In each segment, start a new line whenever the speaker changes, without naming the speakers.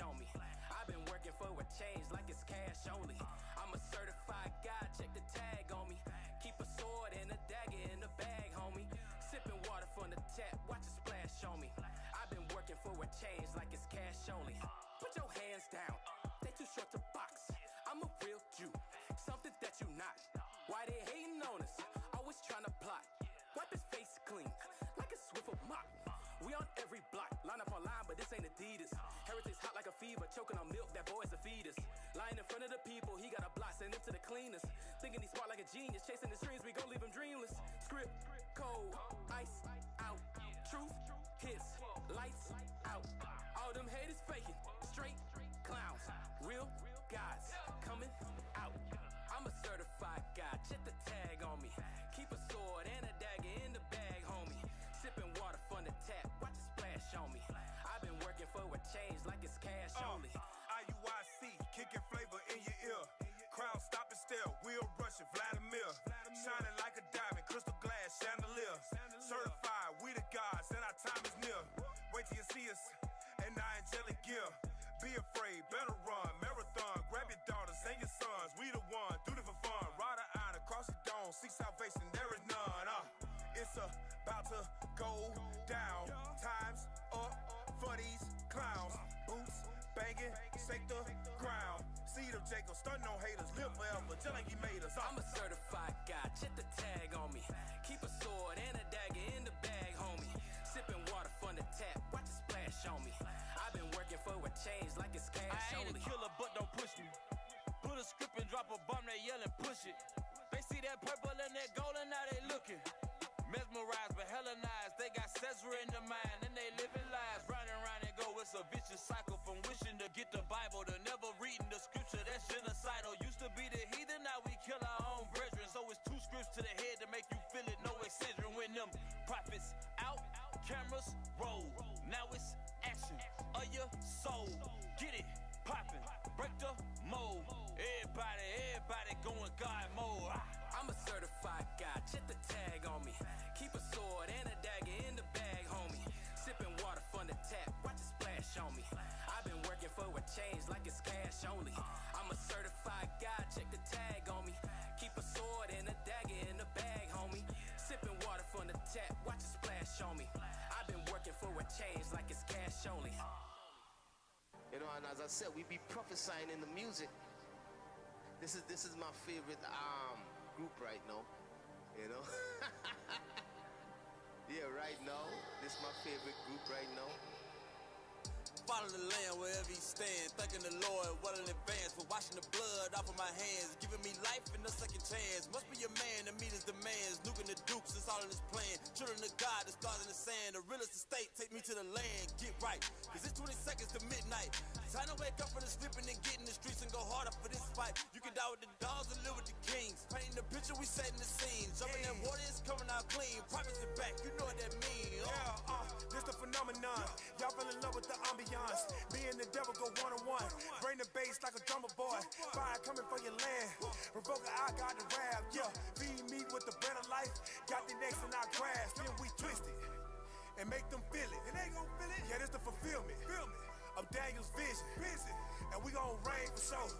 on me. I've been working for a change like it's cash only. I'm a certified guy, check the tag on me. Keep a sword and a dagger in the bag, homie. Sipping water from the tap, watch it splash on me. I've been working for a change like it's cash only. Put your hands down, they too short to box. I'm a real Jew, something that you not. Why they hating on us? Always trying to plot. Wipe his face clean, like a Swiffer mop. We on every block, line up on line, but this ain't Adidas. Heritage hot like a fever, choking on milk, that boy's a fetus. Lying in front of the people, he got a block, send him to the cleaners. Thinking he's smart like a genius, chasing his dreams, we gon' leave him dreamless. Script, cold, ice, out. Truth, hits, lights, out. All them haters faking, straight clowns. Real gods, coming out. I'm a certified guy, check the tag on me. Keep a sword and a dagger in the bag, homie. Sipping water from the tap, watch it splash on me. I've been working for a change like it's cash only.
IUIC, kicking flavor in your ear. Crowd stopping still, wheel rushing, Vladimir. Shining like a diamond, crystal glass chandelier. Certified, we the gods, and our time is near. Wait till you see us in our angelic gear. Be afraid, better run, marathon. Grab your daughters and your sons, we the one, do it for fun. Ride a iron across the dome, seek salvation, there is none. It's about to go down. Time's up for these clowns. Boots banging, shake the ground. Seed of Jacob, stun no haters, live forever, just like he made us.
I'm a certified guy, check the tag on me. Keep a sword and a dagger in the bag, homie. Sipping water from the tap, watch it splash on me. I've been working for a change like it's cash
I ain't
only.
a killer, but don't push me. Put a script and drop a bomb, they yell and push it. They see that purple and that gold and now they looking. Mesmerized but Hellenized, they got Caesar in the mind and they living lives. Round and round and go, it's a vicious cycle. From wishing to get the Bible to never reading the scripture, that's genocidal. Used to be the heathen, now we kill our own brethren. So it's two scripts to the head to make you feel it, no excision. When them prophets out, cameras roll. Now it's action of your soul. Get it, poppin', break the mold. Everybody going God mode.
I'm a certified guy, check the tag on me. Keep a sword and a dagger in the bag, homie. Sipping water from the tap, watch it splash on me. I've been working for a change like it's cash only. I'm a certified guy, check the tag on me. Keep a sword and a dagger in the bag, homie. Sipping water from the tap, watch it splash on me. I've been working for a change like it's cash only.
You know, and as I said, we be prophesying in the music. This is my favorite group right now. You know? Yeah, right now, this is my favorite group right now.
Follow the land wherever he stands, thanking the Lord well in advance for washing the blood off of my hands, giving me life and a second chance. Must be a man to meet his demands, nuking the dukes, it's all in his plan. Children of God, the stars in the sand, the realest estate, take me to the land, get right, cause it's 20 seconds to midnight. Time to wake up from the sleeping and get in the streets and go harder for this fight. You can die with the dogs and live with the kings, painting the picture, we setting the scene. Jumping that water, it's coming out clean, prophets it back, you know what that means.
Yeah, this the phenomenon. Y'all fell in love with the ambiance. Me and the devil go one-on-one. Bring the bass like a drummer boy. Fire coming for your land. Provoke I got the rap. Yeah, feed me with the bread of life. Got the next in our grasp. Then we twist it and make them feel it. And they gon' feel it. Yeah, this the fulfillment of Daniel's vision. And we gon' reign for sure.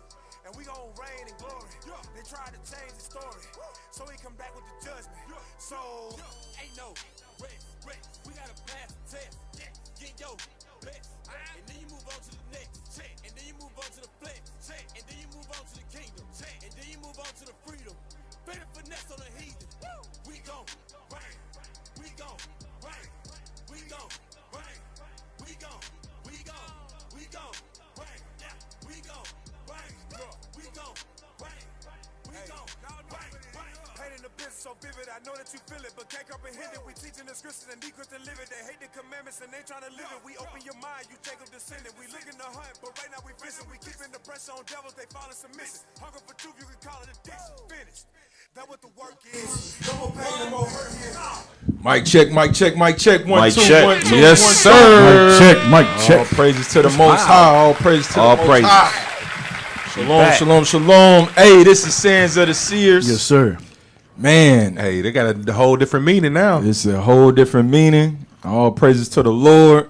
And we gon' reign in glory. They tried to change the story, so he come back with the judgment. So
ain't no rest. We gotta pass the test. Get your best. And then you move on to the next. And then you move on to the flex. And then you move on to the kingdom. And then you move on to the freedom. Better finesse on the heathen. We gon' reign. We gon' reign. We gon' reign. We gon' reign. Yeah, we gon' reign. We gon' reign. We gon' reign.
Pain in the business so vivid, I know that you feel it, but can't comprehend it. We teaching the scriptures and need to live it. They hate the commandments and they trying to live it. We open your mind, you Jacob descendant. We looking to hunt, but right now we fishing. We keeping the pressure on devils, they fall in submission. Hunger for truth, you can call it addiction. Finished. That what the work is. No more pain, no more hurt here.
Mic check. 1, 2, 1, 2.
Yes, sir. Mic check.
All praises to the Most High. All praises to the Most High. Shalom. Hey, this is Sands of the Seers.
Yes, sir.
Man, hey, they got a whole different meaning now.
It's a whole different meaning. All praises to the Lord.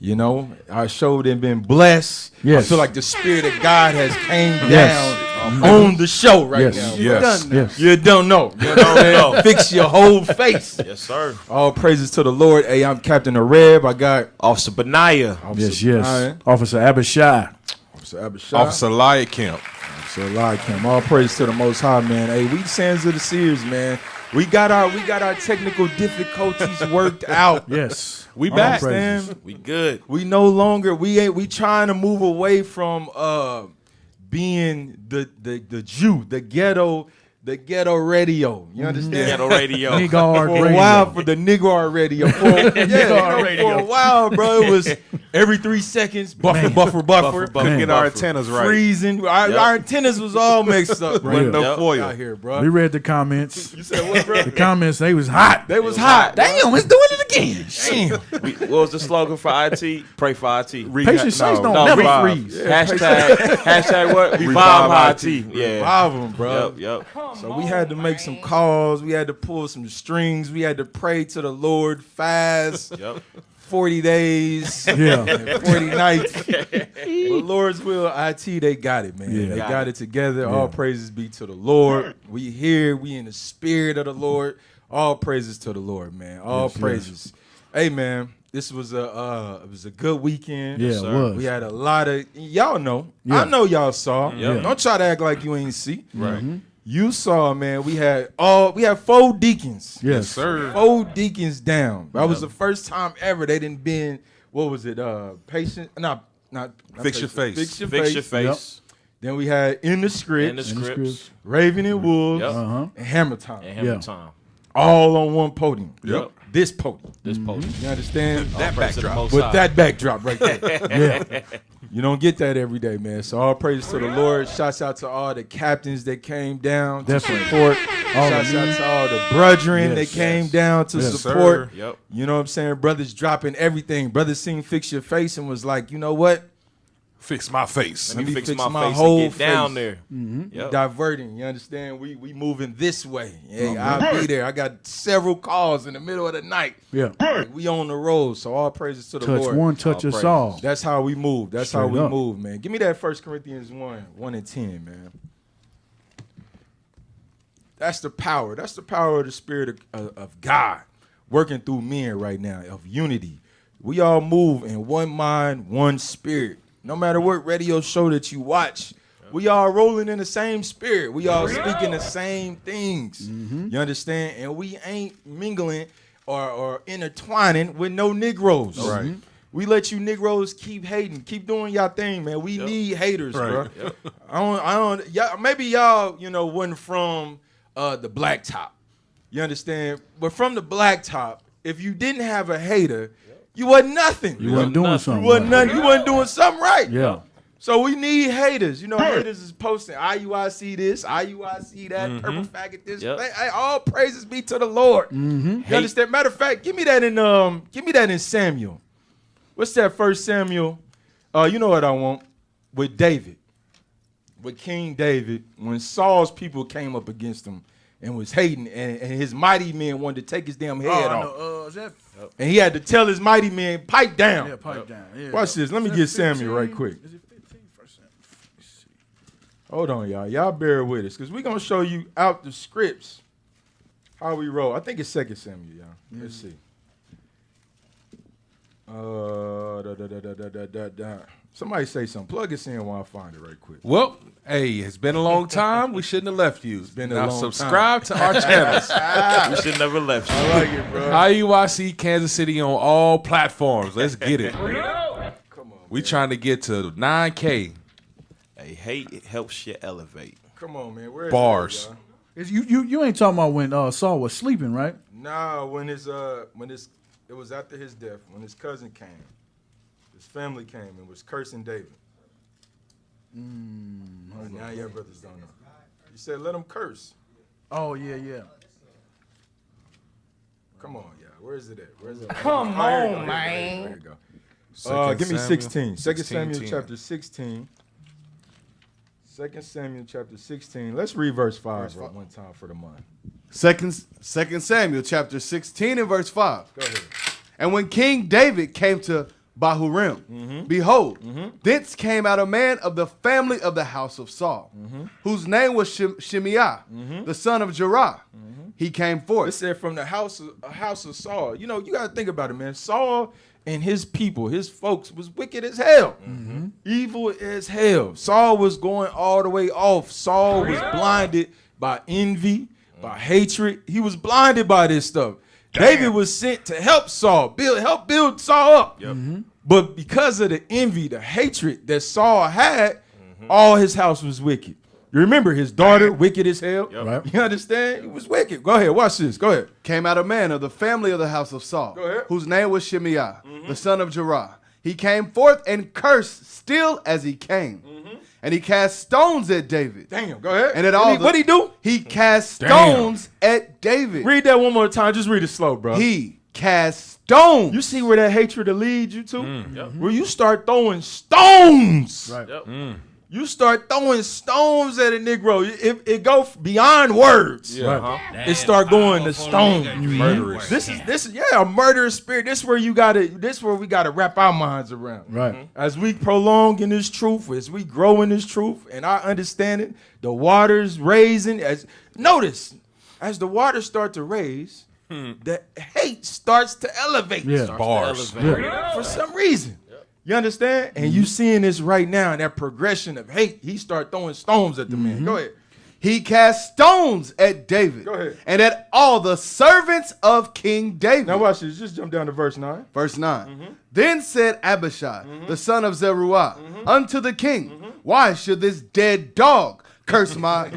You know, our show done been blessed.
Yes.
I feel like the Spirit of God has came down on the show right now.
Yes.
You don't know. You know, fix your whole face.
Yes, sir.
All praises to the Lord. Hey, I'm Captain Areb. I got
Officer Benaiah.
Yes. Officer Abishai.
Officer Abishai.
Officer Eliakim.
Officer Eliakim. All praise to the Most High, man. Hey, we Sons of the Seers, man. We got our technical difficulties worked out.
Yes.
We back.
We good.
We no longer we trying to move away from being the Jew, the ghetto radio. You understand?
Ghetto radio.
Negro
For a while, for the Negro radio. For a while, bro, it was every 3 seconds, buffer.
Couldn't get our antennas right.
Freezing. Our antennas was all mixed up.
Wasn't no foil
out here, bro.
We read the comments.
You said what, bro?
The comments, they was hot.
They was hot.
Damn, it's doing it again.
Damn.
What was the slogan for IT? Pray for IT.
Patient saints don't never
revive.
freeze.
Hashtag what? Revive IT. Yeah.
Revive them, bro.
Yep.
So we had to make some calls. We had to pull some strings. We had to pray to the Lord, fast.
Yep.
40 days, 40 nights. But Lord's will, IT, they got it, man.
Yeah.
They got it together. All praises be to the Lord. We here. We in the spirit of the Lord. All praises to the Lord, man. All praises. Hey, man, this was a good weekend.
Yeah, it was.
We had a lot of, y'all know.
Yeah.
I know y'all saw.
Yeah.
Don't try to act like you ain't see.
Right.
Mm-hmm.
You saw, man. We had 4 deacons.
Yes,
sir.
4 deacons down. That was the first time ever they didn't been. What was it? Patient? Not
Fix your face.
Fix your
Fix
face.
your face.
Then we had in the script.
And the scripts.
Raven and Wolves.
Yep.
And Hammer Time.
And Hammer Time.
All on one podium.
Yep.
This podium.
This post.
You understand?
That backdrop.
With that backdrop right there. Yeah. You don't get that every day, man. So all praise to the Lord. Shouts out to all the captains that came down to support. Shouts out to all the brethren that came down to support.
Sir. Yep.
You know what I'm saying? Brothers dropping everything. Brothers seen Fix Your Face and was like, you know what?
Fix my face.
Let me fix my face
whole
and get down
face.
there. Yep.
Diverting, you understand? We moving this way. Hey, I'll be there. I got several calls in the middle of the night.
Yeah.
We on the road, so all praises to the
Touch
Lord.
one, touch us all.
That's how we move. That's how
Straight
we
up.
move, man. Give me that 1 Corinthians 1 and 10, man. That's the power. That's the power of the Spirit of God working through men right now, of unity. We all move in one mind, one spirit. No matter what radio show that you watch, we all rolling in the same spirit. We all speaking the same things. You understand? And we ain't mingling or intertwining with no Negroes.
Right.
We let you Negroes keep hating, keep doing y'all thing, man. We need haters, bro. I don't. Maybe y'all, wasn't from the blacktop. You understand? But from the blacktop, if you didn't have a hater, you wasn't nothing.
You wasn't doing something.
You wasn't nothing. You wasn't doing something right.
Yeah.
So we need haters. Haters is posting IUIC this, IUIC that, purple faggot this.
Yep.
Hey, all praises be to the Lord. You understand? Matter of fact, give me that in Samuel. What's that 1 Samuel? You know what I want? With David. With King David, when Saul's people came up against him and was hating, and his mighty men wanted to take his damn head off. And he had to tell his mighty men, pipe down.
Yeah, pipe down. Yeah.
Watch this. Let me get Samuel right quick.
Is it 15%?
Hold on, y'all. Y'all bear with us, because we're going to show you out the scripts how we roll. I think it's 2 Samuel, y'all. Let's see. Somebody say something. Plug us in while I find it right quick.
Well, hey, it's been a long time. We shouldn't have left you.
been a
now
long
subscribe to our channels.
We should never left you.
I like it, bro.
IUIC Kansas City on all platforms. Let's get it.
Come on.
We trying to get to 9K.
Hey, hate helps you elevate.
Come on, man. Where is
Bars.
that, y'all?
You ain't talking about when Saul was sleeping, right?
Nah, when it was after his death, when his cousin came, his family came and was cursing David. Now your brothers don't know. You said let them curse.
Oh, yeah.
Come on, y'all. Where is it at?
Come on, man.
There you go. Give me
Samuel,
16. 2 Samuel
10.
chapter 16. 2 Samuel chapter 16. Let's read verse 5 one time for the month.
2 Samuel chapter 16 and verse 5.
Go ahead.
And when King David came to Bahurim. Behold, thence came out a man of the family of the house of Saul, whose name was Shimei, the son of Jerah. He came forth.
It said from the house of Saul. You know, you got to think about it, man. Saul and his people, his folks, was wicked as hell. Evil as hell. Saul was going all the way off. Saul was blinded by envy, by hatred. He was blinded by this stuff. David was sent to help Saul, help build Saul up. But because of the envy, the hatred that Saul had, all his house was wicked. You remember his daughter, wicked as hell? Right. You understand? He was wicked. Go ahead, watch this. Go ahead.
Came out a man of the family of the house of Saul, whose name was Shimei, the son of Jerah. He came forth and cursed still as he came. And he cast stones at David.
Damn, go ahead.
And at
what'd he do?
He cast stones at David.
Read that one more time. Just read it slow, bro.
He cast stones.
You see where that hatred will lead you to? Where you start throwing stones.
Right.
You start throwing stones at a Negro. It go beyond words. It start going to stone.
Murderous.
This is a murderous spirit. This is where we gotta wrap our minds around.
Right.
As we prolong in this truth, as we grow in this truth, and I understand it, the waters raising. As the waters start to raise, the hate starts to elevate.
Bars.
For some reason. You understand? And you seeing this right now, that progression of hate. He start throwing stones at the man. Go ahead.
He cast stones at David.
Go ahead.
And at all the servants of King David.
Now watch this. Just jump down to verse 9.
Verse 9. Then said Abishai, the son of Zeruiah, unto the king, why should this dead dog curse my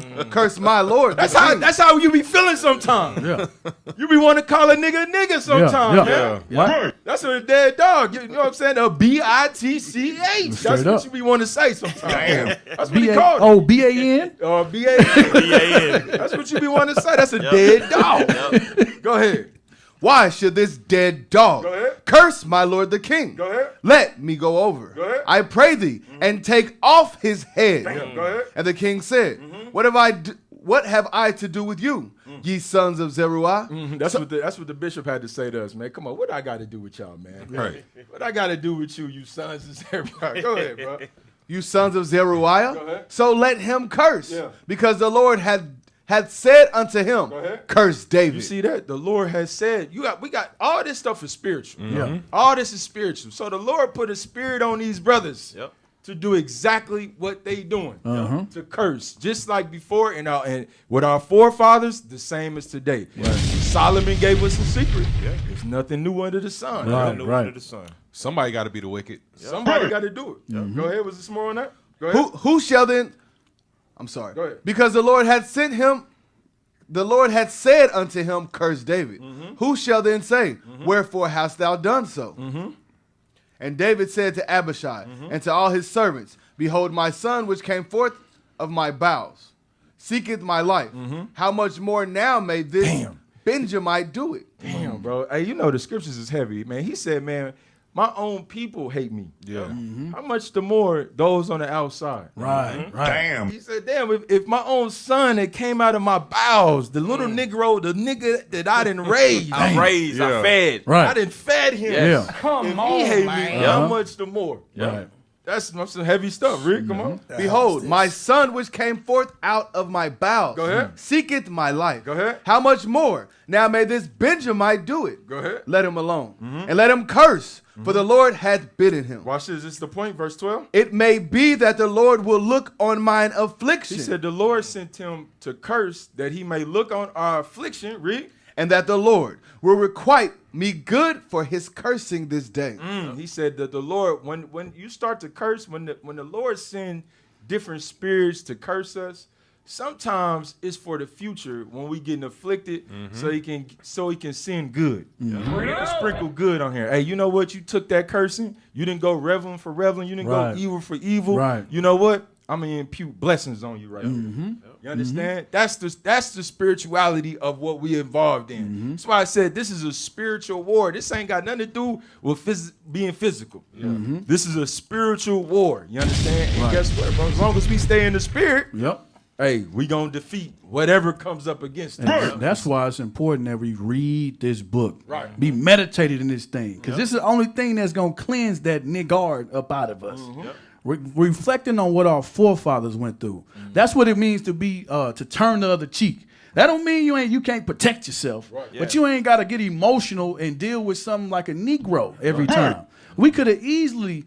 Lord?
That's how you be feeling sometimes. You be want to call a nigga sometimes. Man. That's what a dead dog. You know what I'm saying? A B-I-T-C-H. That's what you be want to say sometimes. That's what he called it.
Oh, B-A-N?
B-A-N. That's what you be want to say. That's a dead dog. Go ahead.
Why should this dead dog curse my lord the king?
Go ahead.
Let me go over.
Go ahead.
I pray thee, and take off his head.
Damn, go ahead.
And the king said, what have I to do with you, ye sons of Zeruiah?
That's what the bishop had to say to us, man. Come on, what I got to do with y'all, man?
Right.
What I got to do with you sons of Zeruiah? Go ahead, bro.
You sons of Zeruiah?
Go ahead.
So let him curse, because the Lord had said unto him, curse David.
You see that? The Lord has said, we got all this stuff is spiritual. All this is spiritual. So the Lord put a spirit on these brothers to do exactly what they doing, to curse. Just like before, and with our forefathers, the same as today. Solomon gave us a secret. There's nothing new under the sun.
Under the sun. Somebody got to be the wicked.
Somebody got to do it. Go ahead. Was this more on that? Go ahead.
Who shall then... I'm sorry.
Go ahead.
Because the Lord had sent him, the Lord had said unto him, curse David. Who shall then say, wherefore hast thou done so? And David said to Abishai and to all his servants, behold, my son which came forth of my bowels seeketh my life. How much more now may this Benjamite do it?
Damn, bro. Hey, you know the scriptures is heavy, man. He said, man, my own people hate me. How much the more those on the outside?
Right.
Damn.
He said, damn, if my own son that came out of my bowels, the little Negro, the nigga that I didn't raise.
I fed.
Right.
I didn't fed him.
Yeah.
Come on, he hate me, how much the more?
Right.
That's some heavy stuff, Rick. Come on.
Behold, my son which came forth out of my bowels
Go ahead.
seeketh my life.
Go ahead.
How much more? Now may this Benjamite do it.
Go ahead.
Let him alone. And let him curse, for the Lord hath bidden him.
Watch this. This is the point, verse 12.
It may be that the Lord will look on mine affliction.
He said the Lord sent him to curse that he may look on our affliction, Rick.
And that the Lord will requite me good for his cursing this day.
He said that the Lord, when you start to curse, when the Lord send different spirits to curse us, sometimes it's for the future when we getting afflicted, so he can send good. He can sprinkle good on here. Hey, you know what? You took that cursing. You didn't go reveling for reveling. You didn't go evil for evil.
Right.
You know what? I'm gonna impute blessings on you right now. You understand? That's the spirituality of what we involved in. That's why I said this is a spiritual war. This ain't got nothing to do with being physical. This is a spiritual war. You understand? And guess what, bro? As long as we stay in the spirit, hey, we gonna defeat whatever comes up against us.
That's why it's important that we read this book.
Right.
Be meditated in this thing. Because this is the only thing that's going to cleanse that niggard up out of us. Reflecting on what our forefathers went through. That's what it means to be, to turn the other cheek. That don't mean you can't protect yourself. But you ain't got to get emotional and deal with something like a Negro every time. We could have easily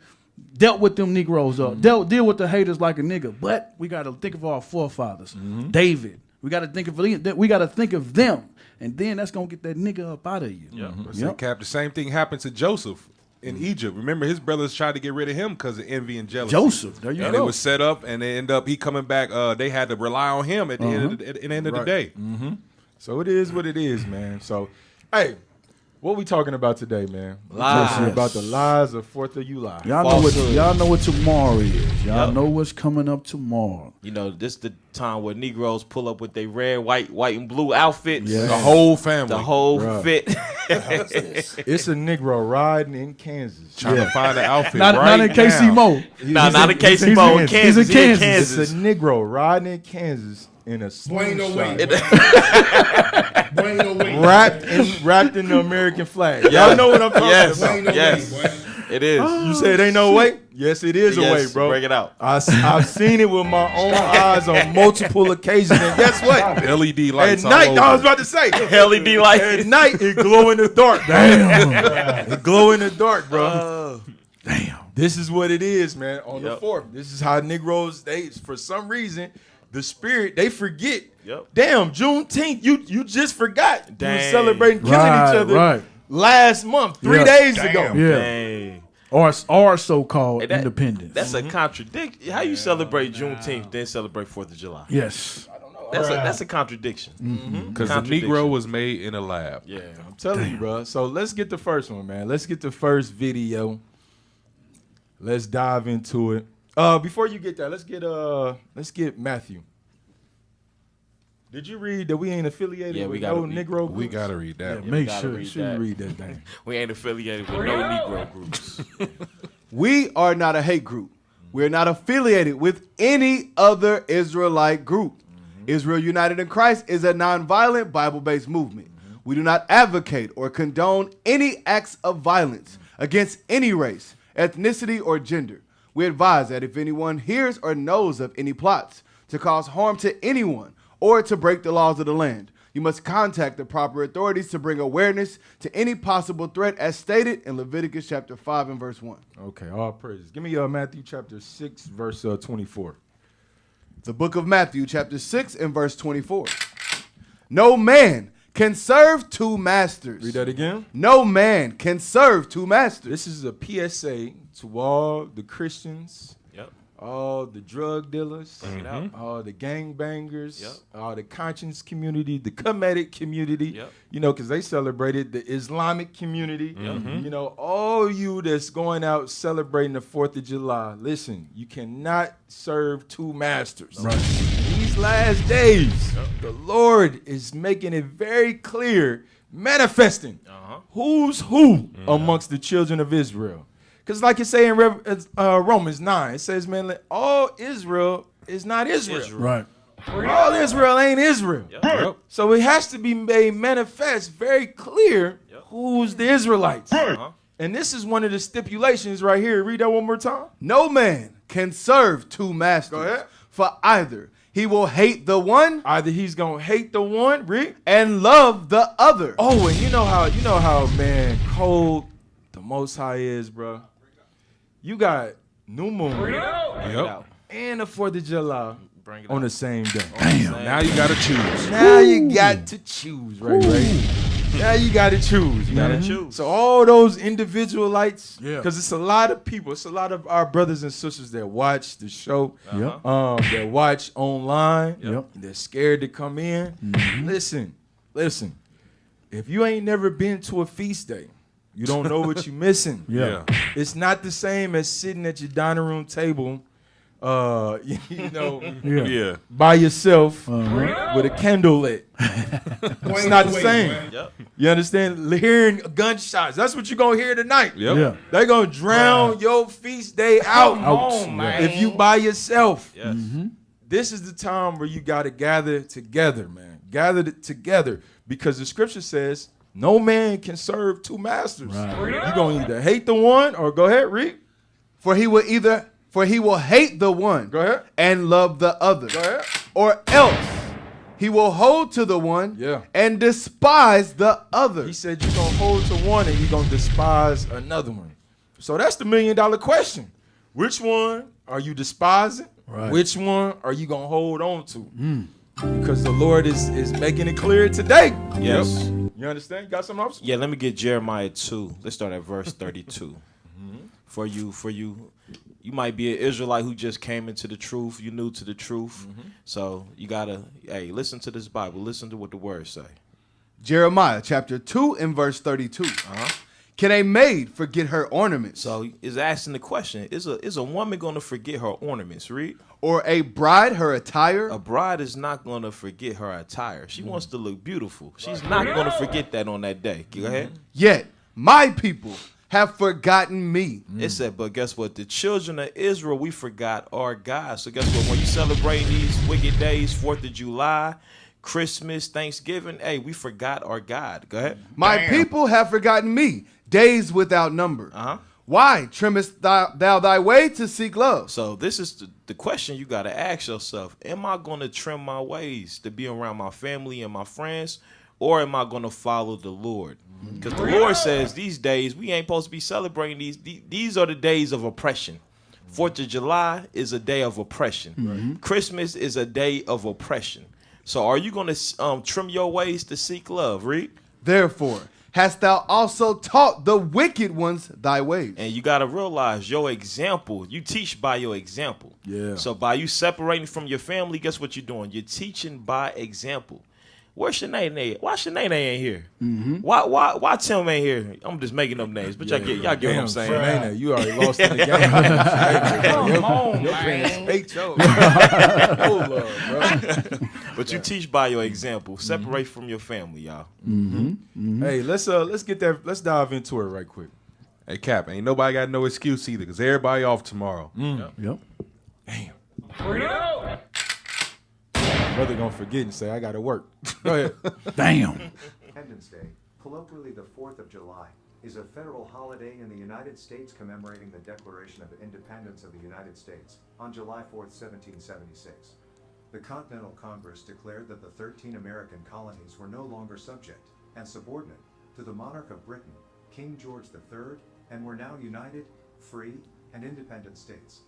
dealt with them Negroes deal with the haters like a nigga. But we got to think of our forefathers. David. We got to think of them, and then that's gonna get that nigga up out of you.
Cap, the same thing happened to Joseph in Egypt. Remember, his brothers tried to get rid of him because of envy and jealousy.
Joseph, there you
and
go.
it was set up, and they end up he coming back. They had to rely on him at the end of the day.
So it is what it is, man. So, hey, what we talking about today, man?
Lies.
Talking about the lies of 4th of July.
Y'all know what tomorrow is. Y'all know what's coming up tomorrow.
You know, this the time where Negroes pull up with their red, white, and blue outfits.
Yeah.
The whole family,
The whole
Bruh.
fit.
It's a Negro riding in Kansas.
trying to find an outfit.
Not
right
in KC
now.
Mo.
Not in KC Mo in Kansas.
He's in
It's
Kansas.
a Negro riding in Kansas in a slingshot, wrapped in the American flag. Y'all know what I'm talking about.
Yes. It is.
You said it ain't no way? Yes, it is a way, bro.
Bring it out.
I've seen it with my own eyes on multiple occasions, and guess what?
LED
At
lights.
night,
all
I was
over.
about to say.
LED light.
At night, it glow in the dark. Damn. It glow in the dark, bro.
Damn.
This is what it is, man. On the
Yep.
4th, this is how Negroes, for some reason, the spirit, they forget.
Yep.
Damn, Juneteenth, you just forgot. You were
Dang.
celebrating killing each other last month, 3 days ago.
Yeah.
Dang.
Our so-called
Hey, that-
independence.
That's a contradiction. How you celebrate Juneteenth, then celebrate 4th of July?
yes.
That's a contradiction.
Because the Negro was made in a lab.
Yeah.
I'm telling you, bro. So let's get the first one, man. Let's get the first video. Let's dive into it. Before you get that, let's get Matthew. Did you read that we ain't affiliated
Yeah, we
with
gotta
no
read.
Negro groups?
We gotta read that.
Make
gotta
sure.
read
Should
that.
read that thing.
We ain't affiliated with no Negro groups.
We are not a hate group. We're not affiliated with any other Israelite group. Israel United in Christ is a nonviolent Bible-based movement. We do not advocate or condone any acts of violence against any race, ethnicity, or gender. We advise that if anyone hears or knows of any plots to cause harm to anyone or to break the laws of the land, you must contact the proper authorities to bring awareness to any possible threat as stated in Leviticus chapter 5 and verse 1.
Okay, all praises. Give me Matthew chapter 6, verse 24.
The book of Matthew chapter 6 and verse 24. No man can serve two masters.
Read that again.
No man can serve two masters.
This is a PSA to all the Christians,
Yep.
all the drug dealers,
Bring it out.
all the gangbangers,
Yep.
all the conscience community, the Kemetic community,
Yep.
you know, because they celebrated the Islamic community. You know, all you that's going out celebrating the 4th of July, listen, you cannot serve two masters.
Right.
These last days, the Lord is making it very clear, manifesting who's who amongst the children of Israel. Because like it say in Romans 9, it says, man, all Israel is not Israel.
Right.
All Israel ain't Israel.
Yep.
So it has to be made manifest very clear who's the Israelites. And this is one of the stipulations right here. Read that one more time.
No man can serve two masters.
Go ahead.
For either he will hate the one
Either he's going to hate the one, read.
and love the other.
Oh, and you know how, man, cold the Most High is, bro. You got New Moon
Yep.
and the 4th of July
Bring it
on
out.
the same day.
Now you gotta choose.
Now you got to choose, right? Now you got to choose. You
gotta choose.
So all those individualites,
Yeah.
because it's a lot of people, it's a lot of our brothers and sisters that watch the show,
Yep.
that watch online,
Yep.
they're scared to come in. Listen. If you ain't never been to a feast day, you don't know what you're missing.
Yeah.
It's not the same as sitting at your dining room table, you know,
Yeah.
Yeah.
by yourself with a candle lit. It's not the same.
Yep.
You understand? Hearing gunshots. That's what you're going to hear tonight.
Yep.
Yeah.
They're going to drown your feast day out
Ouch.
if you by yourself.
Yes.
this is the time where you got to gather together, man. Gather together, because the scripture says no man can serve two masters. Right. You're going to either hate the one or go ahead, read.
For he will hate the one.
Go ahead.
And love the other.
Go ahead.
Or else he will hold to the one and despise the other.
He said you're going to hold to one and you're going to despise another one. So that's the $1 million question. Which one are you despising? Right. Which one are you going to hold on to? Because the Lord is making it clear today.
Yes.
Yep. You understand? You got something else?
Yeah, let me get Jeremiah 2. Let's start at verse 32. For you, you might be an Israelite who just came into the truth. You're new to the truth. So you got to, listen to this Bible. Listen to what the words say.
Jeremiah chapter 2 and verse 32. Can a maid forget her ornaments?
So it's asking the question, is a woman going to forget her ornaments, read?
Or a bride her attire?
A bride is not going to forget her attire. She wants to look beautiful. She's not going to forget that on that day. Go ahead.
Yet my people have forgotten me.
It said, but guess what? The children of Israel, we forgot our God. So guess what? When you celebrate these wicked days, 4th of July, Christmas, Thanksgiving, we forgot our God. Go ahead.
My people have forgotten me, days without number. Why trimmest thou thy way to seek love?
So this is the question you got to ask yourself. Am I going to trim my ways to be around my family and my friends, or am I going to follow the Lord? Because the Lord says these days we ain't supposed to be celebrating these. These are the days of oppression. 4th of July is a day of oppression. Christmas is a day of oppression. So are you going to trim your ways to seek love? Read.
Therefore, hast thou also taught the wicked ones thy ways.
And you got to realize your example. You teach by your example.
Yeah.
So by you separating from your family, guess what you're doing? You're teaching by example. Where's Shanae? Why Shanae ain't here? Why Tim ain't here? I'm just making up names, but y'all get what I'm saying.
Shanae, you already lost in the game.
Come on,
your
man.
fans hate your love, bro.
But you teach by your example. Separate from your family, y'all.
Hey, let's dive into it right quick.
Hey, Cap, ain't nobody got no excuse either, because everybody off tomorrow.
Yep.
Damn. Brother gonna forget and say, I gotta work. Go ahead.
Damn.
Independence Day, colloquially the 4th of July, is a federal holiday in the United States commemorating the Declaration of Independence of the United States on July 4th, 1776. The Continental Congress declared that the 13 American colonies were no longer subject and subordinate to the monarch of Britain, King George III, and were now united, free, and independent states.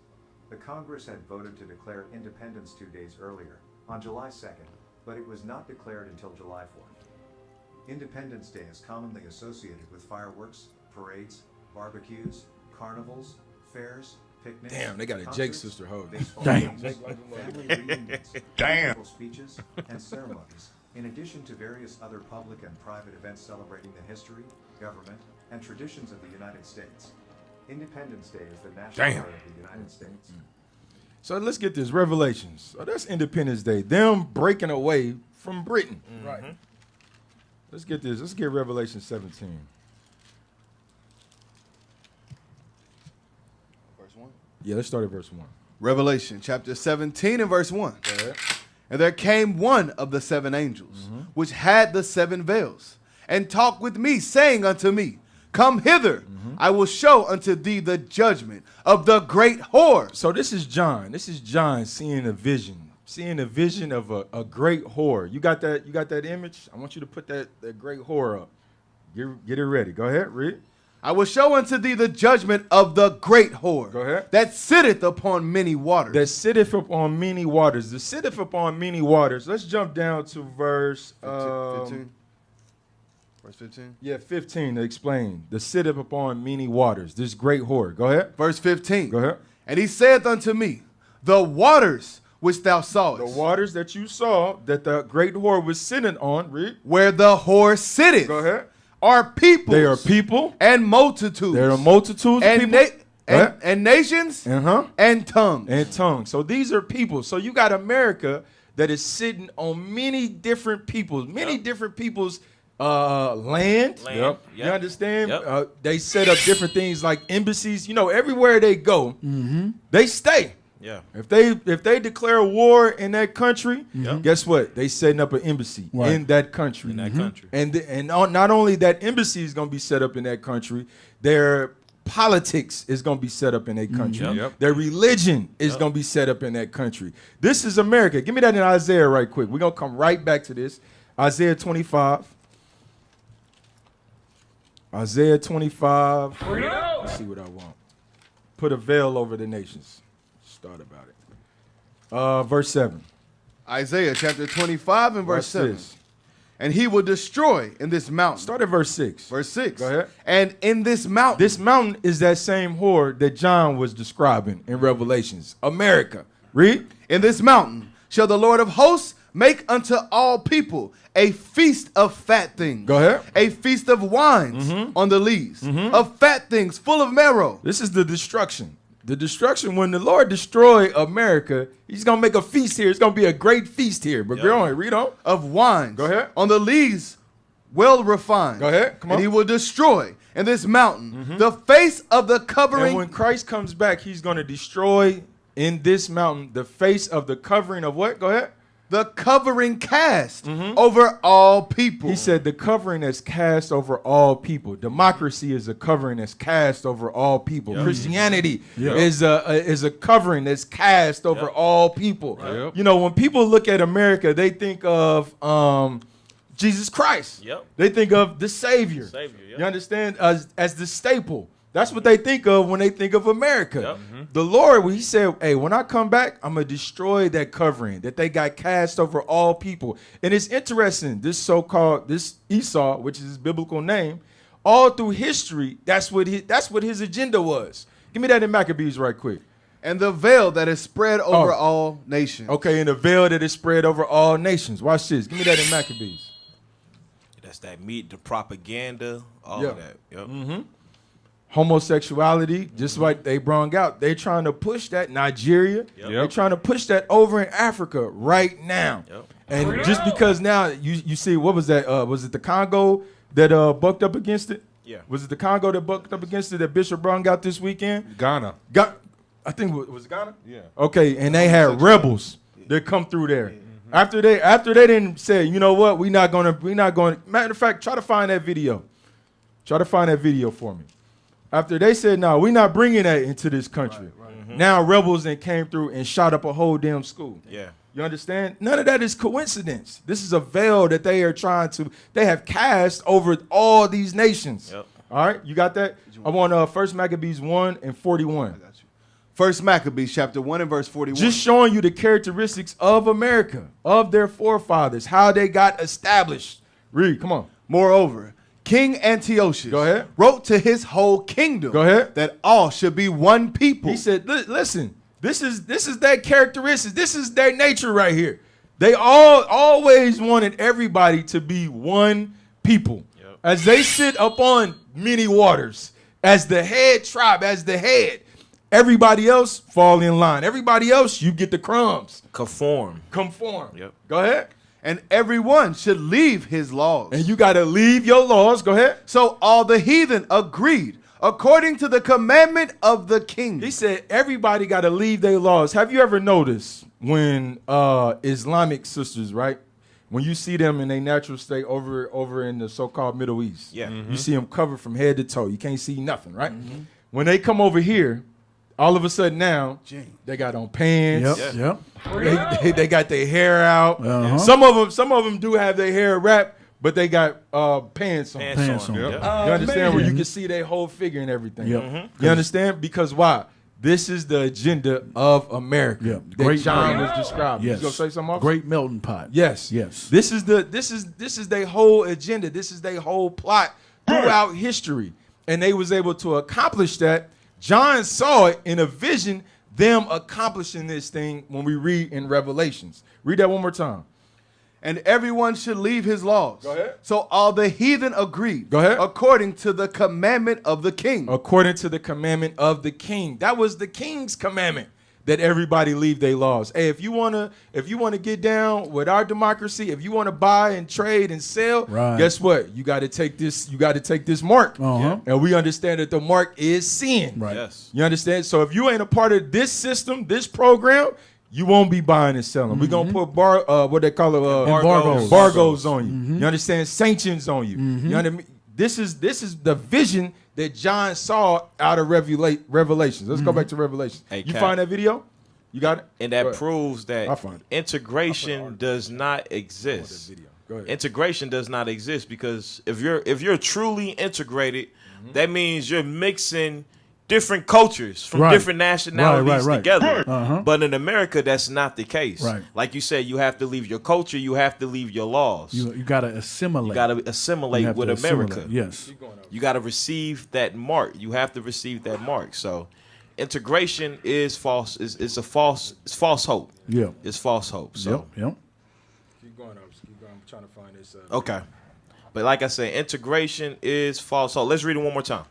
The Congress had voted to declare independence 2 days earlier, on July 2nd, but it was not declared until July 4th. Independence Day is commonly associated with fireworks, parades, barbecues, carnivals, fairs, picnics.
Damn, they got a Jake sister hoe.
Damn.
Family reunions, political speeches, and ceremonies, in addition to various other public and private events celebrating the history, government, and traditions of the United States. Independence Day is the national holiday of the United States.
So let's get this. Revelations. So that's Independence Day. Them breaking away from Britain. Right. Let's get this. Let's get Revelation 17.
Verse 1.
Yeah, let's start at verse 1.
Revelation chapter 17 and verse 1. And there came one of the 7 angels, which had the 7 veils, and talked with me, saying unto me, Come hither, I will show unto thee the judgment of the great whore.
So this is John. This is John seeing a vision. Seeing a vision of a great whore. You got that? You got that image? I want you to put that great whore up. Get it ready. Go ahead, read.
I will show unto thee the judgment of the great whore.
Go ahead.
That sitteth upon many waters.
That sitteth upon many waters. The sitteth upon many waters. Let's jump down to verse
15. Verse 15?
Yeah, 15 to explain. The sitteth upon many waters. This great whore. Go ahead.
Verse 15.
Go ahead.
And he saith unto me, The waters which thou sawest.
The waters that you saw that the great whore was sitting on, read.
Where the whore sitteth.
Go ahead.
Are people.
They are people.
And multitudes.
There are multitudes of people.
And nations. And tongues.
And tongues. So these are people. So you got America that is sitting on many different peoples. Many different peoples' land.
Yep.
You understand?
Yep.
They set up different things like embassies. You know, everywhere they go, they stay.
Yeah.
If they declare war in that country, guess what? They setting up an embassy in that country.
In that country.
And not only that embassy is going to be set up in that country, their politics is going to be set up in that country.
Yep.
Their religion is going to be set up in that country. This is America. Give me that in Isaiah right quick. We're going to come right back to this. Isaiah 25. Isaiah 25. Let's see what I want. Put a veil over the nations. Start about it. Verse 7.
Isaiah chapter 25 and verse 7.
This.
And he will destroy in this mountain.
Start at verse 6.
Verse 6.
Go ahead.
And in this mountain.
This mountain is that same whore that John was describing in Revelations. America. Read.
In this mountain shall the Lord of hosts make unto all people a feast of fat things.
Go ahead.
A feast of wines on the lees. Of fat things full of marrow.
This is the destruction. The destruction, when the Lord destroy America, he's going to make a feast here. It's going to be a great feast here. But go on, read on.
Of wines.
Go ahead.
On the lees well refined.
Go ahead. Come on.
And he will destroy in this mountain the face of the covering.
And when Christ comes back, he's going to destroy in this mountain the face of the covering of what? Go ahead.
The covering cast over all people.
He said the covering that's cast over all people. Democracy is a covering that's cast over all people. Christianity is a covering that's cast over all people.
Yep.
You know, when people look at America, they think of Jesus Christ.
Yep.
They think of the Savior. You understand? As the staple. That's what they think of when they think of America. The Lord, when he said, hey, when I come back, I'm going to destroy that covering that they got cast over all people. And it's interesting, this Esau, which is his biblical name, all through history, that's what his agenda was. Give me that in Maccabees right quick.
And the veil that is spread over all nations.
Okay, and the veil that is spread over all nations. Watch this. Give me that in Maccabees.
That's that meat, the propaganda, all of that. Yep.
Homosexuality, just like they brung out. They're trying to push that. Nigeria, they're trying to push that over in Africa right now. And just because now you see, what was that? Was it the Congo that bucked up against it?
Yeah.
Was it the Congo that bucked up against it that Bishop brung out this weekend?
Ghana.
I think was it Ghana?
Yeah.
Okay, and they had rebels that come through there. After they didn't say, you know what, we're not going. Matter of fact, try to find that video. Try to find that video for me. After they said, no, we're not bringing that into this country. Now rebels then came through and shot up a whole damn school.
Yeah.
You understand? None of that is coincidence. This is a veil that they are they have cast over all these nations.
Yep.
All right, you got that? I want 1 Maccabees 1 and 41.
1 Maccabees chapter 1 and verse 41.
Just showing you the characteristics of America, of their forefathers, how they got established. Read, come on.
Moreover, King Antiochus wrote to his whole kingdom that all should be one people.
He said, listen, this is their characteristics. This is their nature right here. They always wanted everybody to be one people. Yep. As they sit upon many waters, as the head tribe, as the head, everybody else fall in line. Everybody else, you get the crumbs.
Conform.
Yep. Go ahead.
And everyone should leave his laws.
And you got to leave your laws. Go ahead.
So all the heathen agreed according to the commandment of the king.
He said everybody got to leave their laws. Have you ever noticed when Islamic sisters, right? When you see them in their natural state over in the so-called Middle East, you see them covered from head to toe. You can't see nothing, right? When they come over here, all of a sudden now, they got on pants. They got their hair out. Some of them do have their hair wrapped, but they got pants on.
Pants on.
You understand? Where you can see their whole figure and everything. You understand? Because why? This is the agenda of America that John was describing. You gonna say something else?
Great melting pot.
Yes. This is their whole agenda. This is their whole plot throughout history, and they was able to accomplish that. John saw it in a vision, them accomplishing this thing when we read in Revelations. Read that one more time.
And everyone should leave his laws.
Go ahead.
So all the heathen agreed.
Go ahead.
According to the commandment of the king.
According to the commandment of the king. That was the king's commandment. that everybody leave their laws. Hey, if you wanna get down with our democracy, if you wanna buy and trade and sell, guess what? You got to take this. You got to take this mark, and we understand that the mark is sin.
Right.
Yes.
You understand? So if you ain't a part of this system, this program, you won't be buying and selling. We're gonna put what they call it, embargoes on you. You understand? Sanctions on you. You understand? This is the vision that John saw out of Revelations. Let's go back to Revelations.
Hey,
you find that video? You got it?
And that proves that
I'll find it.
integration does not exist.
Go ahead.
Integration does not exist because if you're truly integrated, that means you're mixing different cultures from different nationalities together. But in America, that's not the case.
Right.
Like you said, you have to leave your culture, you have to leave your laws.
You got to assimilate.
You got to assimilate with America.
Yes.
You got to receive that mark. You have to receive that mark. So integration is false. It's false hope.
Yeah.
It's false hope. So
Yep.
Keep going. I'm trying to find this.
okay. But like I said, integration is false hope. Let's read it one more time.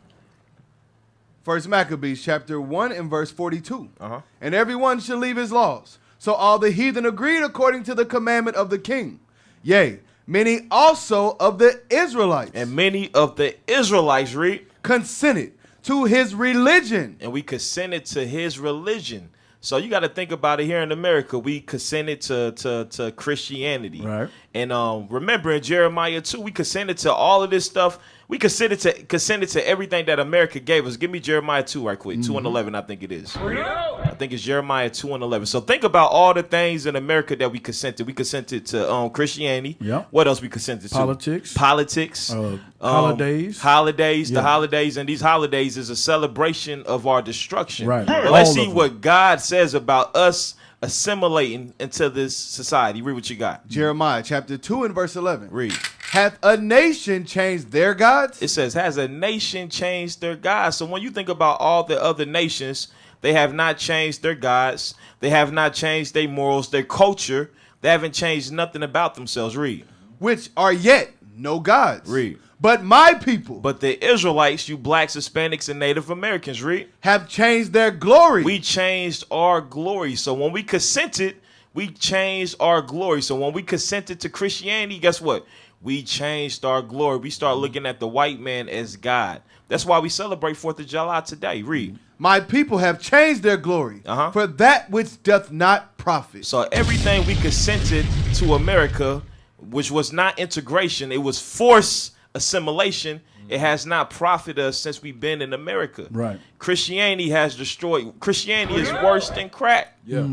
First Maccabees chapter 1 and verse 42.
Uh-huh.
And everyone shall leave his laws. So all the heathen agreed according to the commandment of the king. Yea, many also of the Israelites.
And many of the Israelites
consented to his religion.
And we consented to his religion. So you got to think about it here in America. We consented to Christianity.
Right.
And remember in Jeremiah 2, we consented to all of this stuff. We consented to everything that America gave us. Give me Jeremiah 2 right quick. 2 and 11, I think it is. I think it's Jeremiah 2 and 11. So think about all the things in America that we consented. We consented to Christianity.
Yep.
What else we consented to?
Politics.
Holidays.
Yeah.
The holidays. And these holidays is a celebration of our destruction.
Right.
But
All
let's
of
see
them.
what God says about us assimilating into this society. Read what you got.
Jeremiah chapter 2 and verse 11.
Read.
Hath a nation changed their gods?
It says, has a nation changed their gods? So when you think about all the other nations, they have not changed their gods. They have not changed their morals, their culture. They haven't changed nothing about themselves. Read.
Which are yet no gods.
Read.
But my people.
But the Israelites, you blacks, Hispanics, and Native Americans, read.
Have changed their glory.
We changed our glory. So when we consented, we changed our glory. So when we consented to Christianity, guess what? We changed our glory. We start looking at the white man as God. That's why we celebrate 4th of July today. Read.
My people have changed their glory for that which doth not profit.
So everything we consented to America, which was not integration, it was forced assimilation. It has not profited us since we've been in America.
Right.
Christianity has destroyed. Christianity is worse than crack.
Yeah.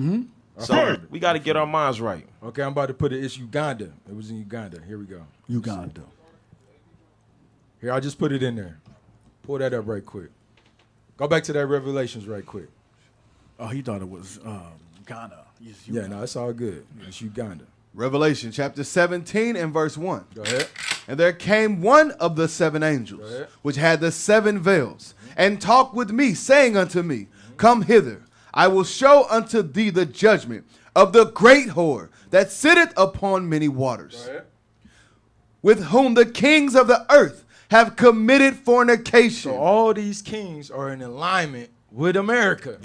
So we got to get our minds right.
Okay, I'm about to put it. It's Uganda. It was in Uganda. Here we go.
Uganda.
Here, I just put it in there. Pull that up right quick. Go back to that Revelations right quick.
Oh, he thought it was Ghana.
Yeah, no, it's all good. It's Uganda.
Revelation chapter 17 and verse 1.
Go ahead.
And there came one of the seven angels, which had the seven veils, and talked with me, saying unto me, Come hither, I will show unto thee the judgment of the great whore that sitteth upon many waters, with whom the kings of the earth have committed fornication.
So all these kings are in alignment with America,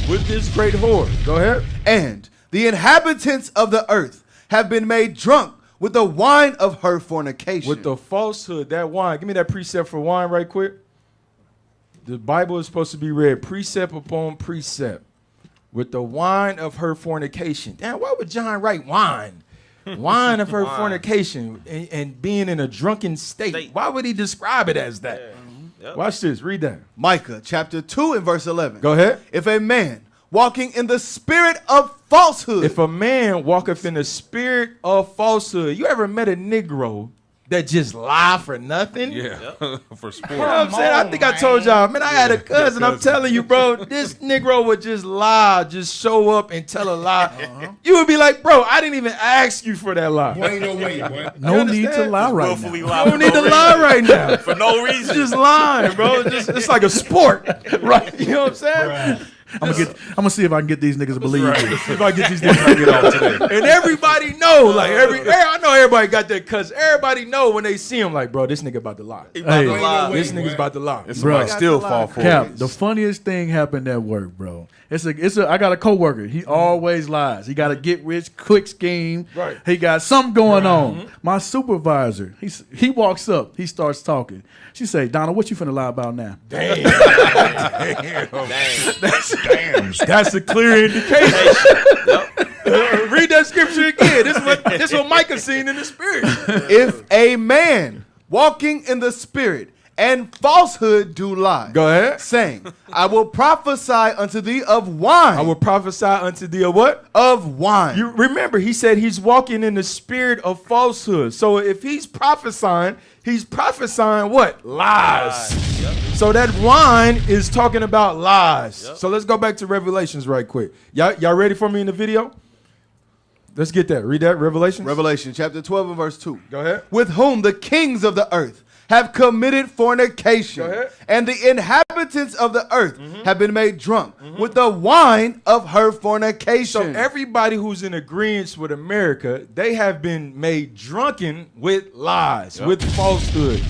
with this great whore. Go ahead.
And the inhabitants of the earth have been made drunk with the wine of her fornication.
With the falsehood, that wine. Give me that precept for wine right quick. The Bible is supposed to be read precept upon precept. With the wine of her fornication. Damn, why would John write wine? Wine of her fornication and being in a drunken state. Why would he describe it as that? Watch this. Read that.
Micah chapter 2 and verse 11.
Go ahead.
If a man walking in the spirit of falsehood.
If a man walketh in the spirit of falsehood. You ever met a Negro that just lie for nothing?
Yeah, for sport.
You know what I'm saying? I think I told y'all, man, I had a cousin. I'm telling you, bro, this Negro would just lie, just show up and tell a lie. You would be like, bro, I didn't even ask you for that lie.
Boy, ain't no way, boy.
No need to lie right now.
You don't need to lie right now.
For no reason.
Just lying, bro. It's like a sport, right? You know what I'm saying?
I'm gonna see if I can get these niggas to believe
Right.
me.
See if I get these niggas to get off today. And everybody know, like I know everybody got that cuz everybody know when they see him, like, bro, this nigga about to lie.
Hey,
This nigga's about to lie.
And
Bro.
somebody still fall for
Cap,
it.
the funniest thing happened at work, bro. I got a coworker. He always lies. He got a get rich quick scheme.
Right.
He got something going on. My supervisor, he walks up. He starts talking. She say, Donna, what you finna lie about now?
Damn. That's a clear indication. Read that scripture again. This what Micah seen in the spirit.
If a man walking in the spirit and falsehood do lie.
Go ahead.
Saying, I will prophesy unto thee of wine.
I will prophesy unto thee of what?
Of wine.
You remember, he said he's walking in the spirit of falsehood. So if he's prophesying what? Lies. So that wine is talking about lies. So let's go back to Revelations right quick. Y'all ready for me in the video? Let's get that. Read that, Revelation.
Revelation chapter 12 and verse 2.
Go ahead.
With whom the kings of the earth have committed fornication,
Go ahead.
and the inhabitants of the earth have been made drunk with the wine of her fornication.
So everybody who's in agreement with America, they have been made drunken with lies, with falsehood.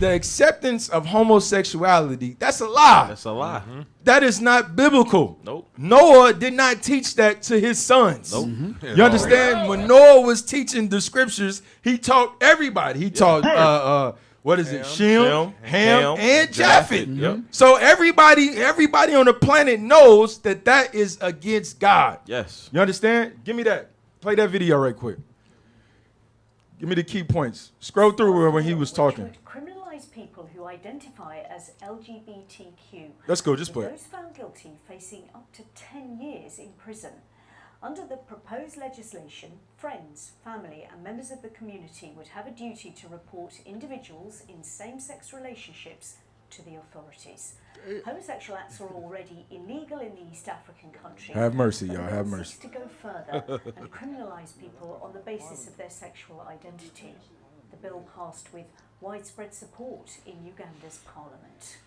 The acceptance of homosexuality, that's a lie.
That's a lie.
That is not biblical.
Nope.
Noah did not teach that to his sons.
Nope.
You understand? When Noah was teaching the scriptures, he taught everybody. He taught what is it? Shem, Ham, and Japheth.
Yep.
So everybody on the planet knows that is against God.
Yes.
You understand? Give me that. Play that video right quick. Give me the key points. Scroll through when he was talking.
Which would criminalize people who identify as LGBTQ.
Let's go, just play it.
Those found guilty facing up to 10 years in prison. Under the proposed legislation, friends, family and members of the community would have a duty to report individuals in same-sex relationships to the authorities. Homosexual acts are already illegal in the East African country.
Have mercy,
but
y'all,
the
have
bill
mercy.
seeks to go further and criminalise people on the basis of their sexual identity. The bill passed with widespread support in Uganda's parliament.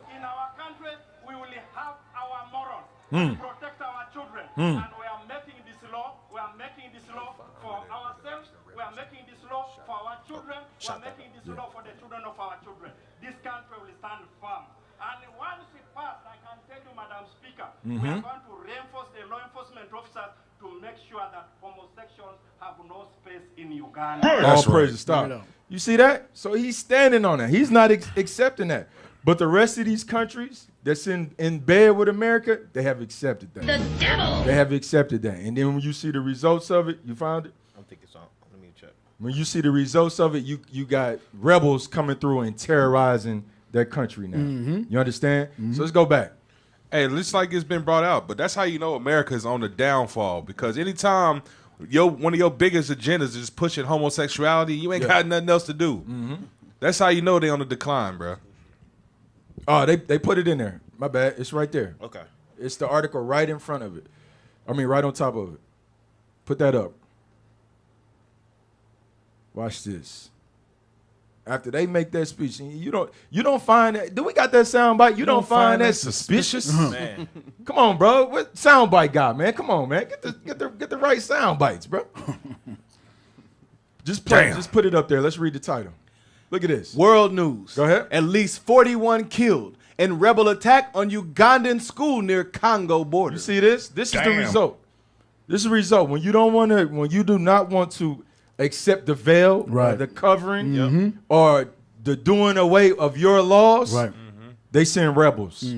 In our country, we will have our morals to protect our children. And we are making this law. We are making this law for ourselves. We are making this law for our children. We are making this law for the children of our children. This country will stand firm. And once it passed, I can tell you, Madam Speaker, we are going to reinforce the law enforcement officers to make sure that homosexuals have no space in Uganda.
All praises. Stop. You see that? So he's standing on that. He's not accepting that. But the rest of these countries that's in bed with America, they have accepted that.
The devil!
They have accepted that. And then when you see the results of it, you found it?
I think it's on. Let me check.
When you see the results of it, you got rebels coming through and terrorizing their country now. You understand? So let's go back.
Hey, it looks like it's been brought out, but that's how you know America is on the downfall. Because anytime one of your biggest agendas is pushing homosexuality, you ain't got nothing else to do. That's how you know they on the decline, bro.
Oh, they put it in there. My bad. It's right there.
Okay.
It's the article right in front of it. I mean, right on top of it. Put that up. Watch this. After they make that speech, you don't find that. Do we got that sound bite? You don't find that suspicious?
Man.
Come on, bro. What sound bite got, man? Come on, man. Get the right sound bites, bro. Just play. Just put it up there. Let's read the title. Look at this.
World news.
Go ahead.
At least 41 killed in rebel attack on Ugandan school near Congo border.
You see this? This is the result. This is the result. When you do not want to accept the veil, or the covering, or the doing away of your laws, they send rebels.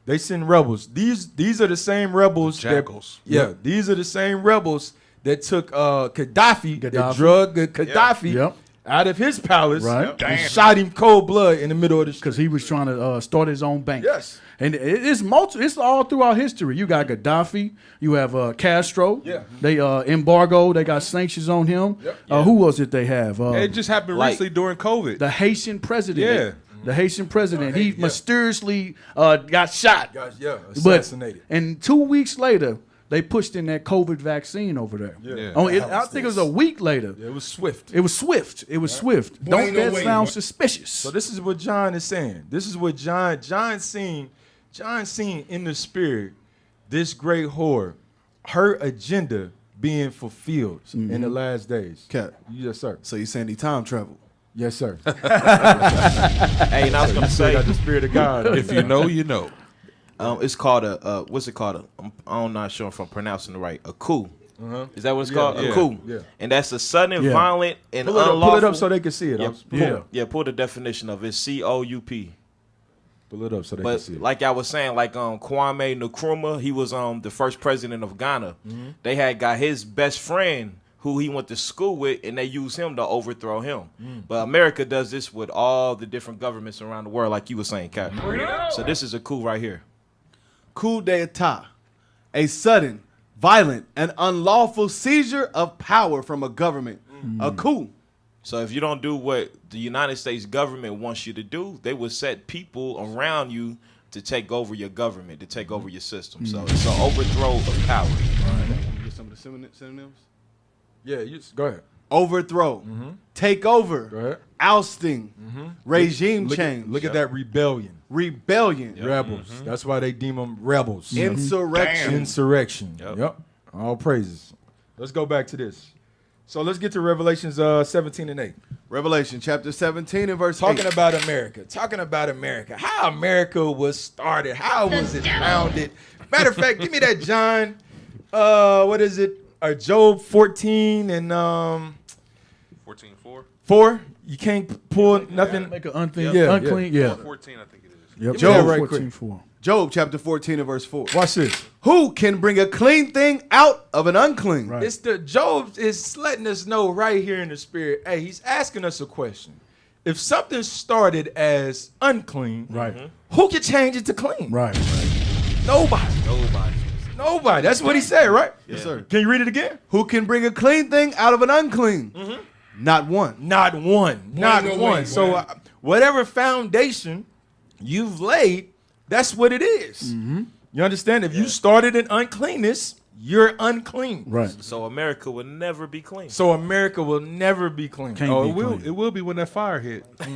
They send rebels. These are the same rebels.
Jackals.
These are the same rebels that took Gaddafi, that drug Gaddafi out of his palace and shot him cold blood in the middle of the street.
Because he was trying to start his own bank.
Yes.
And it's all throughout history. You got Gaddafi. You have Castro.
Yeah.
They embargo. They got sanctions on him. Who was it they have?
It just happened recently during COVID.
The Haitian president.
Yeah.
The Haitian president. He mysteriously got shot.
Assassinated.
And 2 weeks later, they pushed in that COVID vaccine over there. I think it was a week later.
It was swift.
It was swift. Don't that sound suspicious?
So this is what John is saying. This is what John seen John seen in the spirit this great whore, her agenda being fulfilled in the last days.
Cap.
Yes, sir.
So you saying he time traveled?
Yes, sir.
Hey, and I was gonna say,
got the spirit of God.
If you know, you know.
it's called a what's it called? I'm not sure if I'm pronouncing it right. A coup. Is that what it's called?
yeah,
A coup.
yeah.
And that's a sudden, violent, and
Pull
unlawful.
it up so they can see it.
Pull the definition of it. COUP.
Pull it up so they can
But
see it.
like I was saying, like Kwame Nkrumah, he was the first president of Ghana. They had got his best friend who he went to school with, and they used him to overthrow him. But America does this with all the different governments around the world, like you were saying, Cap. So this is a coup right here.
Coup d'etat, a sudden, violent, and unlawful seizure of power from a government. A coup.
So if you don't do what the United States government wants you to do, they will set people around you to take over your government, to take over your system. So it's an overthrow of power.
Want to get some of the synonyms?
Yeah, go ahead.
Overthrow, take over,
Go ahead.
ousting, regime change.
Look at that rebellion.
Rebellion,
Rebels. That's why they deem them rebels.
insurrection.
Insurrection. Yep. All praises. Let's go back to this. So let's get to Revelations 17 and 8.
Revelation chapter 17 and verse 8.
Talking about America. How America was started. How was it founded? Matter of fact, give me that John, what is it? Job 14 and
14:4.
4. You can't pull nothing.
Make an unclean.
Yeah,
unclean. Yeah.
14, I think it is.
Yep.
Job
Job
right
14:4.
Job chapter 14 and verse 4.
Watch this.
Who can bring a clean thing out of an unclean?
Right.
It's the Job is letting us know right here in the spirit. Hey, he's asking us a question. If something started as unclean,
Right.
who can change it to clean?
Right.
Nobody. That's what he said, right?
Yes, sir.
Can you read it again?
Who can bring a clean thing out of an unclean? Not one.
Not one. Not one. So whatever foundation you've laid, that's what it is. You understand? If you started in uncleanness, you're unclean.
Right.
So America will never be clean.
So America will never be clean.
Can't
Oh,
be
it will.
clean.
It will be when that fire hit.
That's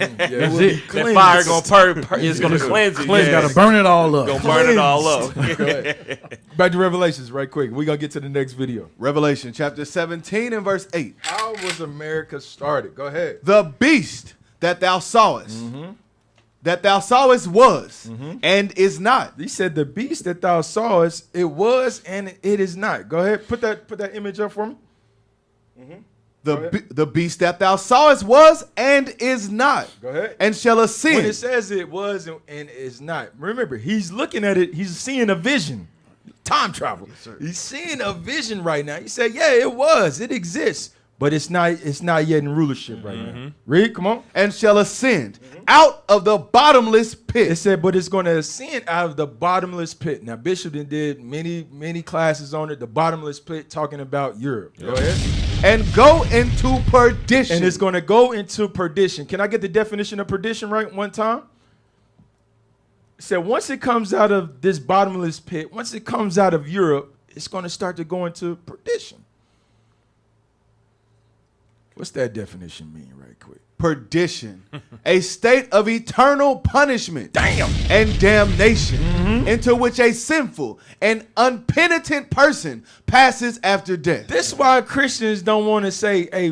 it.
That fire gonna it's gonna cleanse it.
Cleanse got to burn it all up.
Gonna burn it all up.
Go ahead. Back to Revelations right quick. We're going to get to the next video.
Revelation chapter 17 and verse 8.
How was America started? Go ahead.
The beast that thou sawest, was, and is not.
He said the beast that thou sawest, it was and it is not. Go ahead. Put that image up for me.
The beast that thou sawest was and is not.
Go ahead.
And shall ascend.
When it says it was and is not, remember, he's looking at it, he's seeing a vision. Time travel. Yes, he's seeing a vision right now. He said, yeah, it exists, but it's not yet in rulership right now. Read, come on.
And shall ascend out of the bottomless pit.
It said, but it's going to ascend out of the bottomless pit. Now, Bishop did many classes on it. The bottomless pit, talking about Europe. Go ahead.
And go into perdition.
And it's going to go into perdition. Can I get the definition of perdition right one time? It said once it comes out of this bottomless pit, once it comes out of Europe, it's going to start to go into perdition. What's that definition mean right quick?
Perdition. A state of eternal punishment. And damnation into which a sinful and unpenitent person passes after death.
This is why Christians don't want to say, hey,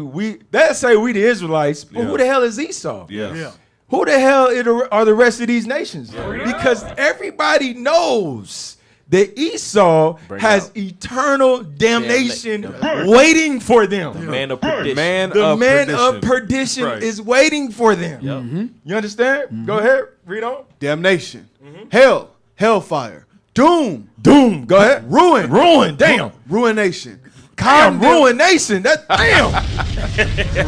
they'll say we the Israelites, but who the hell is Esau?
Yeah.
Who the hell are the rest of these nations? Because everybody knows that Esau has eternal damnation waiting for them.
The man of perdition.
The man of perdition is waiting for them. You understand? Go ahead. Read on.
Damnation. Hell. Hellfire. Doom.
Go ahead. Ruin. Damn.
Ruination.
Ruination.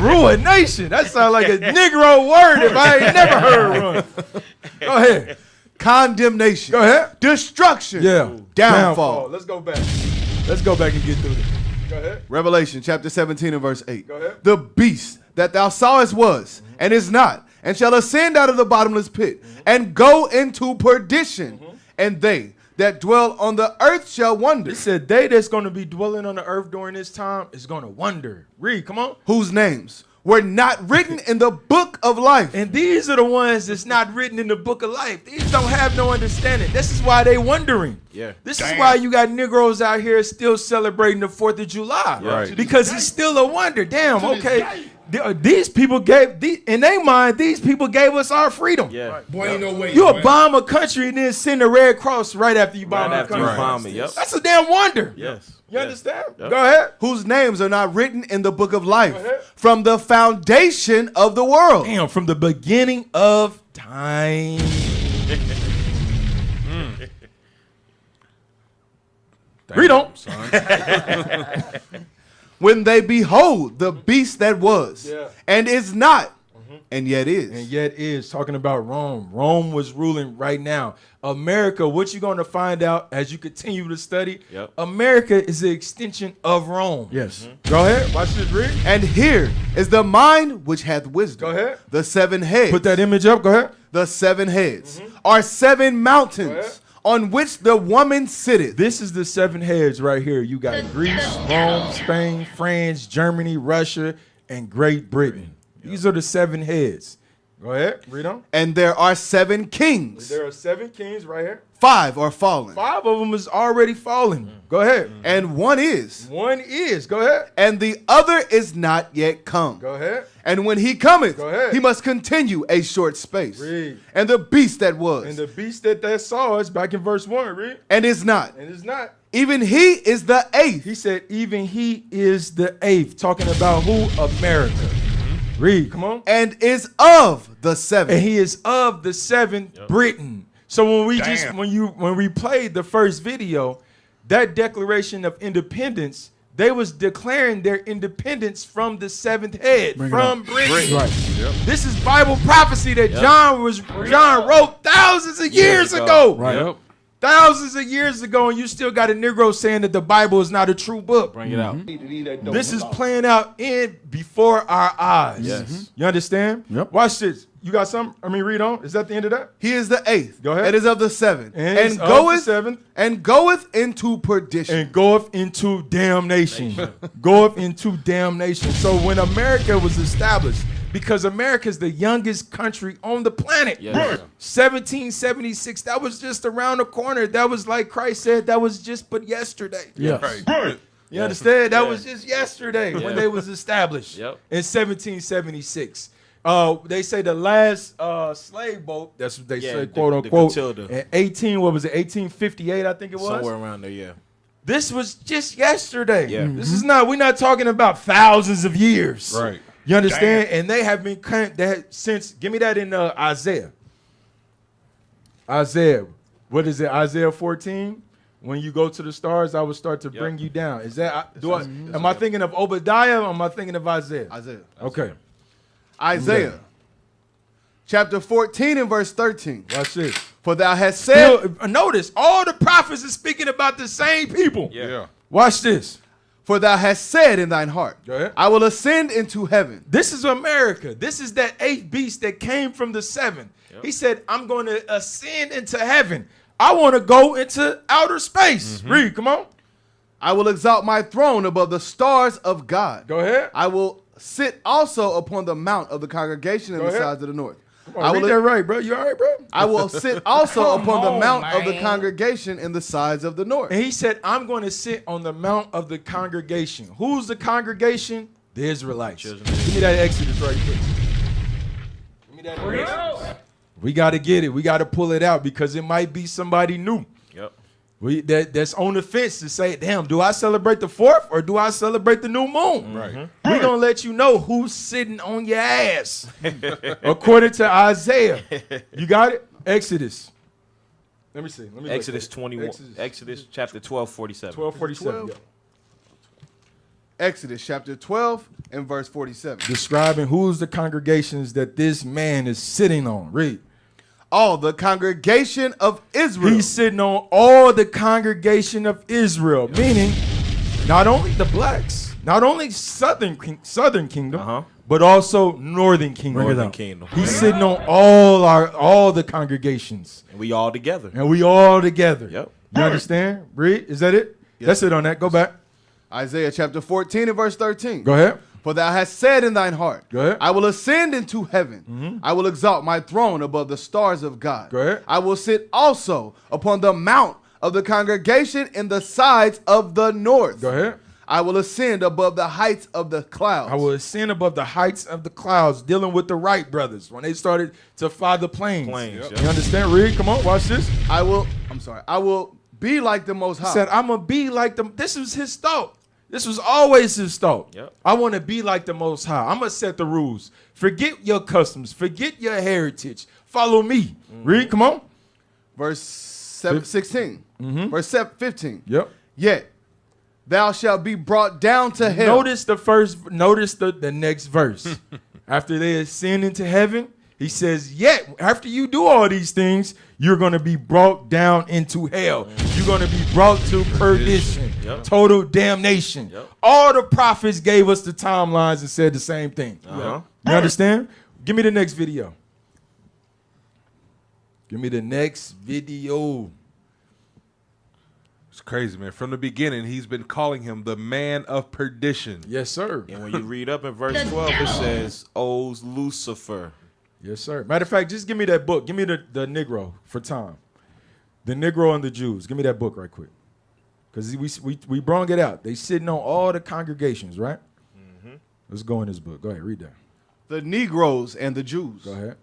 Ruination. That sounds like a Negro word if I ain't never heard one. Go ahead.
Condemnation.
Go ahead.
Destruction.
Yeah.
Downfall.
Let's go back. Let's go back and get through this. Go ahead.
Revelation chapter 17 and verse 8.
Go ahead.
The beast that thou sawest was and is not, and shall ascend out of the bottomless pit and go into perdition. And they that dwell on the earth shall wonder.
It said they that's going to be dwelling on the earth during this time is going to wonder. Read, come on.
Whose names were not written in the book of life.
And these are the ones that's not written in the book of life. These don't have no understanding. This is why they wondering.
Yeah.
This is why you got Negroes out here still celebrating the 4th of July.
Right.
Because it's still a wonder. Damn, okay. These people gave, in their mind, these people gave us our freedom.
Yeah.
Boy, ain't no way.
You'll bomb a country and then send the Red Cross right after you bomb a country.
Yep.
That's a damn wonder.
Yes.
You understand?
Yep.
Go ahead.
Whose names are not written in the book of life from the foundation of the world.
Damn, from the beginning of time. Read on.
When they behold the beast that was, and is not, and yet is.
And yet is. Talking about Rome. Rome was ruling right now. America, what you're going to find out as you continue to study, America is an extension of Rome.
Yes.
Go ahead. Watch this, read.
And here is the mind which hath wisdom.
Go ahead.
The 7 heads.
Put that image up. Go ahead.
The 7 heads are 7 mountains on which the woman sitteth.
This is the 7 heads right here. You got Greece, Rome, Spain, France, Germany, Russia, and Great Britain. These are the 7 heads. Go ahead. Read on.
And there are 7 kings.
There are 7 kings right here.
5 are fallen.
5 of them is already fallen. Go ahead.
And one is.
One is. Go ahead.
And the other is not yet come.
Go ahead.
And when he cometh,
Go ahead.
he must continue a short space.
Read.
And the beast that was.
And the beast that saw us back in verse 1. Read.
And is not.
And is not.
Even he is the 8th.
He said, even he is the 8th. Talking about who? America. Read. Come on.
And is of the 7th.
And he is of the 7th Britain. So when we when we played the first video, that Declaration of Independence, they was declaring their independence from the 7th head, from Britain.
Right.
This is Bible prophecy that John wrote thousands of years ago.
Right.
Yep.
Thousands of years ago, and you still got a Negro saying that the Bible is not a true book.
Bring it out.
This is playing out before our eyes.
Yes.
You understand?
Yep.
Watch this. You got something? I mean, read on. Is that the end of that?
He is the 8th.
Go ahead.
And is of the 7th.
And
goeth
the 7th.
And goeth into perdition.
And goeth into damnation. Goeth into damnation. So when America was established, because America is the youngest country on the planet.
Yes.
1776, that was just around the corner. That was like Christ said, that was just but yesterday.
Yes.
You understand? That was just yesterday when they was established
Yep.
in 1776. They say the last slave boat, that's what they say, quote unquote,
Catilda.
in 1858, I think it was.
Somewhere around there, yeah.
This was just yesterday.
Yeah.
This is not, we're not talking about thousands of years.
Right.
You understand? And they have been since, give me that in Isaiah. Isaiah, what is it? Isaiah 14? When you go to the stars, I will start to bring you down. Is that, am I thinking of Obadiah or am I thinking of Isaiah?
Isaiah.
Okay.
Isaiah. Chapter 14 and verse 13.
Watch this.
For thou hast said.
Notice, all the prophets are speaking about the same people.
Yeah.
Watch this.
For thou hast said in thine heart,
Go ahead.
I will ascend into heaven.
This is America. This is that 8th beast that came from the 7th. Yep. He said, I'm going to ascend into heaven. I want to go into outer space. Read, come on.
I will exalt my throne above the stars of God.
Go ahead.
I will sit also upon the mount of the congregation in the sides of the north.
I read that right, bro. You all right, bro?
I will sit also upon the mount of the congregation in the sides of the north.
And he said, I'm going to sit on the mount of the congregation. Who's the congregation? The Israelites. Give me that Exodus right quick. Give me that Exodus. We got to get it. We got to pull it out because it might be somebody new.
Yep.
That's on the fence to say, damn, do I celebrate the 4th or do I celebrate the new moon?
Right.
We're going to let you know who's sitting on your ass. According to Isaiah. You got it? Exodus. Let me see.
Exodus 21. Exodus chapter 12, 47.
12:47. Yeah.
Exodus chapter 12 and verse 47.
Describing who's the congregations that this man is sitting on. Read.
All the congregation of Israel.
He's sitting on all the congregation of Israel, meaning not only the blacks, not only southern kingdom, but also northern kingdom.
Northern kingdom.
He's sitting on all the congregations.
And we all together.
Yep. You understand? Read. Is that it?
Yes.
That's it on that. Go back.
Isaiah chapter 14 and verse 13.
Go ahead.
For thou hast said in thine heart,
Go ahead.
I will ascend into heaven. I will exalt my throne above the stars of God.
Go ahead.
I will sit also upon the mount of the congregation in the sides of the north.
Go ahead.
I will ascend above the heights of the clouds.
I will ascend above the heights of the clouds, dealing with the Wright brothers when they started to fly the planes.
Yep.
You understand? Read, come on, watch this.
I will be like the Most High.
He said, I'm going to be like them. This was his thought. This was always his thought.
Yep.
I want to be like the Most High. I'm going to set the rules. Forget your customs. Forget your heritage. Follow me. Read, come on.
Verse 16. Verse 15.
Yep.
Yet thou shalt be brought down to hell.
Notice the next verse. After they ascend into heaven, he says, yet after you do all these things, you're going to be brought down into hell. You're going to be brought to perdition, total damnation. All the prophets gave us the timelines and said the same thing. You understand? Give me the next video. Give me the next video.
It's crazy, man. From the beginning, he's been calling him the man of perdition.
Yes, sir.
And when you read up in verse 12, it says, "O Lucifer."
Yes, sir. Matter of fact, just give me that book. Give me the Negro for time. The Negro and the Jews. Give me that book right quick. Because we brung it out. They sitting on all the congregations, right? Let's go in this book. Go ahead, read that.
The Negroes and the Jews.
Go ahead.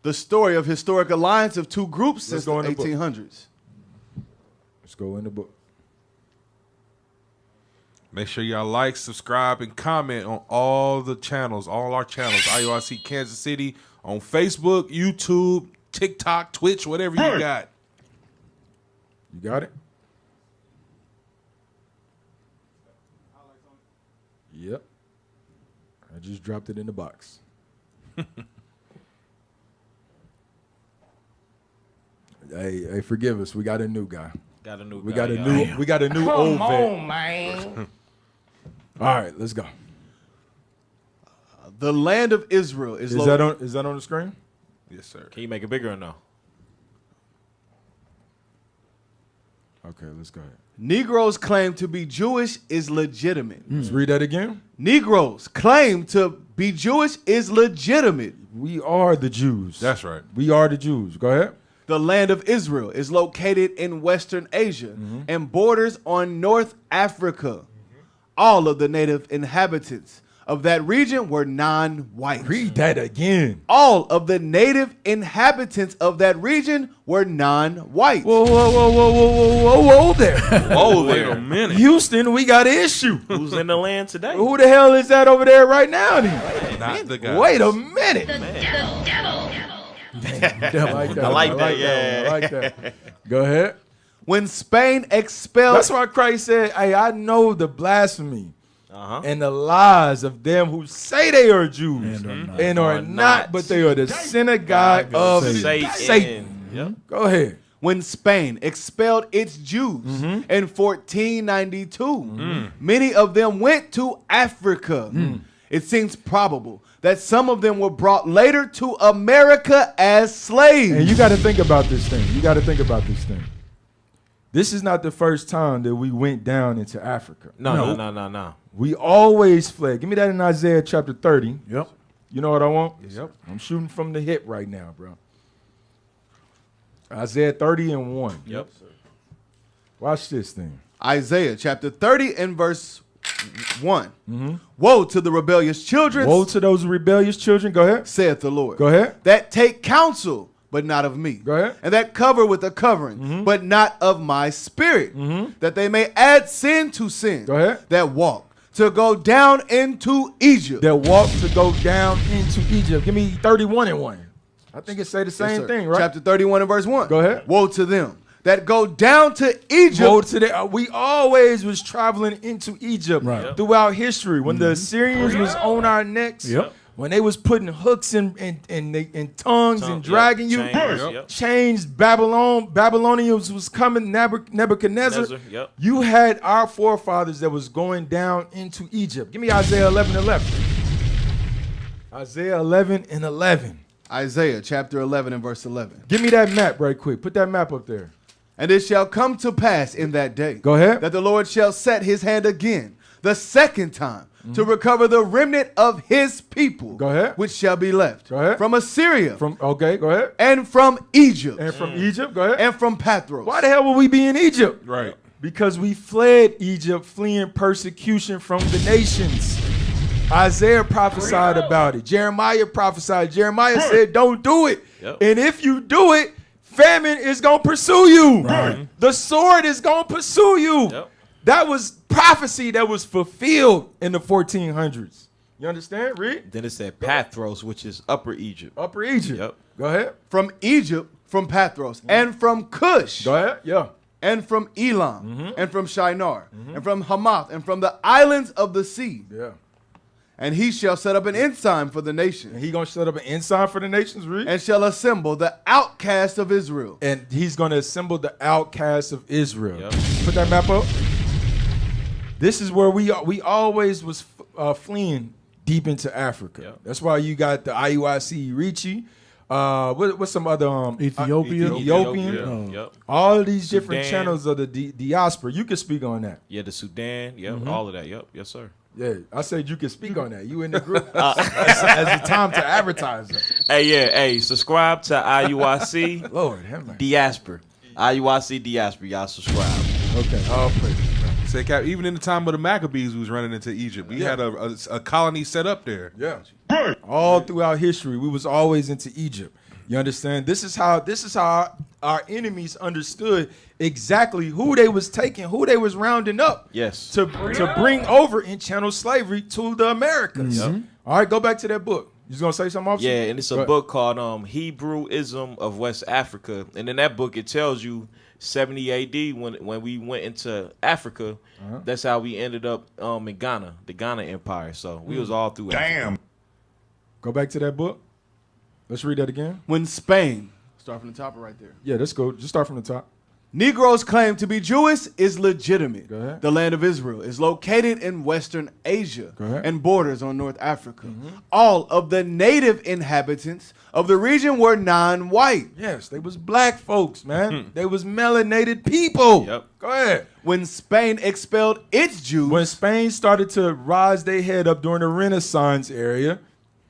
The story of historic alliance of two groups since the
go in the book.
1800s.
Let's go in the book.
Make sure y'all like, subscribe, and comment on all the channels, all our channels. IUIC Kansas City on Facebook, YouTube, TikTok, Twitch, whatever you got.
You got it? Yep. I just dropped it in the box. Hey, forgive us. We got a new guy. We got a new old vet. Come on, man. All right, let's go.
The land of Israel is
that on the screen?
Yes, sir.
Can you make it bigger or no?
Okay, let's go ahead.
Negroes claim to be Jewish is legitimate.
Let's read that again.
Negroes claim to be Jewish is legitimate.
We are the Jews.
That's right.
We are the Jews. Go ahead.
The land of Israel is located in Western Asia and borders on North Africa. All of the native inhabitants of that region were non-white.
Read that again.
All of the native inhabitants of that region were non-white.
Whoa there.
Whoa
Wait
there.
a minute.
Houston, we got an issue.
Who's in the land today?
Who the hell is that over there right now then?
Not the guy.
Wait a minute.
I like that. Yeah.
I like that. Go ahead.
When Spain expelled...
That's why Christ said, hey, I know the blasphemy and the lies of them who say they are Jews and are not, but they are the synagogue of Satan.
Yep.
Go ahead.
When Spain expelled its Jews in 1492, many of them went to Africa. It seems probable that some of them were brought later to America as slaves.
And you got to think about this thing. This is not the first time that we went down into Africa.
No.
We always fled. Give me that in Isaiah chapter 30.
Yep.
You know what I want?
Yep.
I'm shooting from the hip right now, bro. Isaiah 30 and 1.
Yep.
Watch this thing.
Isaiah chapter 30 and verse 1. Woe to the rebellious children.
Woe to those rebellious children. Go ahead.
Saith the Lord.
Go ahead.
That take counsel, but not of me.
Go ahead.
And that cover with a covering, but not of my spirit. That they may add sin to sin.
Go ahead.
That walk to go down into Egypt.
That walk to go down into Egypt. Give me 31 and 1. I think it say the same thing, right?
Chapter 31 and verse 1.
Go ahead.
Woe to them that go down to Egypt.
Woe to them. We always was traveling into Egypt throughout history. When the Assyrians was on our necks, when they was putting hooks in tongues and dragging you, chains, Babylonians was coming, Nebuchadnezzar. You had our forefathers that was going down into Egypt. Give me Isaiah 11 and 11. Isaiah 11 and 11.
Isaiah chapter 11 and verse 11.
Give me that map right quick. Put that map up there.
And it shall come to pass in that day.
Go ahead.
That the Lord shall set his hand again, the second time, to recover the remnant of his people.
Go ahead.
Which shall be left.
Go ahead.
From Assyria.
Okay, go ahead.
And from Egypt.
And from Egypt, go ahead.
And from Pathros.
Why the hell would we be in Egypt?
Right.
Because we fled Egypt, fleeing persecution from the nations. Isaiah prophesied about it. Jeremiah prophesied. Jeremiah said, don't do it.
Yep.
And if you do it, famine is going to pursue you.
Right.
The sword is going to pursue you.
Yep.
That was prophecy that was fulfilled in the 1400s. You understand? Read.
Then it said Pathros, which is Upper Egypt.
Upper Egypt.
Yep.
Go ahead.
From Egypt, from Pathros, and from Cush.
Go ahead. Yeah.
And from Elam, and from Shinar, and from Hamath, and from the islands of the sea.
Yeah.
And he shall set up an ensign for the nations.
And he going to set up an ensign for the nations, read.
And shall assemble the outcasts of Israel.
And he's going to assemble the outcasts of Israel.
Yep.
Put that map up. This is where we always was fleeing deep into Africa.
Yep.
That's why you got the IUIC Richie. What's some other
Ethiopia.
Ethiopian.
Yep.
All of these different
Sudan.
channels of the diaspora. You can speak on that.
Yeah, the Sudan. Yep. All of that. Yep. Yes, sir.
Yeah, I said you can speak on that. You in the group. As the time to advertise it.
Hey, yeah. Hey, subscribe to IUIC
Lord, have mercy.
Diaspora. IUIC Diaspora. Y'all subscribe.
Okay. All praise.
Say, Cap, even in the time of the Maccabees, we was running into Egypt. We had a colony set up there.
Yeah. All throughout history, we was always into Egypt. You understand? This is how our enemies understood exactly who they was taking, who they was rounding up.
Yes.
To bring over in chattel slavery to the Americas.
Yep.
All right, go back to that book. You was gonna say something, officer?
Yeah, and it's a book called Hebrewism of West Africa. And in that book, it tells you 70 AD when we went into Africa, that's how we ended up in Ghana, the Ghana Empire. So we was all through Africa.
Go back to that book. Let's read that again.
When Spain, start from the top right there.
Yeah, let's go. Just start from the top.
Negroes' claim to be Jewish is legitimate.
Go ahead.
The land of Israel is located in Western Asia
Go ahead.
and borders on North Africa. All of the native inhabitants of the region were non-white.
Yes, they was black folks, man. They was melanated people.
Yep.
Go ahead.
When Spain expelled its Jews,
When Spain started to rise their head up during the Renaissance area,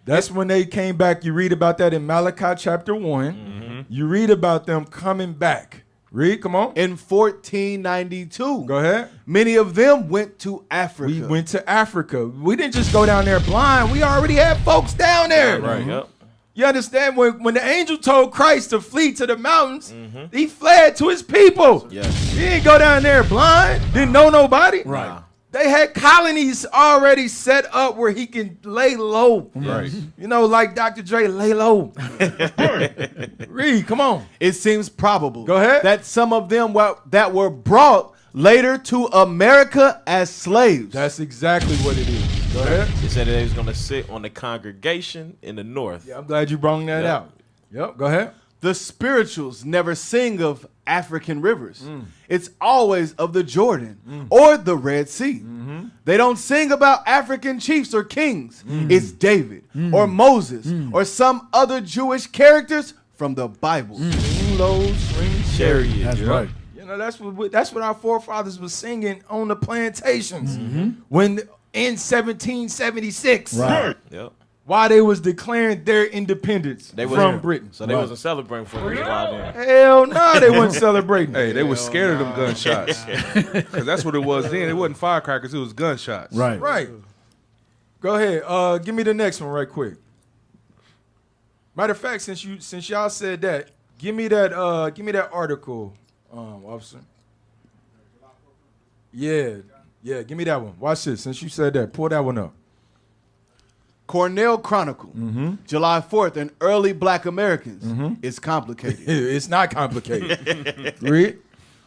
that's when they came back. You read about that in Malachi chapter 1. You read about them coming back. Read, come on.
in 1492,
Go ahead.
many of them went to Africa.
We went to Africa. We didn't just go down there blind. We already had folks down there.
Right. Yep.
You understand? When the angel told Christ to flee to the mountains, he fled to his people.
Yes.
He didn't go down there blind, didn't know nobody.
Right.
They had colonies already set up where he can lay low.
Right.
You know, like Dr. Dre, lay low. Read, come on.
It seems probable
Go ahead.
that some of them that were brought later to America as slaves.
That's exactly what it is. Go ahead.
They said that they was going to sit on the congregation in the north.
Yeah, I'm glad you brought that
Yep.
out. Yep, go ahead.
The spirituals never sing of African rivers. It's always of the Jordan or the Red Sea. They don't sing about African chiefs or kings. It's David or Moses or some other Jewish characters from the Bible.
Swing low, swing
Chariot.
That's right.
You know, that's what our forefathers was singing on the plantations when in 1776.
Right.
Yep.
While they was declaring their independence from Britain.
So they wasn't celebrating for a while then.
Hell no, they wasn't celebrating.
Hey, they was scared of them gunshots. Because that's what it was then. It wasn't firecrackers, it was gunshots.
Right.
Right. Go ahead. Give me the next one right quick. Matter of fact, since y'all said that, give me that article, officer. Yeah, give me that one. Watch this. Since you said that, pull that one up.
Cornell Chronicle, July 4th, and early black Americans. It's complicated.
It's not complicated. Read.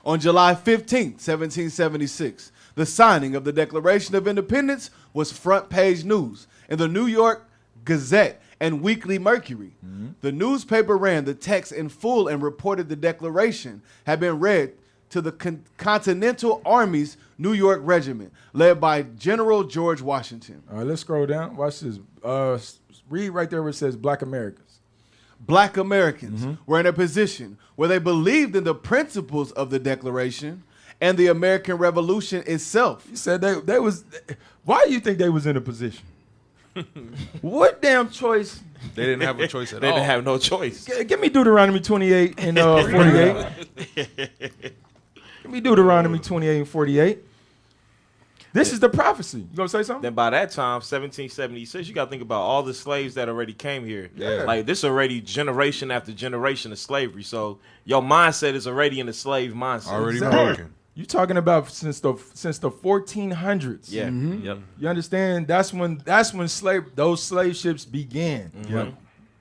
On July 15th, 1776, the signing of the Declaration of Independence was front page news in the New York Gazette and Weekly Mercury. The newspaper ran the text in full and reported the Declaration had been read to the Continental Army's New York Regiment, led by General George Washington.
All right, let's scroll down. Watch this. Read right there where it says Black Americans.
Black Americans were in a position where they believed in the principles of the Declaration and the American Revolution itself.
You said they was. Why do you think they was in a position? What damn choice?
They didn't have a choice at
They
all.
didn't have no choice.
Give me Deuteronomy 28 and 48. Give me Deuteronomy 28 and 48. This is the prophecy. You gonna say something?
Then by that time, 1776, you got to think about all the slaves that already came here.
Yeah.
Like this already generation after generation of slavery. So your mindset is already in the slave mindset.
Already
Exactly.
broken.
You talking about since the 1400s?
Yeah. Yep.
You understand? That's when those slave ships began.
Yep.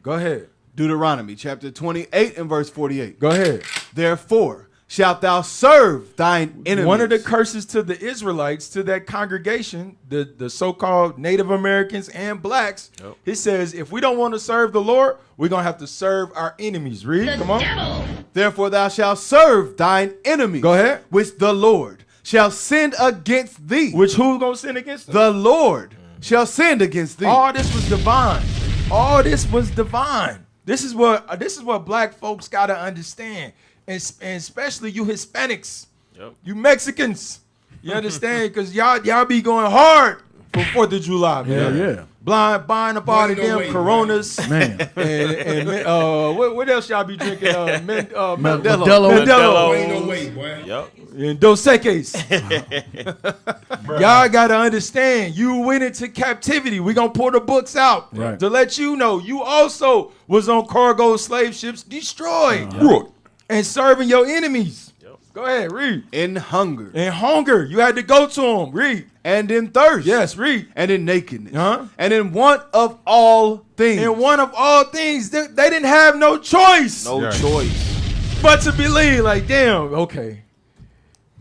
Go ahead.
Deuteronomy chapter 28 and verse 48.
Go ahead.
Therefore shalt thou serve thine enemies.
One of the curses to the Israelites, to that congregation, the so-called Native Americans and blacks, it says, if we don't want to serve the Lord, we're going to have to serve our enemies. Read, come on.
Therefore thou shalt serve thine enemies.
Go ahead.
Which the Lord shall send against thee.
Which who's going to sin against them?
The Lord shall send against thee.
All this was divine. All this was divine. This is what black folks got to understand. And especially you Hispanics, you Mexicans, you understand? Because y'all be going hard for 4th of July, man.
Yeah.
Buying up all the damn Coronas,
Man.
and what else y'all be drinking? Modelo.
Modelo.
Ain't no way, boy.
Yep.
And Dos Equis. Y'all got to understand, you went into captivity. We're going to pull the books out to let you know you also was on cargo slave ships destroyed. And serving your enemies. Go ahead, read.
In hunger.
In hunger. You had to go to them. Read.
And in thirst.
Yes, read.
And in nakedness. And in want of all things.
In want of all things. They didn't have no choice.
No choice.
But to believe, like, damn, okay.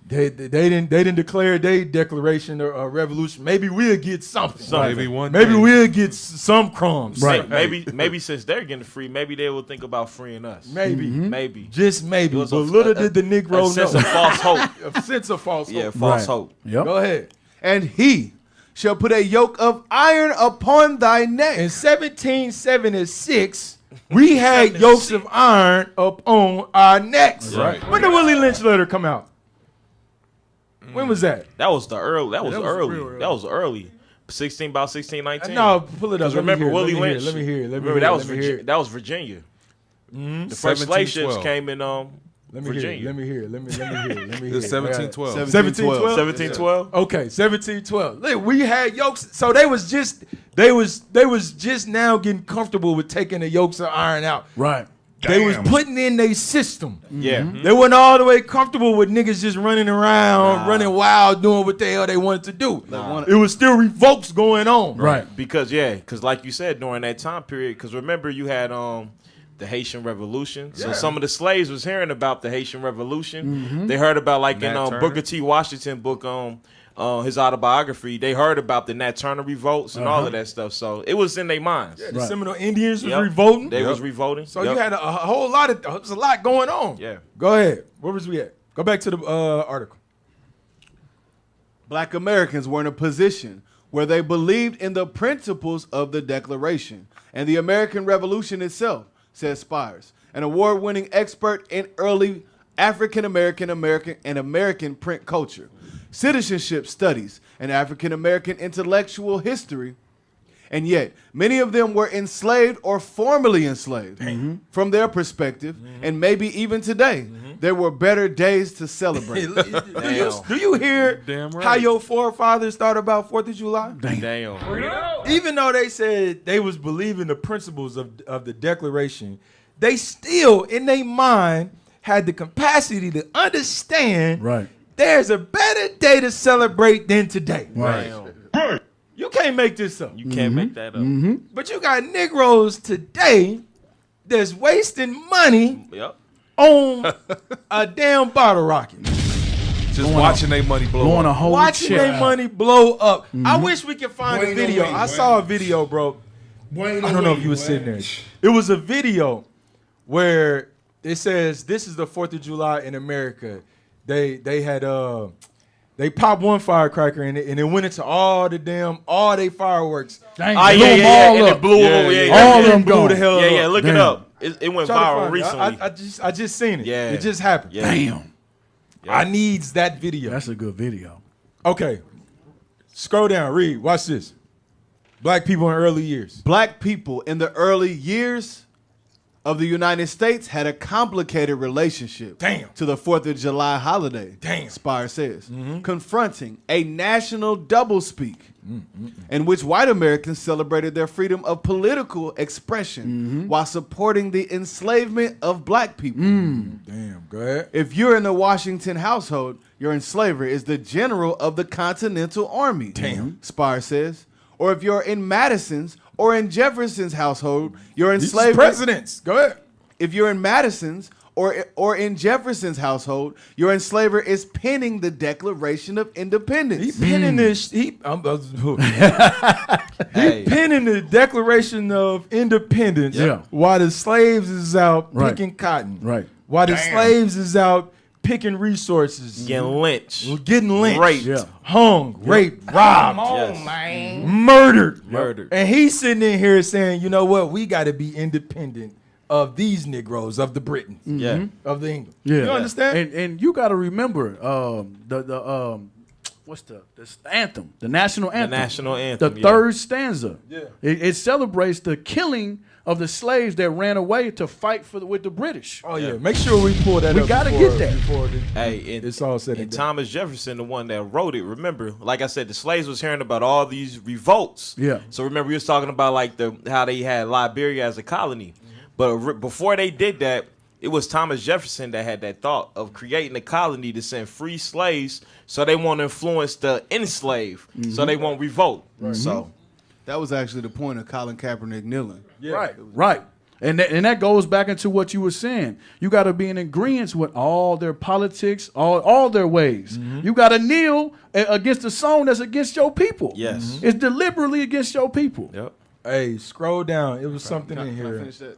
They didn't declare their declaration or revolution. Maybe we'll get something.
Maybe one
Maybe
day.
we'll get some crumbs.
Right. Maybe since they're getting free, maybe they will think about freeing us.
Maybe.
Maybe.
Just maybe.
It was
But
a-
little
a-
did the Negro
a sense
know.
of false hope.
A sense of false hope.
Yeah, false hope.
Yep.
Go ahead.
And he shall put a yoke of iron upon thy neck.
In 1776, we had yokes of iron up on our necks.
Right.
When did Willie Lynch letter come out? When was that?
That was the early. That was
that was
early.
real early.
That was early. 16, 19.
No, pull it up.
Because remember Willie Lynch.
Let me hear it.
Remember that was that was Virginia. The first slave ships
1712.
came in
Let me hear it.
Virginia.
Let me hear it. Let me hear it.
It's 1712.
1712.
1712.
Okay, 1712. Look, we had yokes, so they was just now getting comfortable with taking the yokes of iron out.
Right.
They was putting in their system.
Yeah.
They wasn't all the way comfortable with niggas just running around, running wild, doing what the hell they wanted to do. It was still revolts going on.
Right.
Because like you said, during that time period, because remember you had the Haitian Revolution. So some of the slaves was hearing about the Haitian Revolution. They heard about like
Nat
in
Turner.
Booker T. Washington book his autobiography. They heard about the Nat Turner revolts and all of that stuff. So it was in their minds.
The Seminole Indians was
Yep.
revolting.
They was revolting.
So
Yep.
you had a whole lot of, there was a lot going on.
Yeah.
Go ahead. Where was we at? Go back to the article.
Black Americans were in a position where they believed in the principles of the Declaration and the American Revolution itself, says Spires, an award-winning expert in early African-American print culture, citizenship studies, and African-American intellectual history. And yet, many of them were enslaved or formerly enslaved. From their perspective, and maybe even today, there were better days to celebrate.
Do you hear
Damn right.
how your forefathers thought about 4th of July?
Damn.
Even though they said they was believing the principles of the Declaration, they still, in their mind, had the capacity to understand there's a better day to celebrate than today.
Damn.
You can't make this up.
You can't make that up.
But you got Negroes today that's wasting money
Yep.
on a damn bottle rocket.
Just watching their money blow
Blowing a
up.
whole
Watching
chip.
their money blow up. I wish we could find
Boy,
a
no
video.
way,
I
boy.
saw a video, bro.
Boy,
I don't know if you were sitting there. It was a video where it says this is the 4th of July in America. They They popped one firecracker and it went into all they fireworks.
Dang,
Oh,
blew them all
and
up.
it blew them.
all of them
blew
gone.
the hell up.
Yeah, look it up. It went
Try to
viral
find it.
recently.
I just seen it.
Yeah.
It just happened.
Yeah.
Damn.
I needs that video.
That's a good video.
Okay. Scroll down, read. Watch this. Black people in early years.
Black people in the early years of the United States had a complicated relationship to the 4th of July holiday, Spire says, confronting a national doublespeak in which white Americans celebrated their freedom of political expression while supporting the enslavement of black people.
Damn, go ahead.
If you're in the Washington household, your enslaver is the general of the Continental Army, Spire says. Or if you're in Madison's or in Jefferson's household, your enslaver.
Presidents. Go ahead.
If you're in Madison's or in Jefferson's household, your enslaver is penning the Declaration of Independence.
He penning this. He penning the Declaration of Independence while the slaves is out picking cotton.
Right.
While the slaves is out picking resources.
Getting lynched.
Getting lynched.
Raped.
Hung. Raped. Robbed.
Come on,
man. Murdered.
Murdered.
And he's sitting in here saying, you know what? We got to be independent of these Negroes, of the Britons.
Yeah.
Of the English.
Yeah.
You understand?
And you got to remember what's the anthem, the national anthem.
The national anthem.
The third stanza. Yeah. It celebrates the killing of the slaves that ran away to fight with the British.
Oh yeah. Make sure we pull that up.
We got to get that.
It's all said and done.
Thomas Jefferson, the one that wrote it, remember, like I said, the slaves was hearing about all these revolts.
Yeah.
So remember, we was talking about like how they had Liberia as a colony. But before they did that, it was Thomas Jefferson that had that thought of creating a colony to send free slaves so they won't influence the enslaved, so they won't revolt.
Right.
So
that was actually the point of Colin Kaepernick kneeling.
Yeah. Right. And that goes back into what you were saying. You got to be in agreement with all their politics, all their ways. You got to kneel against a song that's against your people.
Yes.
It's deliberately against your people.
Yep.
Hey, scroll down. It was something in here.
Finish that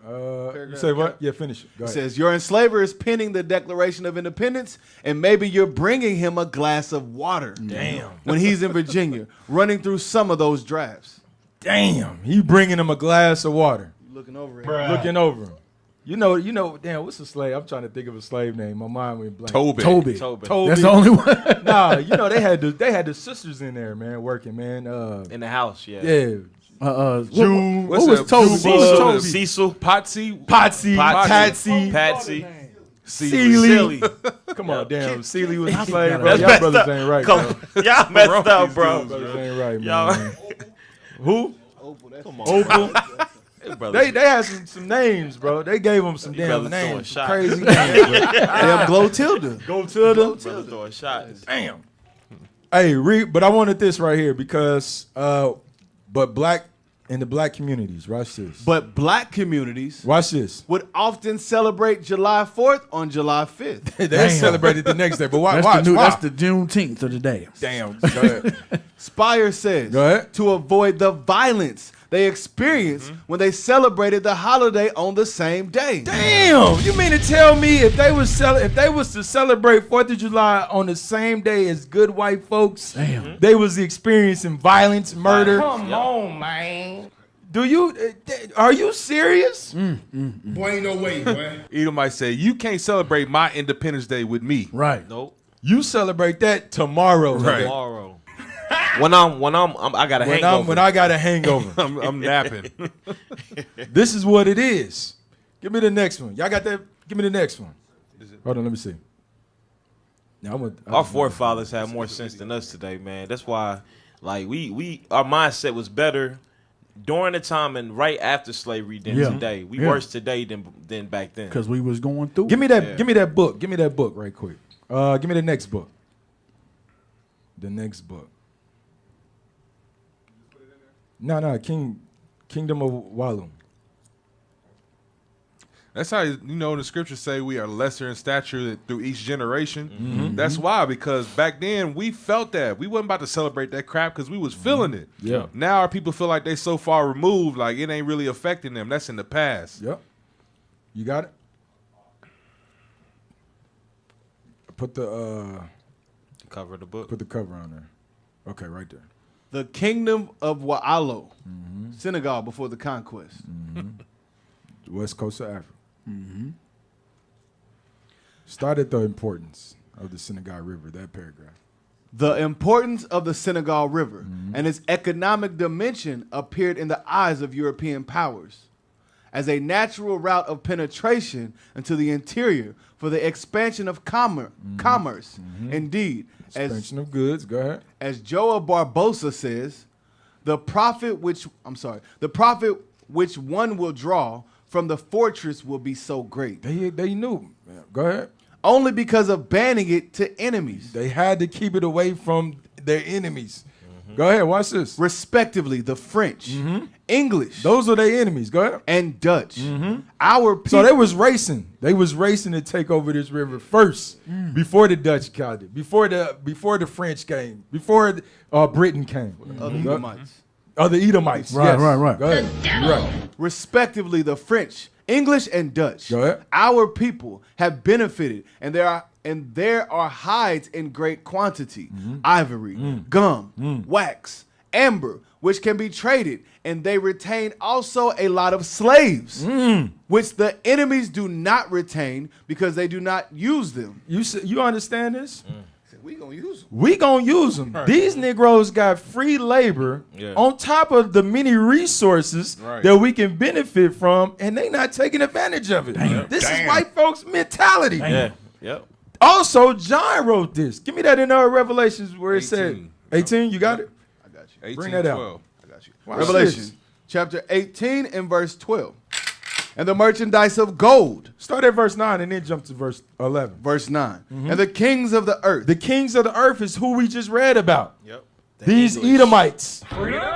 you say what? Yeah, finish it. Go
It
ahead.
says, your enslaver is penning the Declaration of Independence, and maybe you're bringing him a glass of water.
Damn.
When he's in Virginia, running through some of those drafts.
Damn. He bringing him a glass of water.
Looking over it.
Looking over him. You know, damn, what's a slave? I'm trying to think of a slave name. My mind went blank.
Toby.
That's the only one.
Nah, you know, they had the sisters in there, man, working, man.
In the house, yeah.
Yeah.
June.
What's
What was
that?
Toby?
Cecil.
Cecil.
Patsy.
Patsy.
Patsy.
Seely. Come on, damn. Seely was a slave, bro.
That's
Y'all
messed
brothers
up.
ain't right,
Come
bro.
Y'all messed up, bro.
Brothers ain't right,
Y'all.
man. Who?
Come on.
Opal. They had some names, bro. They gave them some damn
brothers
names.
throwing
Some
shots.
crazy names, bro.
Damn Glotilda.
Glotilda.
Throwing shots.
Damn. Hey, but I wanted this right here because, but black in the black communities, watch this.
But black communities
Watch this.
would often celebrate July 4th on July 5th.
They celebrated the next day, but watch.
That's the Juneteenth of the day.
Damn. Go ahead.
Spire says,
Go ahead.
to avoid the violence they experienced when they celebrated the holiday on the same day.
Damn. You mean to tell me if they was to celebrate 4th of July on the same day as good white folks, they was experiencing violence, murder?
Come on, man.
Are you serious?
Boy, ain't no way, boy.
Edom might say, you can't celebrate my Independence Day with me.
Right.
Nope.
You celebrate that tomorrow.
Right.
nigga.
Tomorrow. When I got a hangover.
When I got a hangover.
I'm napping.
This is what it is. Give me the next one. Y'all got that? Give me the next one. Hold on, let me see. Now,
Our forefathers had more sense than us today, man. That's why, like, our mindset was better during the time and right after slavery than today. We worse today than back then.
Because we was going through.
Give me that book. Give me that book right quick. Give me the next book. The next book. No, Kingdom of Walloon.
That's how, the scriptures say we are lesser in stature through each generation. That's why, because back then we felt that. We wasn't about to celebrate that crap because we was feeling it.
Yeah.
Now our people feel like they so far removed, like it ain't really affecting them. That's in the past.
Yep. You got it? Put the
Cover of the book.
Put the cover on there. Okay, right there.
The kingdom of Wa'alo, Senegal before the conquest.
West coast of Africa. Start at the importance of the Senegal River, that paragraph.
The importance of the Senegal River and its economic dimension appeared in the eyes of European powers as a natural route of penetration into the interior for the expansion of commerce. Indeed,
Expansion of goods. Go ahead.
as Joa Barbosa says, the profit which one will draw from the fortress will be so great.
They knew. Yeah, go ahead.
Only because of banning it to enemies.
They had to keep it away from their enemies. Go ahead, watch this.
Respectively, the French, English,
Those are their enemies. Go ahead.
and Dutch. Our people,
So they was racing. They was racing to take over this river first, before the Dutch got it, before the French came, before Britain came.
other Edomites.
Other Edomites.
Right,
yes.
right.
Go ahead. You're right.
Respectively, the French, English, and Dutch.
Go ahead.
Our people have benefited, and there are hides in great quantity, ivory, gum, wax, amber, which can be traded, and they retain also a lot of slaves, which the enemies do not retain because they do not use them.
You understand this?
We gonna use them.
We gonna use them. These Negroes got free labor on top of the many resources that we can benefit from, and they not taking advantage of it. This is white folks' mentality.
Yep.
Also, John wrote this. Give me that in Revelations where it said 18. You got it?
I got you.
18,
Bring that out.
12.
I got you.
Watch
Revelation
this.
chapter 18 and verse 12. And the merchandise of gold,
Start at verse 9 and then jump to verse 11.
verse 9. And the kings of the earth.
The kings of the earth is who we just read about.
Yep.
These Edomites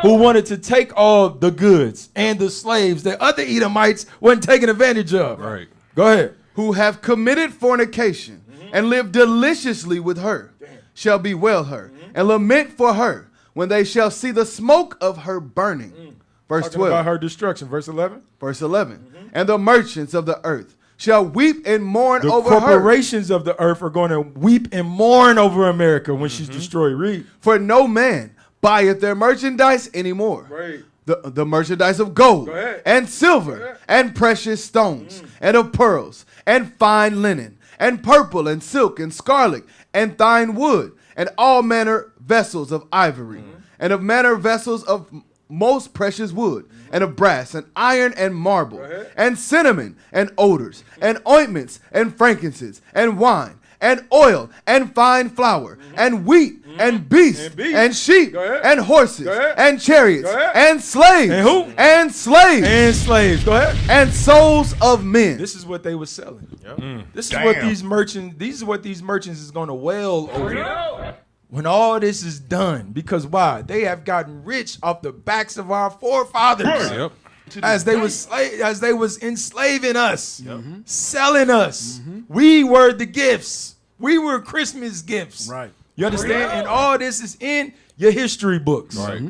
who wanted to take all the goods and the slaves that other Edomites wasn't taking advantage of.
Right.
Go ahead.
who have committed fornication and live deliciously with her shall bewail her and lament for her when they shall see the smoke of her burning. Verse
Talking
12.
about her destruction. Verse 11.
Verse 11. And the merchants of the earth shall weep and mourn
The
over her.
corporations of the earth are going to weep and mourn over America when she's destroyed. Read.
For no man buyeth their merchandise anymore.
Right.
The merchandise of gold and silver and precious stones and of pearls and fine linen and purple and silk and scarlet and fine wood and all manner vessels of ivory and of manner vessels of most precious wood and of brass and iron and marble and cinnamon and odors and ointments and frankincense and wine and oil and fine flour and wheat and beasts and sheep and horses and chariots and slaves
And who?
and slaves
And slaves. Go ahead.
and souls of men.
This is what they were selling. This is what these merchants. These is what these merchants is going to wail over when all this is done. Because why? They have gotten rich off the backs of our forefathers.
Yep.
As they was enslaving us, selling us. We were the gifts. We were Christmas gifts.
Right.
You understand? And all this is in your history books.
Right.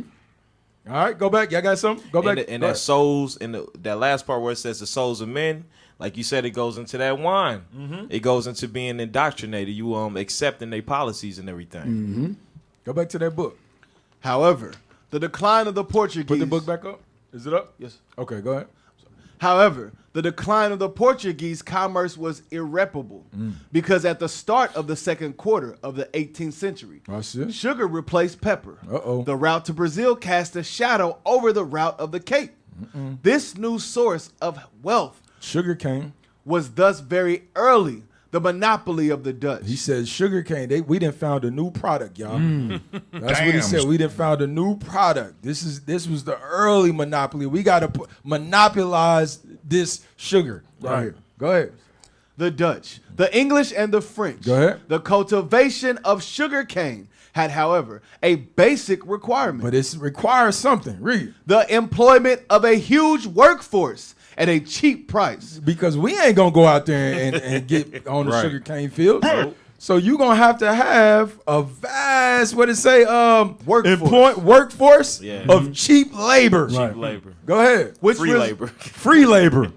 All right, go back. Y'all got something? Go back.
And that souls, and that last part where it says the souls of men, like you said, it goes into that wine. It goes into being indoctrinated. You accepting their policies and everything.
Go back to that book.
However, the decline of the Portuguese.
Put the book back up. Is it up?
Yes.
Okay, go ahead.
However, the decline of the Portuguese commerce was irreparable because at the start of the second quarter of the 18th century,
Watch this.
sugar replaced pepper.
Uh-oh.
The route to Brazil cast a shadow over the route of the Cape. This new source of wealth
Sugar cane.
was thus very early the monopoly of the Dutch.
He says sugar cane. We done found a new product, y'all. That's what he said. We done found a new product. This was the early monopoly. We got to monopolize this sugar right here. Go ahead.
The Dutch, the English, and the French.
Go ahead.
The cultivation of sugar cane had, however, a basic requirement.
But it requires something. Read.
The employment of a huge workforce at a cheap price.
Because we ain't going to go out there and get on the
Right.
sugar cane field. So you're going to have a vast, what it say, workforce of cheap labor.
Cheap labor.
Go ahead.
Free labor.
Free labor.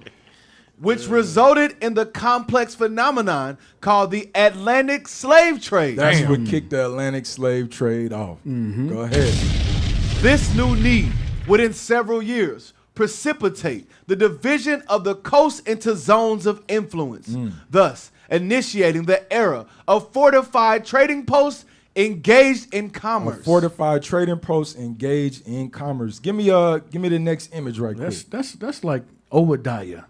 which resulted in the complex phenomenon called the Atlantic slave trade.
That's what kicked the Atlantic slave trade off. Go ahead.
This new need would in several years precipitate the division of the coast into zones of influence, thus initiating the era of fortified trading posts engaged in commerce.
Fortified trading posts engaged in commerce. Give me the next image right quick.
That's like Obadiah,